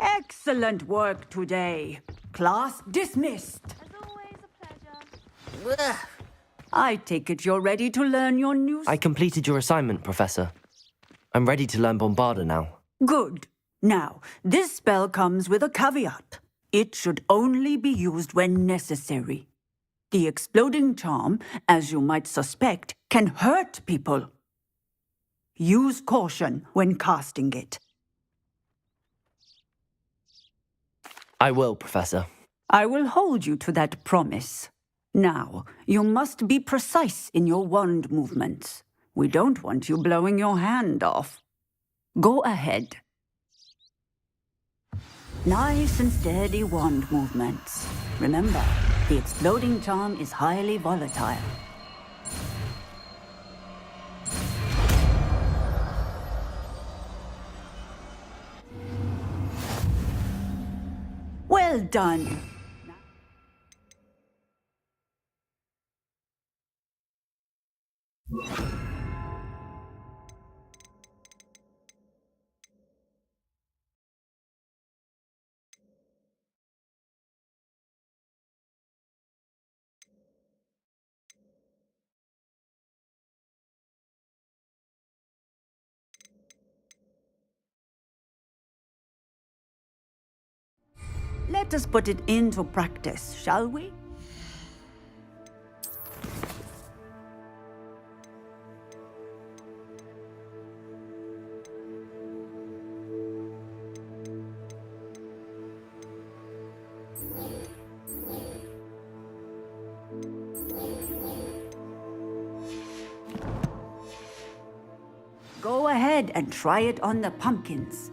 Excellent work today. Class dismissed. I take it you're ready to learn your new... I completed your assignment, Professor. I'm ready to learn Bombarda now. Good. Now, this spell comes with a caveat. It should only be used when necessary. The exploding charm, as you might suspect, can hurt people. Use caution when casting it. I will, Professor. I will hold you to that promise. Now, you must be precise in your wand movements. We don't want you blowing your hand off. Go ahead. Nice and steady wand movements. Remember, the exploding charm is highly volatile. Well done. Let us put it into practice, shall we? Go ahead and try it on the pumpkins.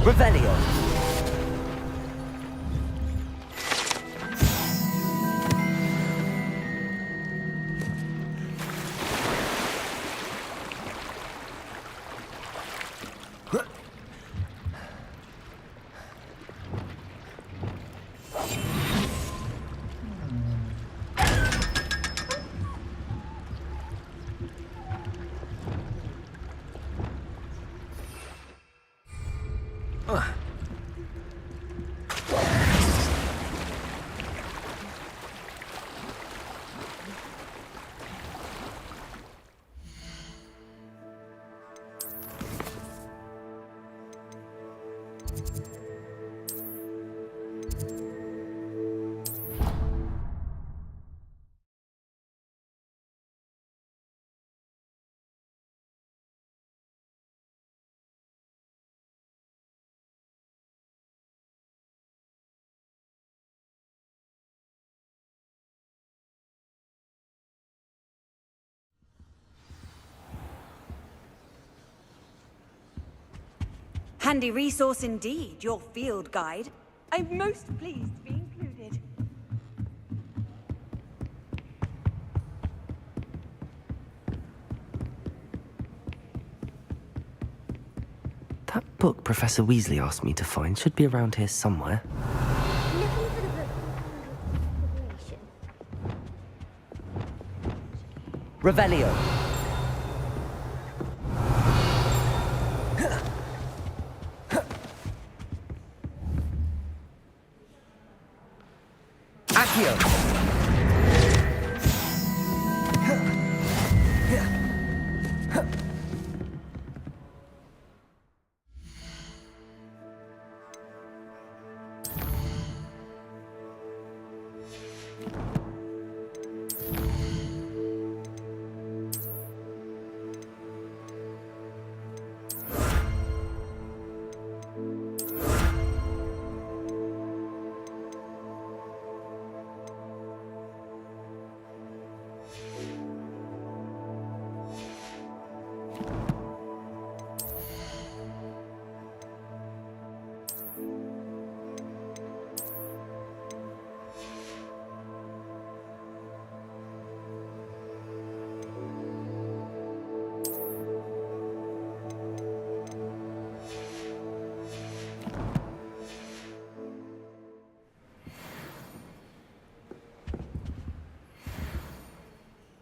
Revelio. Handy resource indeed, your field guide. I'm most pleased to be included. That book Professor Weasley asked me to find should be around here somewhere. Revelio. Accio.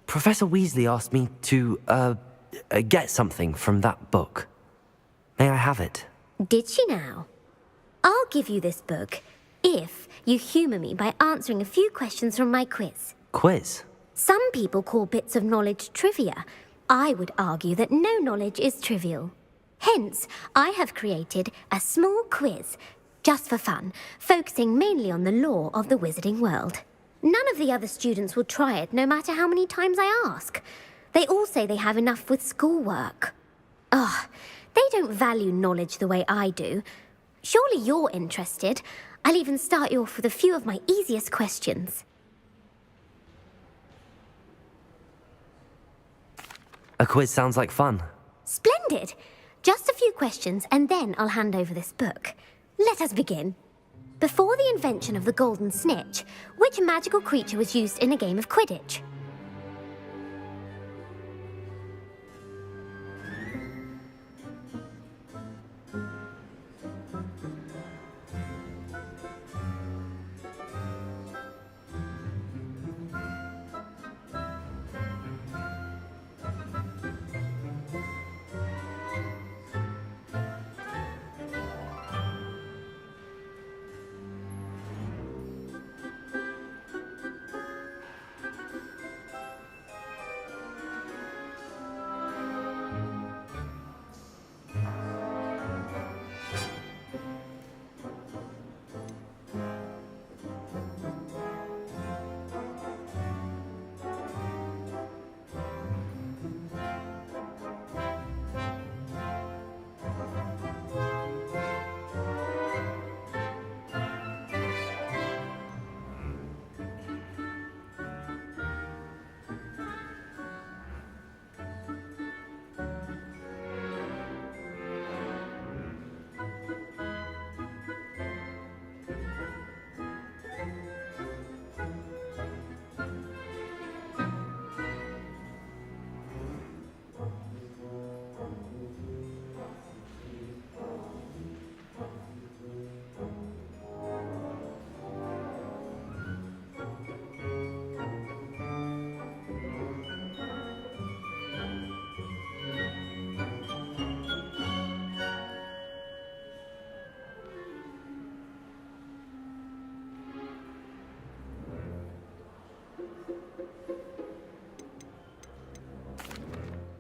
Professor Weasley asked me to, get something from that book. May I have it? Did she now? I'll give you this book if you humour me by answering a few questions from my quiz. Quiz? Some people call bits of knowledge trivia. I would argue that no knowledge is trivial. Hence, I have created a small quiz, just for fun, focusing mainly on the lore of the wizarding world. None of the other students will try it, no matter how many times I ask. They all say they have enough with schoolwork. Ugh, they don't value knowledge the way I do. Surely you're interested. I'll even start you off with a few of my easiest questions. A quiz sounds like fun. Splendid! Just a few questions, and then I'll hand over this book. Let us begin. Before the invention of the golden snitch, which magical creature was used in a game of Quidditch?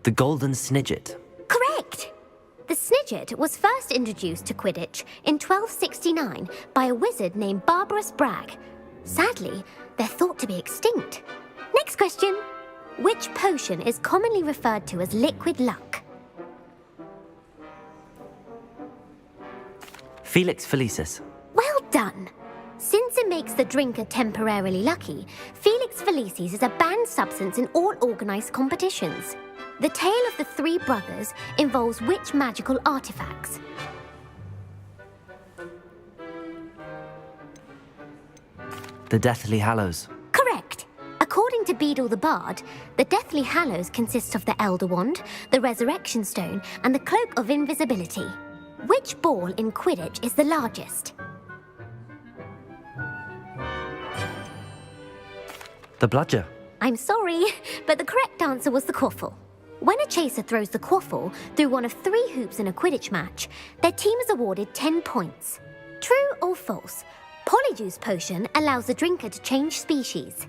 The golden snidget. Correct! The snidget was first introduced to Quidditch in 1269 by a wizard named Barbarous Bragg. Sadly, they're thought to be extinct. Next question. Which potion is commonly referred to as liquid luck? Felix Felicis. Well done! Since it makes the drinker temporarily lucky, Felix Felicis is a banned substance in all organised competitions. The tale of the three brothers involves which magical artifacts? The Deathly Hallows. Correct. According to Beadle the Bard, the Deathly Hallows consists of the Elder Wand, the Resurrection Stone, and the Cloak of Invisibility. Which ball in Quidditch is the largest? The Bludger. I'm sorry, but the correct answer was the quaffle. When a chaser throws the quaffle through one of 3 hoops in a Quidditch match, their team is awarded 10 points. True or false? Polyjuice potion allows the drinker to change species.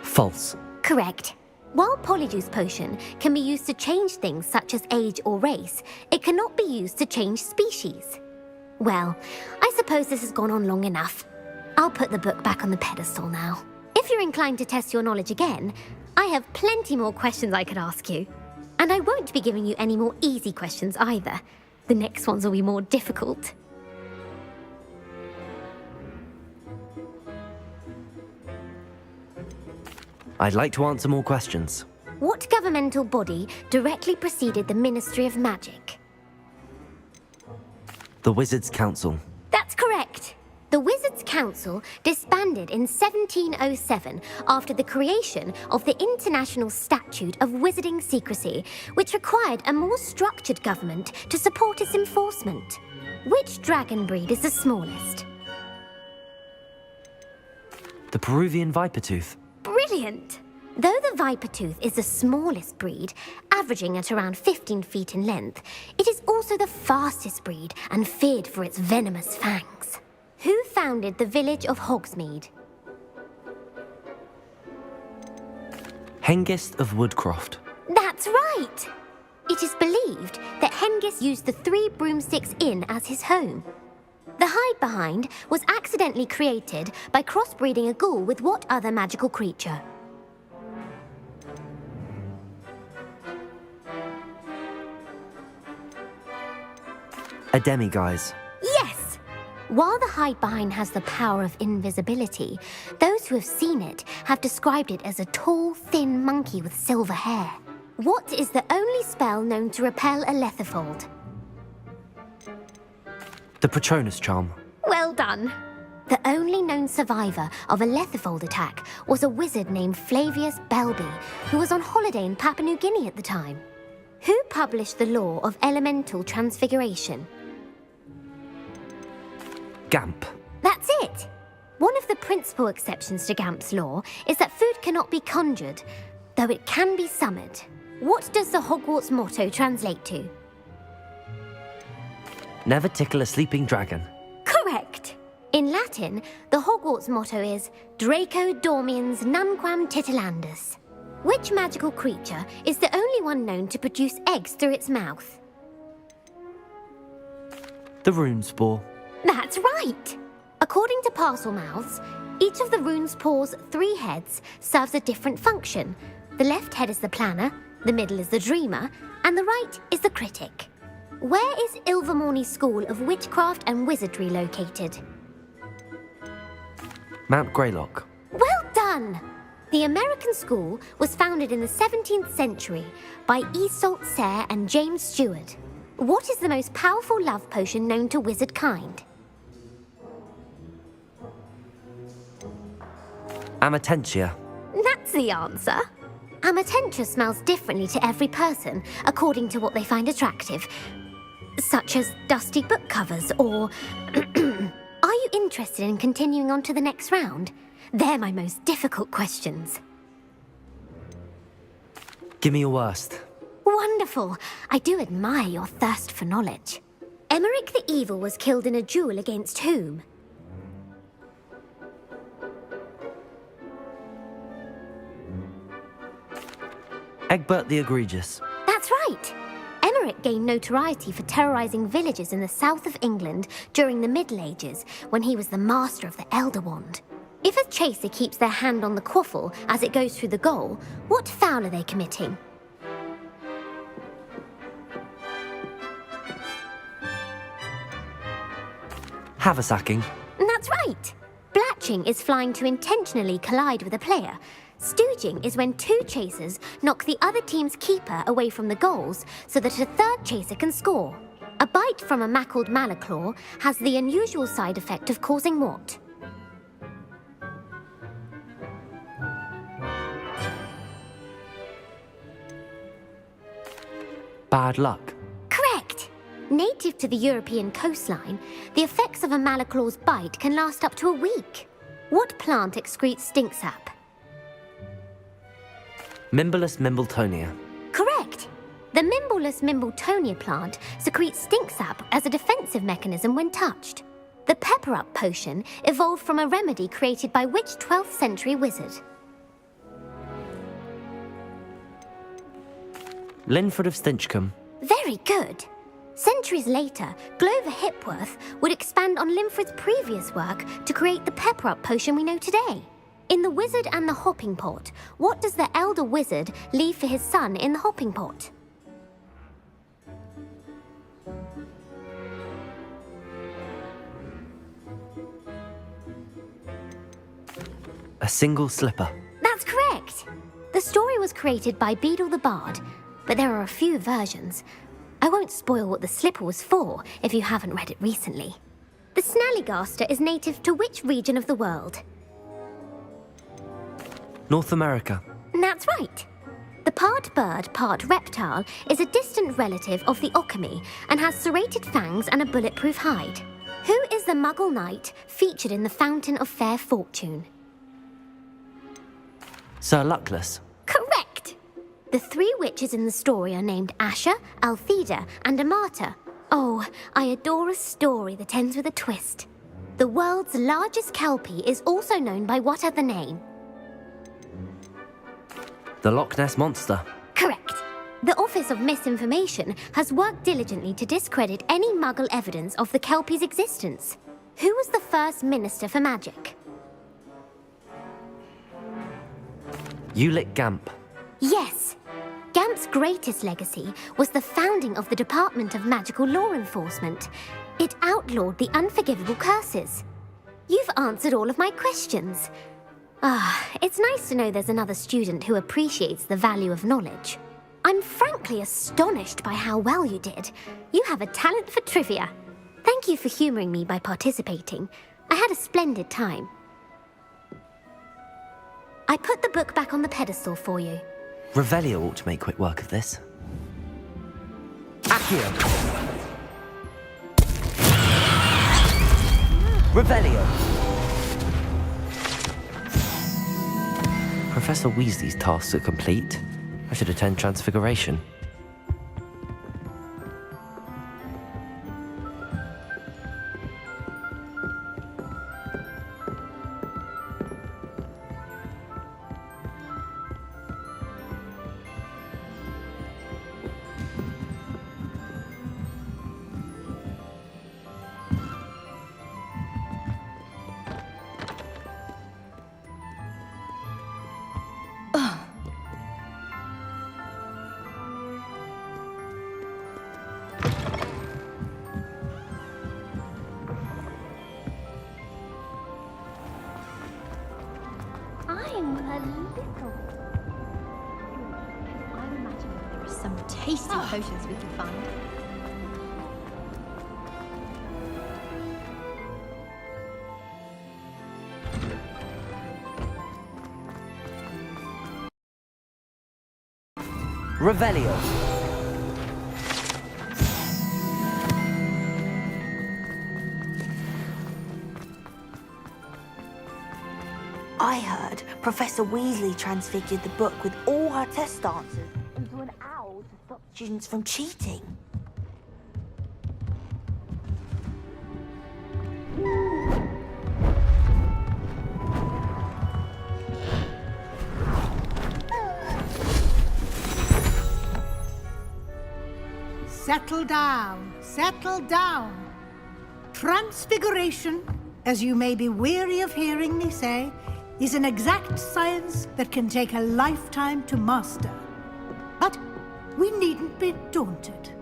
False. Correct. While Polyjuice potion can be used to change things such as age or race, it cannot be used to change species. Well, I suppose this has gone on long enough. I'll put the book back on the pedestal now. If you're inclined to test your knowledge again, I have plenty more questions I could ask you. And I won't be giving you any more easy questions either. The next ones will be more difficult. I'd like to answer more questions. What governmental body directly preceded the Ministry of Magic? The Wizards' Council. That's correct. The Wizards' Council disbanded in 1707 after the creation of the International Statute of Wizarding Secrecy, which required a more structured government to support its enforcement. Which dragon breed is the smallest? The Peruvian Vipertooth. Brilliant! Though the Vipertooth is the smallest breed, averaging at around 15 feet in length, it is also the fastest breed and feared for its venomous fangs. Who founded the village of Hogsmeade? Hengist of Woodcroft. That's right! It is believed that Hengist used the 3 Broomsticks Inn as his home. The hide-behind was accidentally created by crossbreeding a ghoul with what other magical creature? A demiguise. Yes! While the hide-behind has the power of invisibility, those who have seen it have described it as a tall, thin monkey with silver hair. What is the only spell known to repel a letherfold? The Patronus Charm. Well done. The only known survivor of a letherfold attack was a wizard named Flavius Belby, who was on holiday in Papua New Guinea at the time. Who published the law of elemental transfiguration? Gamp. That's it! One of the principal exceptions to Gamp's law is that food cannot be conjured, though it can be summoned. What does the Hogwarts motto translate to? Never tickle a sleeping dragon. Correct! In Latin, the Hogwarts motto is Draco Dormiens Nunquam Titilandus. Which magical creature is the only one known to produce eggs through its mouth? The Runespore. That's right! According to Parselmouths, each of the Runespore's 3 heads serves a different function. The left head is the planner, the middle is the dreamer, and the right is the critic. Where is Ilvermorny School of Witchcraft and Wizardry located? Mount Greylock. Well done! The American school was founded in the 17th century by Iseult Sayre and James Stewart. What is the most powerful love potion known to wizard kind? Amatentia. That's the answer. Amatentia smells differently to every person, according to what they find attractive, such as dusty book covers or... Are you interested in continuing on to the next round? They're my most difficult questions. Give me your worst. Wonderful. I do admire your thirst for knowledge. Emmerich the Evil was killed in a duel against whom? Egbert the Egregious. That's right. Emmerich gained notoriety for terrorizing villages in the south of England during the Middle Ages, when he was the master of the Elder Wand. If a chaser keeps their hand on the quaffle as it goes through the goal, what foul are they committing? Haversacking. That's right. Blatching is flying to intentionally collide with a player. Stooging is when two chasers knock the other team's keeper away from the goals so that a third chaser can score. A bite from a mackled malaclaw has the unusual side effect of causing what? Bad luck. Correct. Native to the European coastline, the effects of a malaclaw's bite can last up to a week. What plant excretes stink sap? Mimbolus mimbletonia. Correct. The Mimbolus mimbletonia plant secretes stink sap as a defensive mechanism when touched. The pepper-up potion evolved from a remedy created by which 12th century wizard? Linford of Stinchcombe. Very good. Centuries later, Glover Hipworth would expand on Linford's previous work to create the pepper-up potion we know today. In The Wizard and the Hopping Pot, what does the elder wizard leave for his son in the hopping pot? A single slipper. That's correct. The story was created by Beadle the Bard, but there are a few versions. I won't spoil what the slipper was for if you haven't read it recently. The Snallygaster is native to which region of the world? North America. That's right. The part bird, part reptile is a distant relative of the Occamy and has serrated fangs and a bulletproof hide. Who is the Muggle knight featured in the Fountain of Fair Fortune? Sir Luckless. Correct! The three witches in the story are named Asher, Altheda, and Amata. Oh, I adore a story that ends with a twist. The world's largest kelpie is also known by what other name? The Loch Ness Monster. Correct. The Office of Misinformation has worked diligently to discredit any Muggle evidence of the kelpie's existence. Who was the first Minister for Magic? Ulick Gamp. Yes. Gamp's greatest legacy was the founding of the Department of Magical Law Enforcement. It outlawed the unforgivable curses. You've answered all of my questions. It's nice to know there's another student who appreciates the value of knowledge. I'm frankly astonished by how well you did. You have a talent for trivia. Thank you for humouring me by participating. I had a splendid time. I put the book back on the pedestal for you. Revelio ought to make quick work of this. Accio! Revelio! Professor Weasley's tasks are complete. I should attend Transfiguration. Tasty potions we can find. Revelio. I heard Professor Weasley transfigured the book with all her test answers into an owl to stop students from cheating. settle down, settle down. Transfiguration, as you may be weary of hearing me say, is an exact science that can take a lifetime to master. But we needn't be daunted.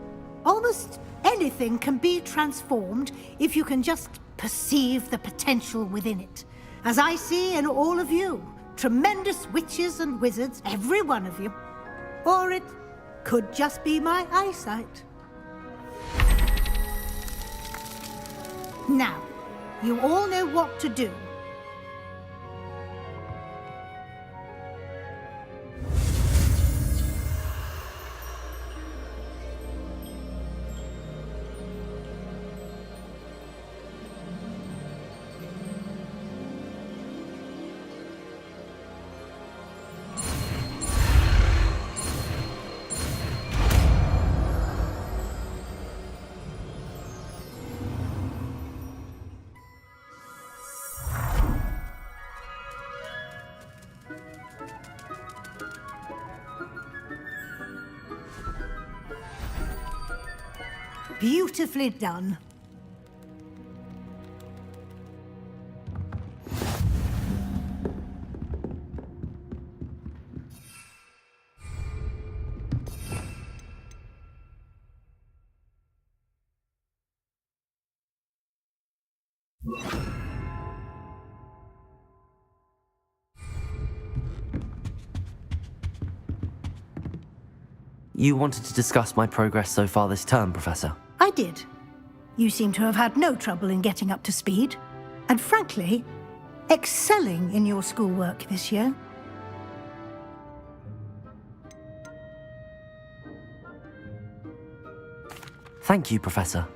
Almost anything can be transformed if you can just perceive the potential within it. As I see in all of you, tremendous witches and wizards, every one of you. Or it could just be my eyesight. Now, you all know what to do. Beautifully done. You wanted to discuss my progress so far this term, Professor? I did. You seem to have had no trouble in getting up to speed, and frankly, excelling in your schoolwork this year. Thank you, Professor.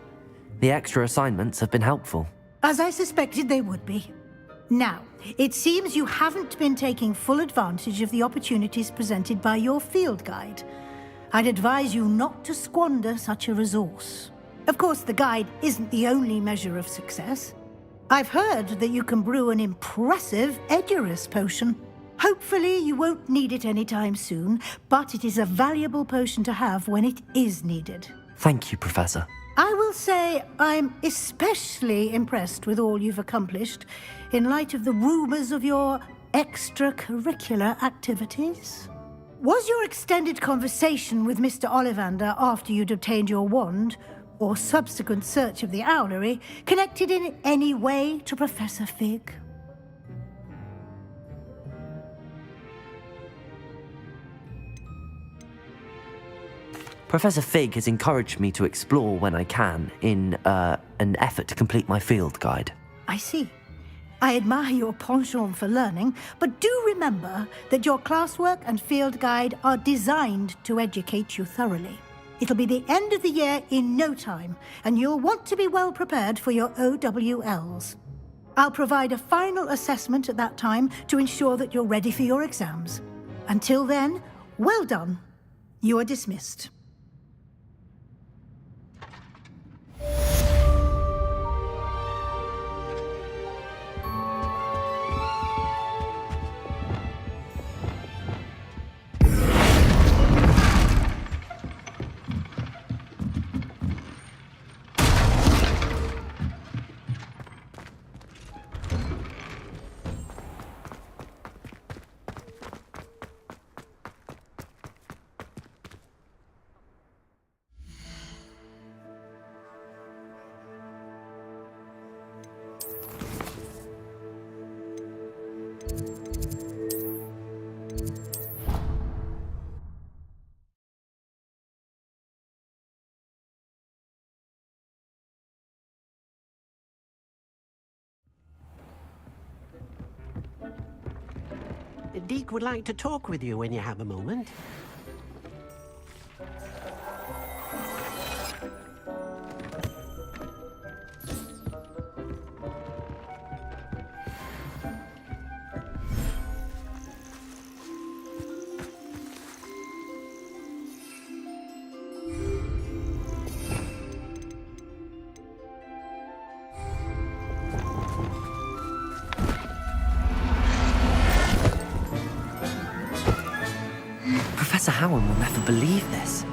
The extra assignments have been helpful. As I suspected they would be. Now, it seems you haven't been taking full advantage of the opportunities presented by your field guide. I'd advise you not to squander such a resource. Of course, the guide isn't the only measure of success. I've heard that you can brew an impressive Edurus potion. Hopefully you won't need it anytime soon, but it is a valuable potion to have when it is needed. Thank you, Professor. I will say I'm especially impressed with all you've accomplished in light of the rumors of your extracurricular activities. Was your extended conversation with Mr. Ollivander after you'd obtained your wand, or subsequent search of the owlery, connected in any way to Professor Fig? Professor Fig has encouraged me to explore when I can in an effort to complete my field guide. I see. I admire your penchant for learning, but do remember that your classwork and field guide are designed to educate you thoroughly. It'll be the end of the year in no time, and you'll want to be well prepared for your OWLs. I'll provide a final assessment at that time to ensure that you're ready for your exams. Until then, well done. You are dismissed. Deke would like to talk with you when you have a moment. Professor Howard will never believe this.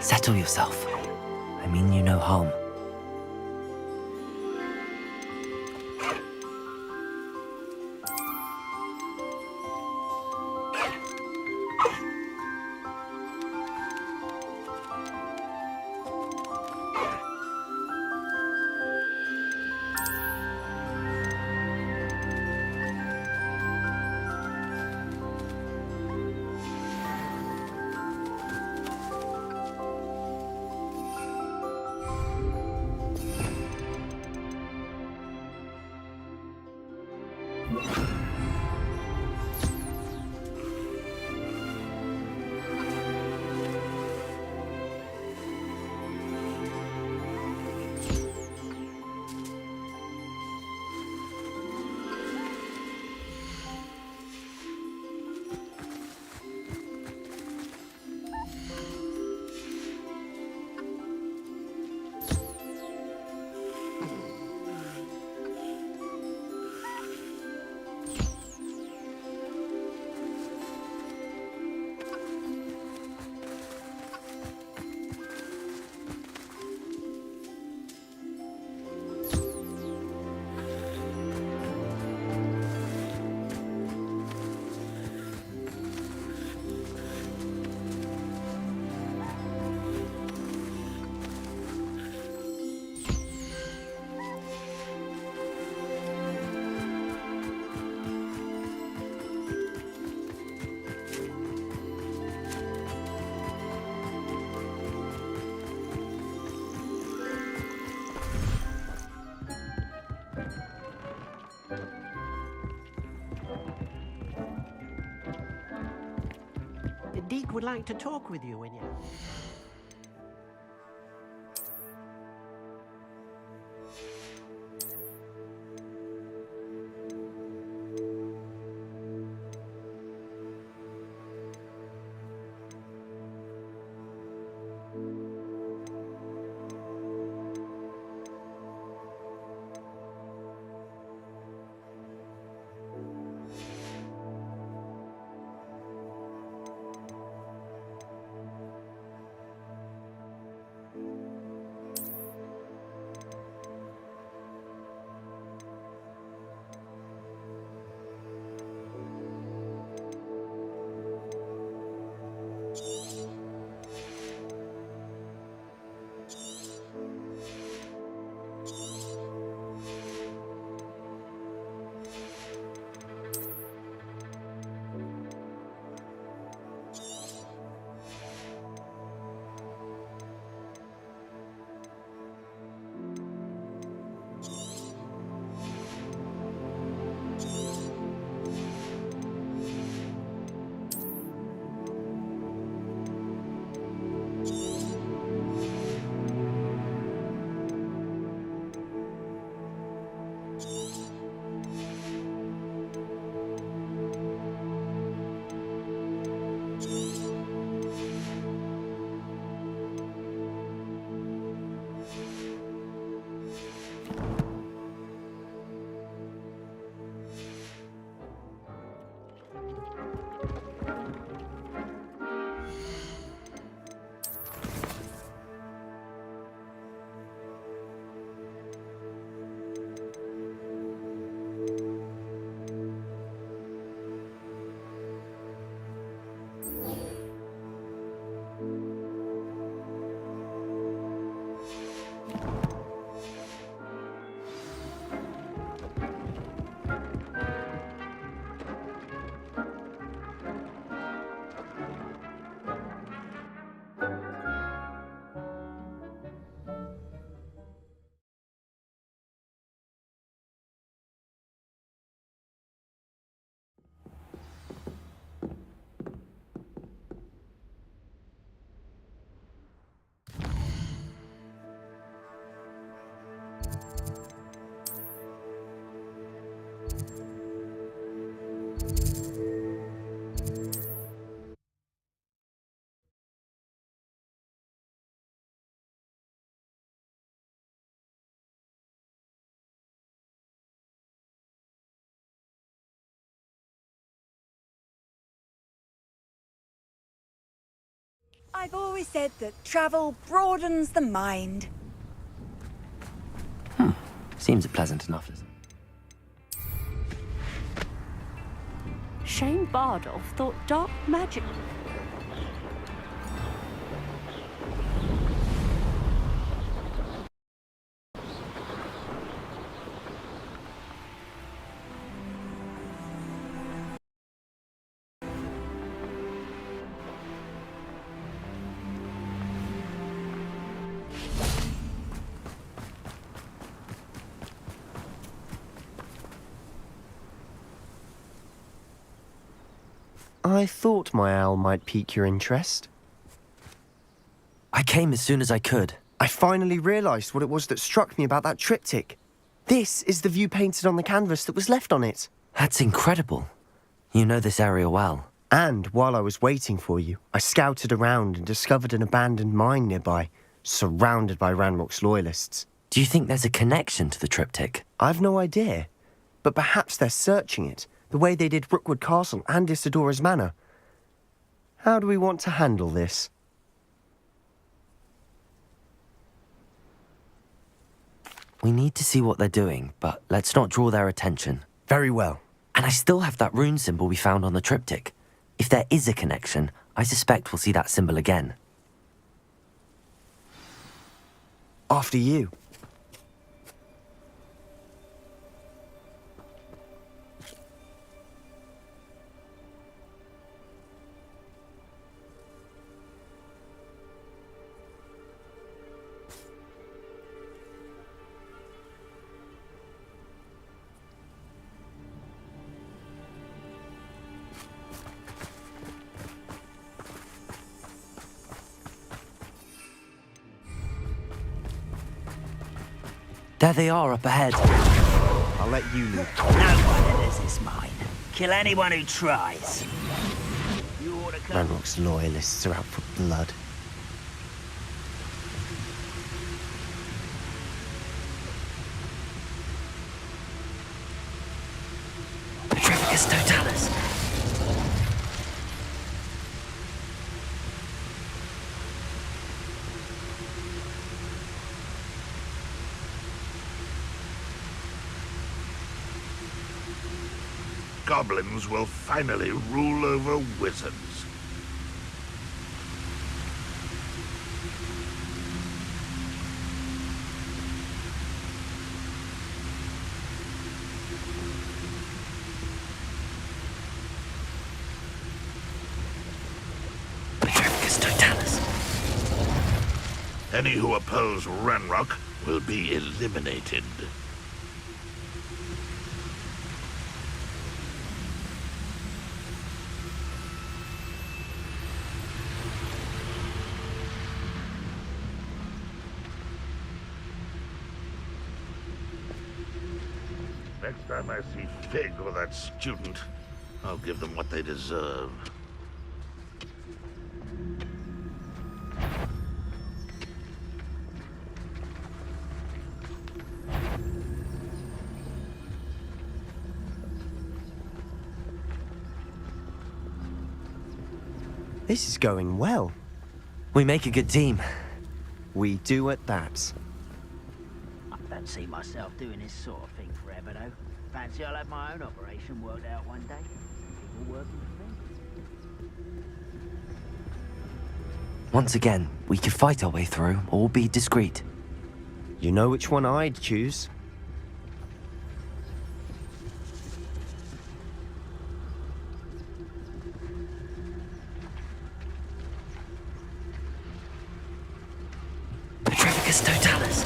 Settle yourself. I mean you no harm. Deke would like to talk with you when you... I've always said that travel broadens the mind. Seems pleasant enough. Shane Bardolph thought dark magic. I thought my owl might pique your interest. I came as soon as I could. I finally realised what it was that struck me about that triptych. This is the view painted on the canvas that was left on it. That's incredible. You know this area well. And while I was waiting for you, I scouted around and discovered an abandoned mine nearby, surrounded by Ranrock's loyalists. Do you think there's a connection to the triptych? I've no idea, but perhaps they're searching it, the way they did Rookwood Castle and Isidora's Manor. How do we want to handle this? We need to see what they're doing, but let's not draw their attention. Very well. And I still have that rune symbol we found on the triptych. If there is a connection, I suspect we'll see that symbol again. After you. There they are up ahead. I'll let you lead. No one enters this mine. Kill anyone who tries. You ought to come. Ranrock's loyalists are out for blood. Petrificus Totalis. Goblins will finally rule over wizards. Petrificus Totalis. Any who oppose Ranrock will be eliminated. Next time I see Fig or that student, I'll give them what they deserve. This is going well. We make a good team. We do at that. I don't see myself doing this sort of thing forever, though. Fancy I'll have my own operation worked out one day. People working for me. Once again, we could fight our way through or be discreet. You know which one I'd choose. Petrificus Totalis.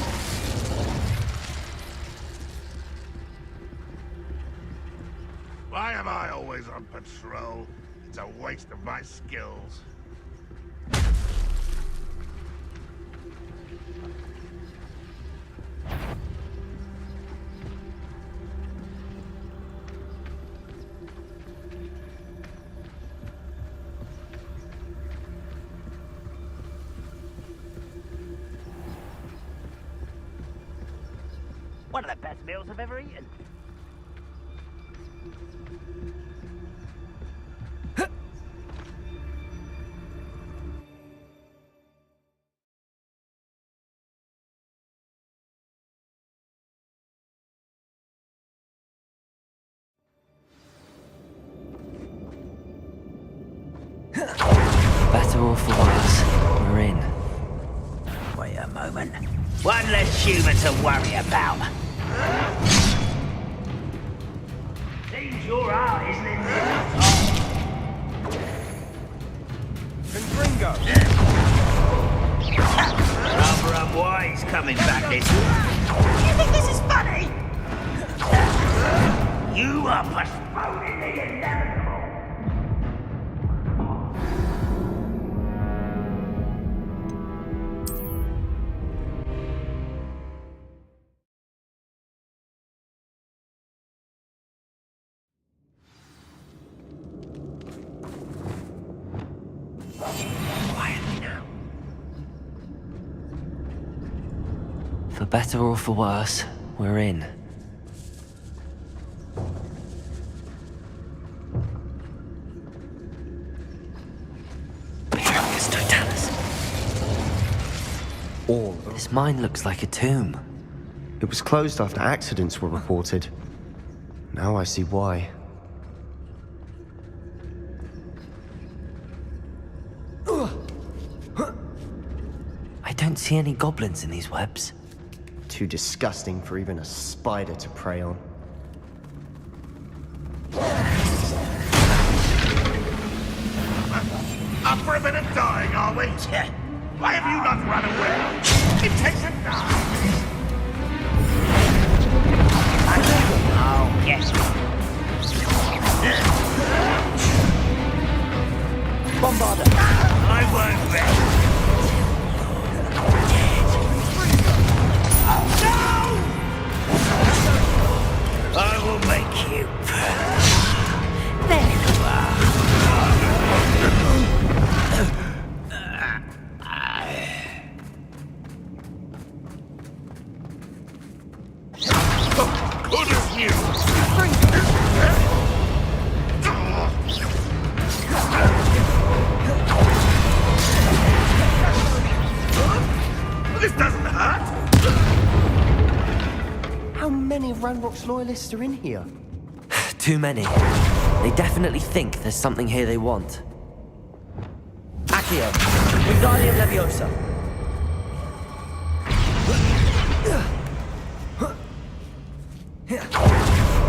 Why am I always on patrol? It's a waste of my skills. One of the best meals I've ever eaten. better or for worse, we're in. Wait a moment. One less human to worry about. Seems your heart isn't in this. And Gringo! Rather unwise coming back this way. You think this is funny? You are postponing the inevitable. Quietly now. For better or for worse, we're in. Betrayers to tell us. All. This mine looks like a tomb. It was closed after accidents were reported. Now I see why. I don't see any goblins in these webs. Too disgusting for even a spider to prey on. Up for a bit of dying, are we? Why have you not run away? It takes a knife. Oh, yes. Bombarder. I won't rest. I will make you. There you are. Good as new. This doesn't hurt. How many of Ranrock's loyalists are in here? Too many. They definitely think there's something here they want. Accio. Wingardium Leviosa.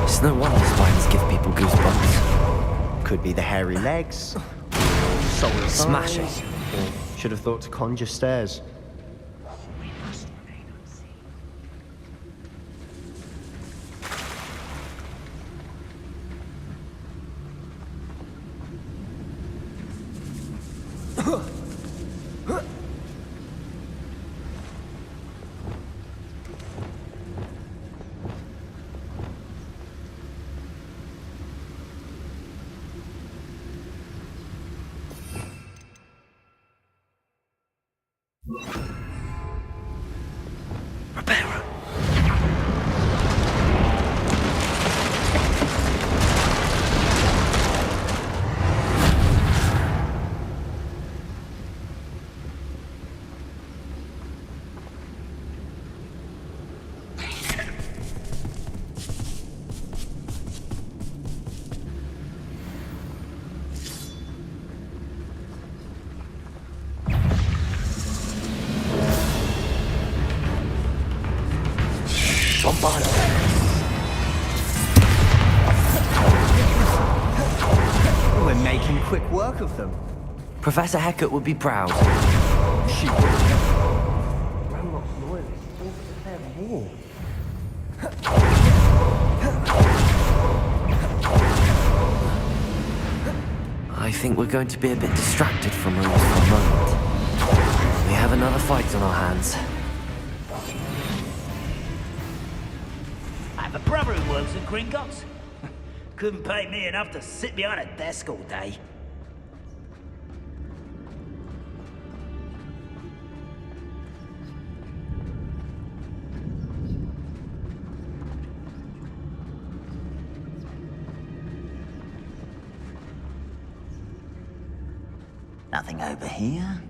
It's no wonder spiders give people goosebumps. Could be the hairy legs, solar Smash it. size, or should have thought to conjure stairs. We're making quick work of them. Professor Hecat would be proud. She would. Ranrock's loyalists all declared war. I think we're going to be a bit distracted from rules for a moment. We have another fight on our hands. I have a brother who works at Gringotts. Couldn't pay me enough to sit behind a desk all day. Nothing over here.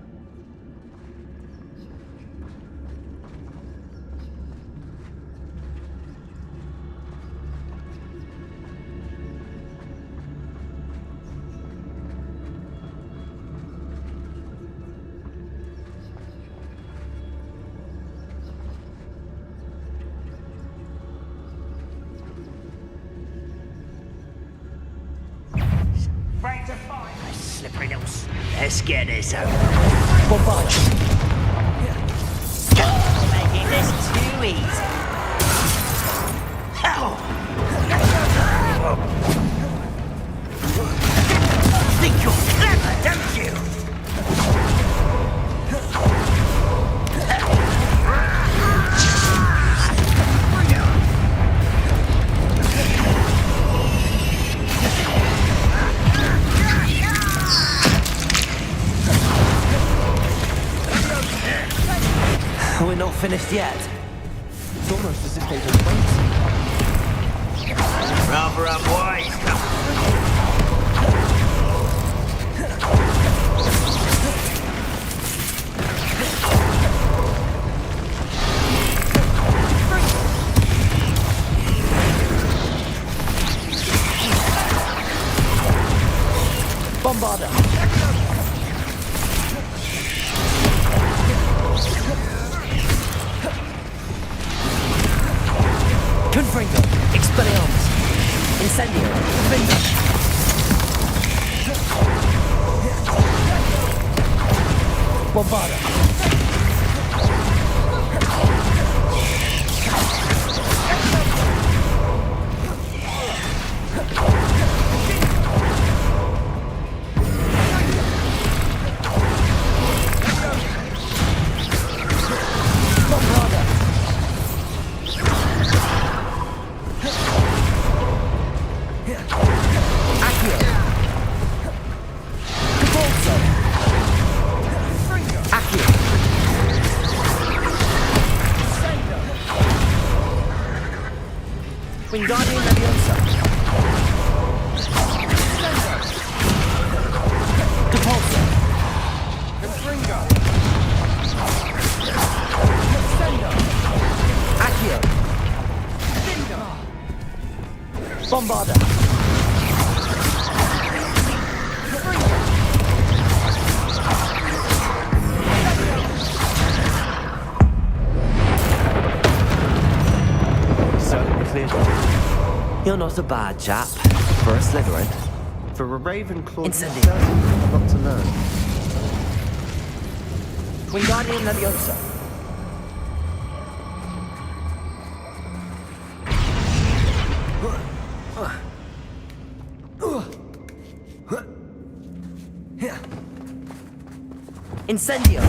Break to fight. Slippery little... Let's get this over. Bombard. Making this too easy. Think you're clever, don't you? We're not finished yet. It's almost as if they don't wait. Rather unwise, Bombarder. Confringo. Expelliarmus. Incendio. Vinda. Bombarder. Wingardium Leviosa. Depulso. Confringo. Sendo. Accio. Bombarder. You're not a bad chap for a Slytherin. For a Ravenclaw, Incendio. there's a lot to learn. Wingardium Leviosa. Incendio.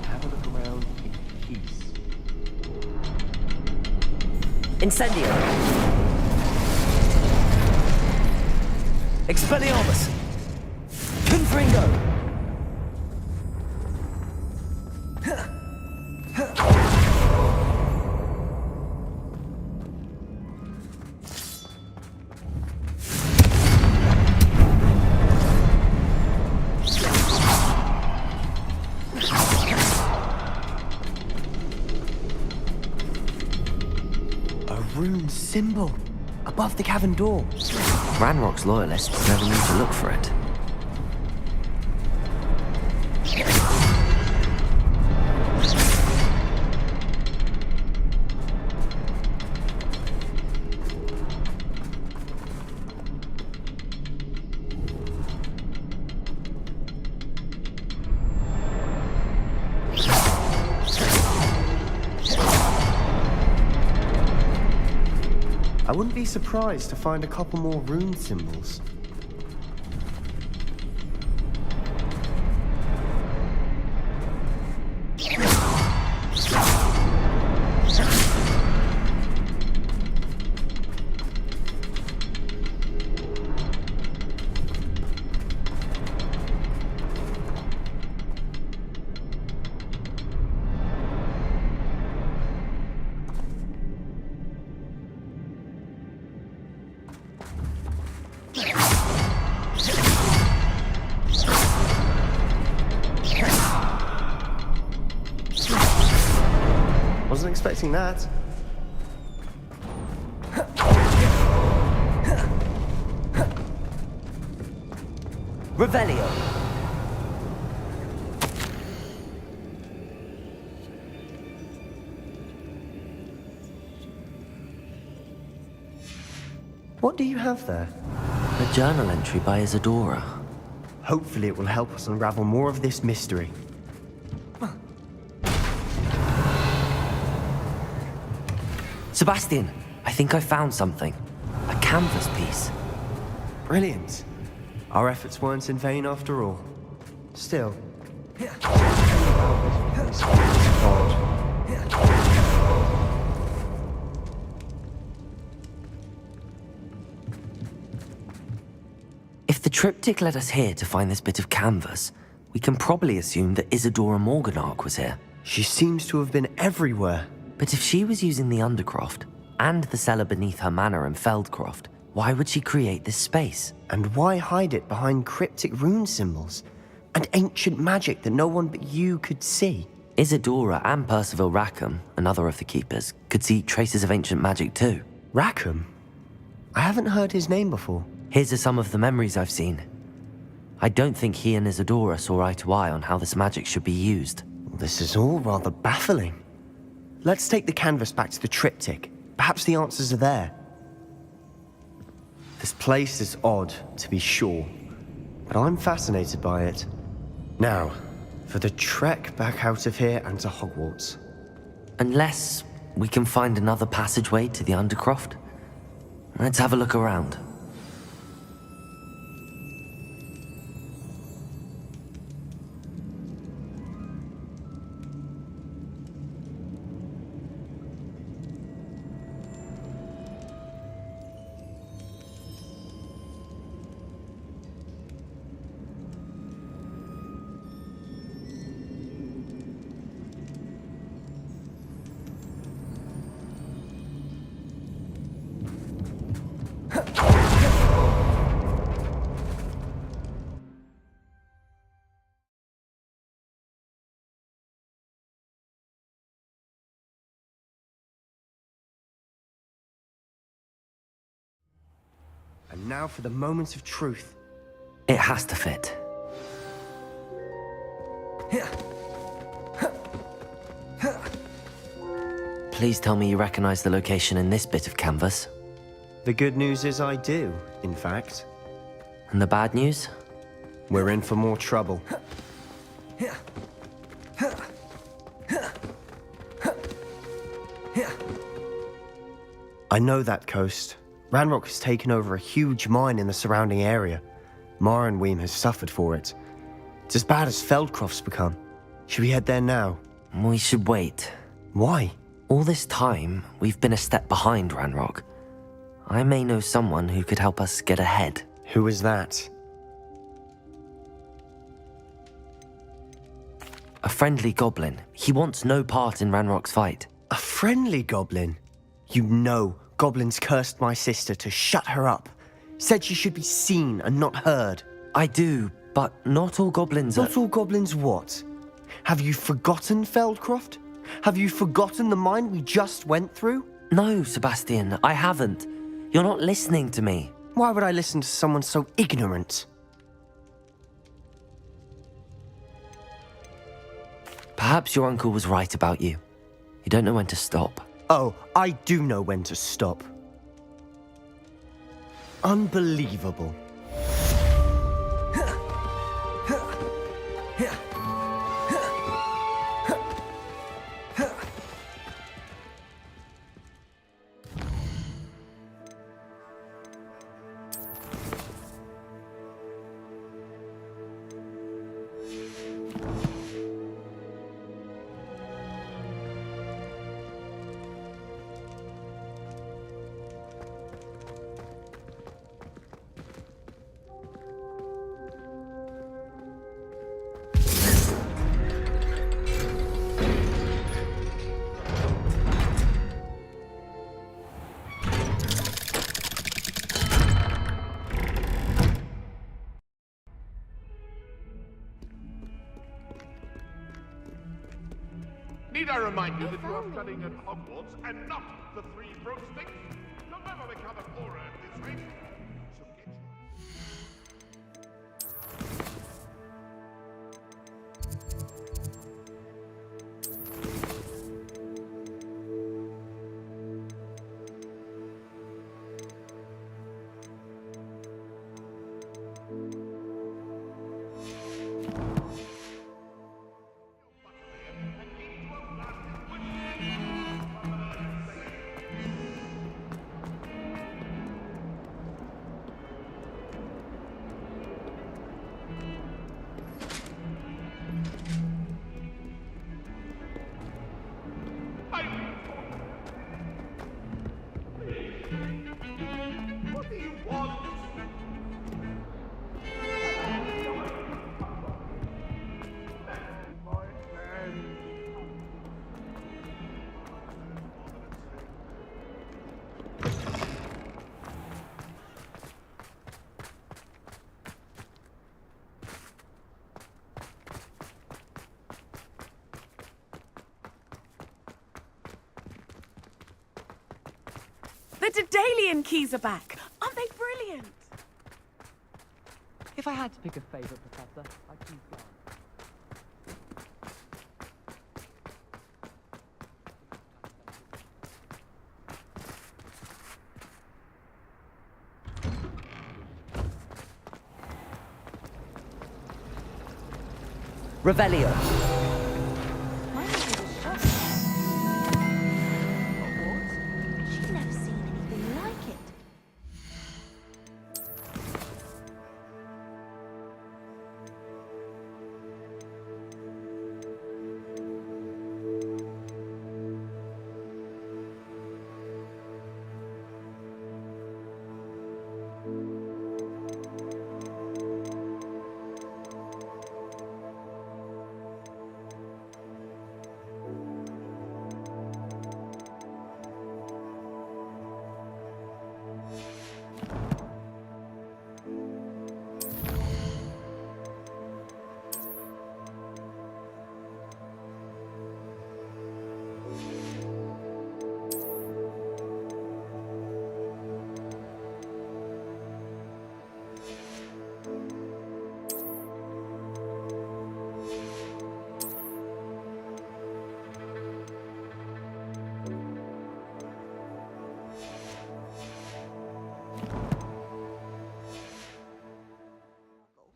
Have a look around in peace. Incendio. Expelliarmus. Confringo. Rune symbol above the cavern door. Ranrock's loyalists never need to look for it. I wouldn't be surprised to find a couple more rune symbols. Wasn't expecting that. Revelio. What do you have there? A journal entry by Isadora. Hopefully it will help us unravel more of this mystery. Sebastian, I think I found something. A canvas piece. Brilliant. Our efforts weren't in vain after all. Still. If the triptych led us here to find this bit of canvas, we can probably assume that Isadora Morganach was here. She seems to have been everywhere. But if she was using the Undercroft and the cellar beneath her manor in Feldcroft, why would she create this space? And why hide it behind cryptic rune symbols and ancient magic that no one but you could see? Isadora and Percival Rackham, another of the keepers, could see traces of ancient magic too. Rackham? I haven't heard his name before. Here's some of the memories I've seen. I don't think he and Isadora saw eye to eye on how this magic should be used. This is all rather baffling. Let's take the canvas back to the triptych. Perhaps the answers are there. This place is odd, to be sure, but I'm fascinated by it. Now, for the trek back out of here and to Hogwarts. Unless we can find another passageway to the Undercroft. Let's have a look around. And now for the moment of truth. It has to fit. Please tell me you recognize the location in this bit of canvas. The good news is I do, in fact. And the bad news? We're in for more trouble. I know that coast. Ranrock has taken over a huge mine in the surrounding area. Marrenweem has suffered for it. It's as bad as Feldcroft's become. Should we head there now? We should wait. Why? All this time, we've been a step behind Ranrock. I may know someone who could help us get ahead. Who is that? A friendly goblin. He wants no part in Ranrock's fight. A friendly goblin? You know goblins cursed my sister to shut her up. Said she should be seen and not heard. I do, but not all goblins are... Not all goblins what? Have you forgotten Feldcroft? Have you forgotten the mine we just went through? No, Sebastian, I haven't. You're not listening to me. Why would I listen to someone so ignorant? Perhaps your uncle was right about you. You don't know when to stop. Oh, I do know when to stop. Unbelievable. Need I remind you that you are studying at Hogwarts and not the Three Broomsticks? You'll never become a Auror at this rate. So get your... The Daedalian keys are back! Aren't they brilliant? If I had to pick a favorite, Professor, I'd choose Gone. Revelio.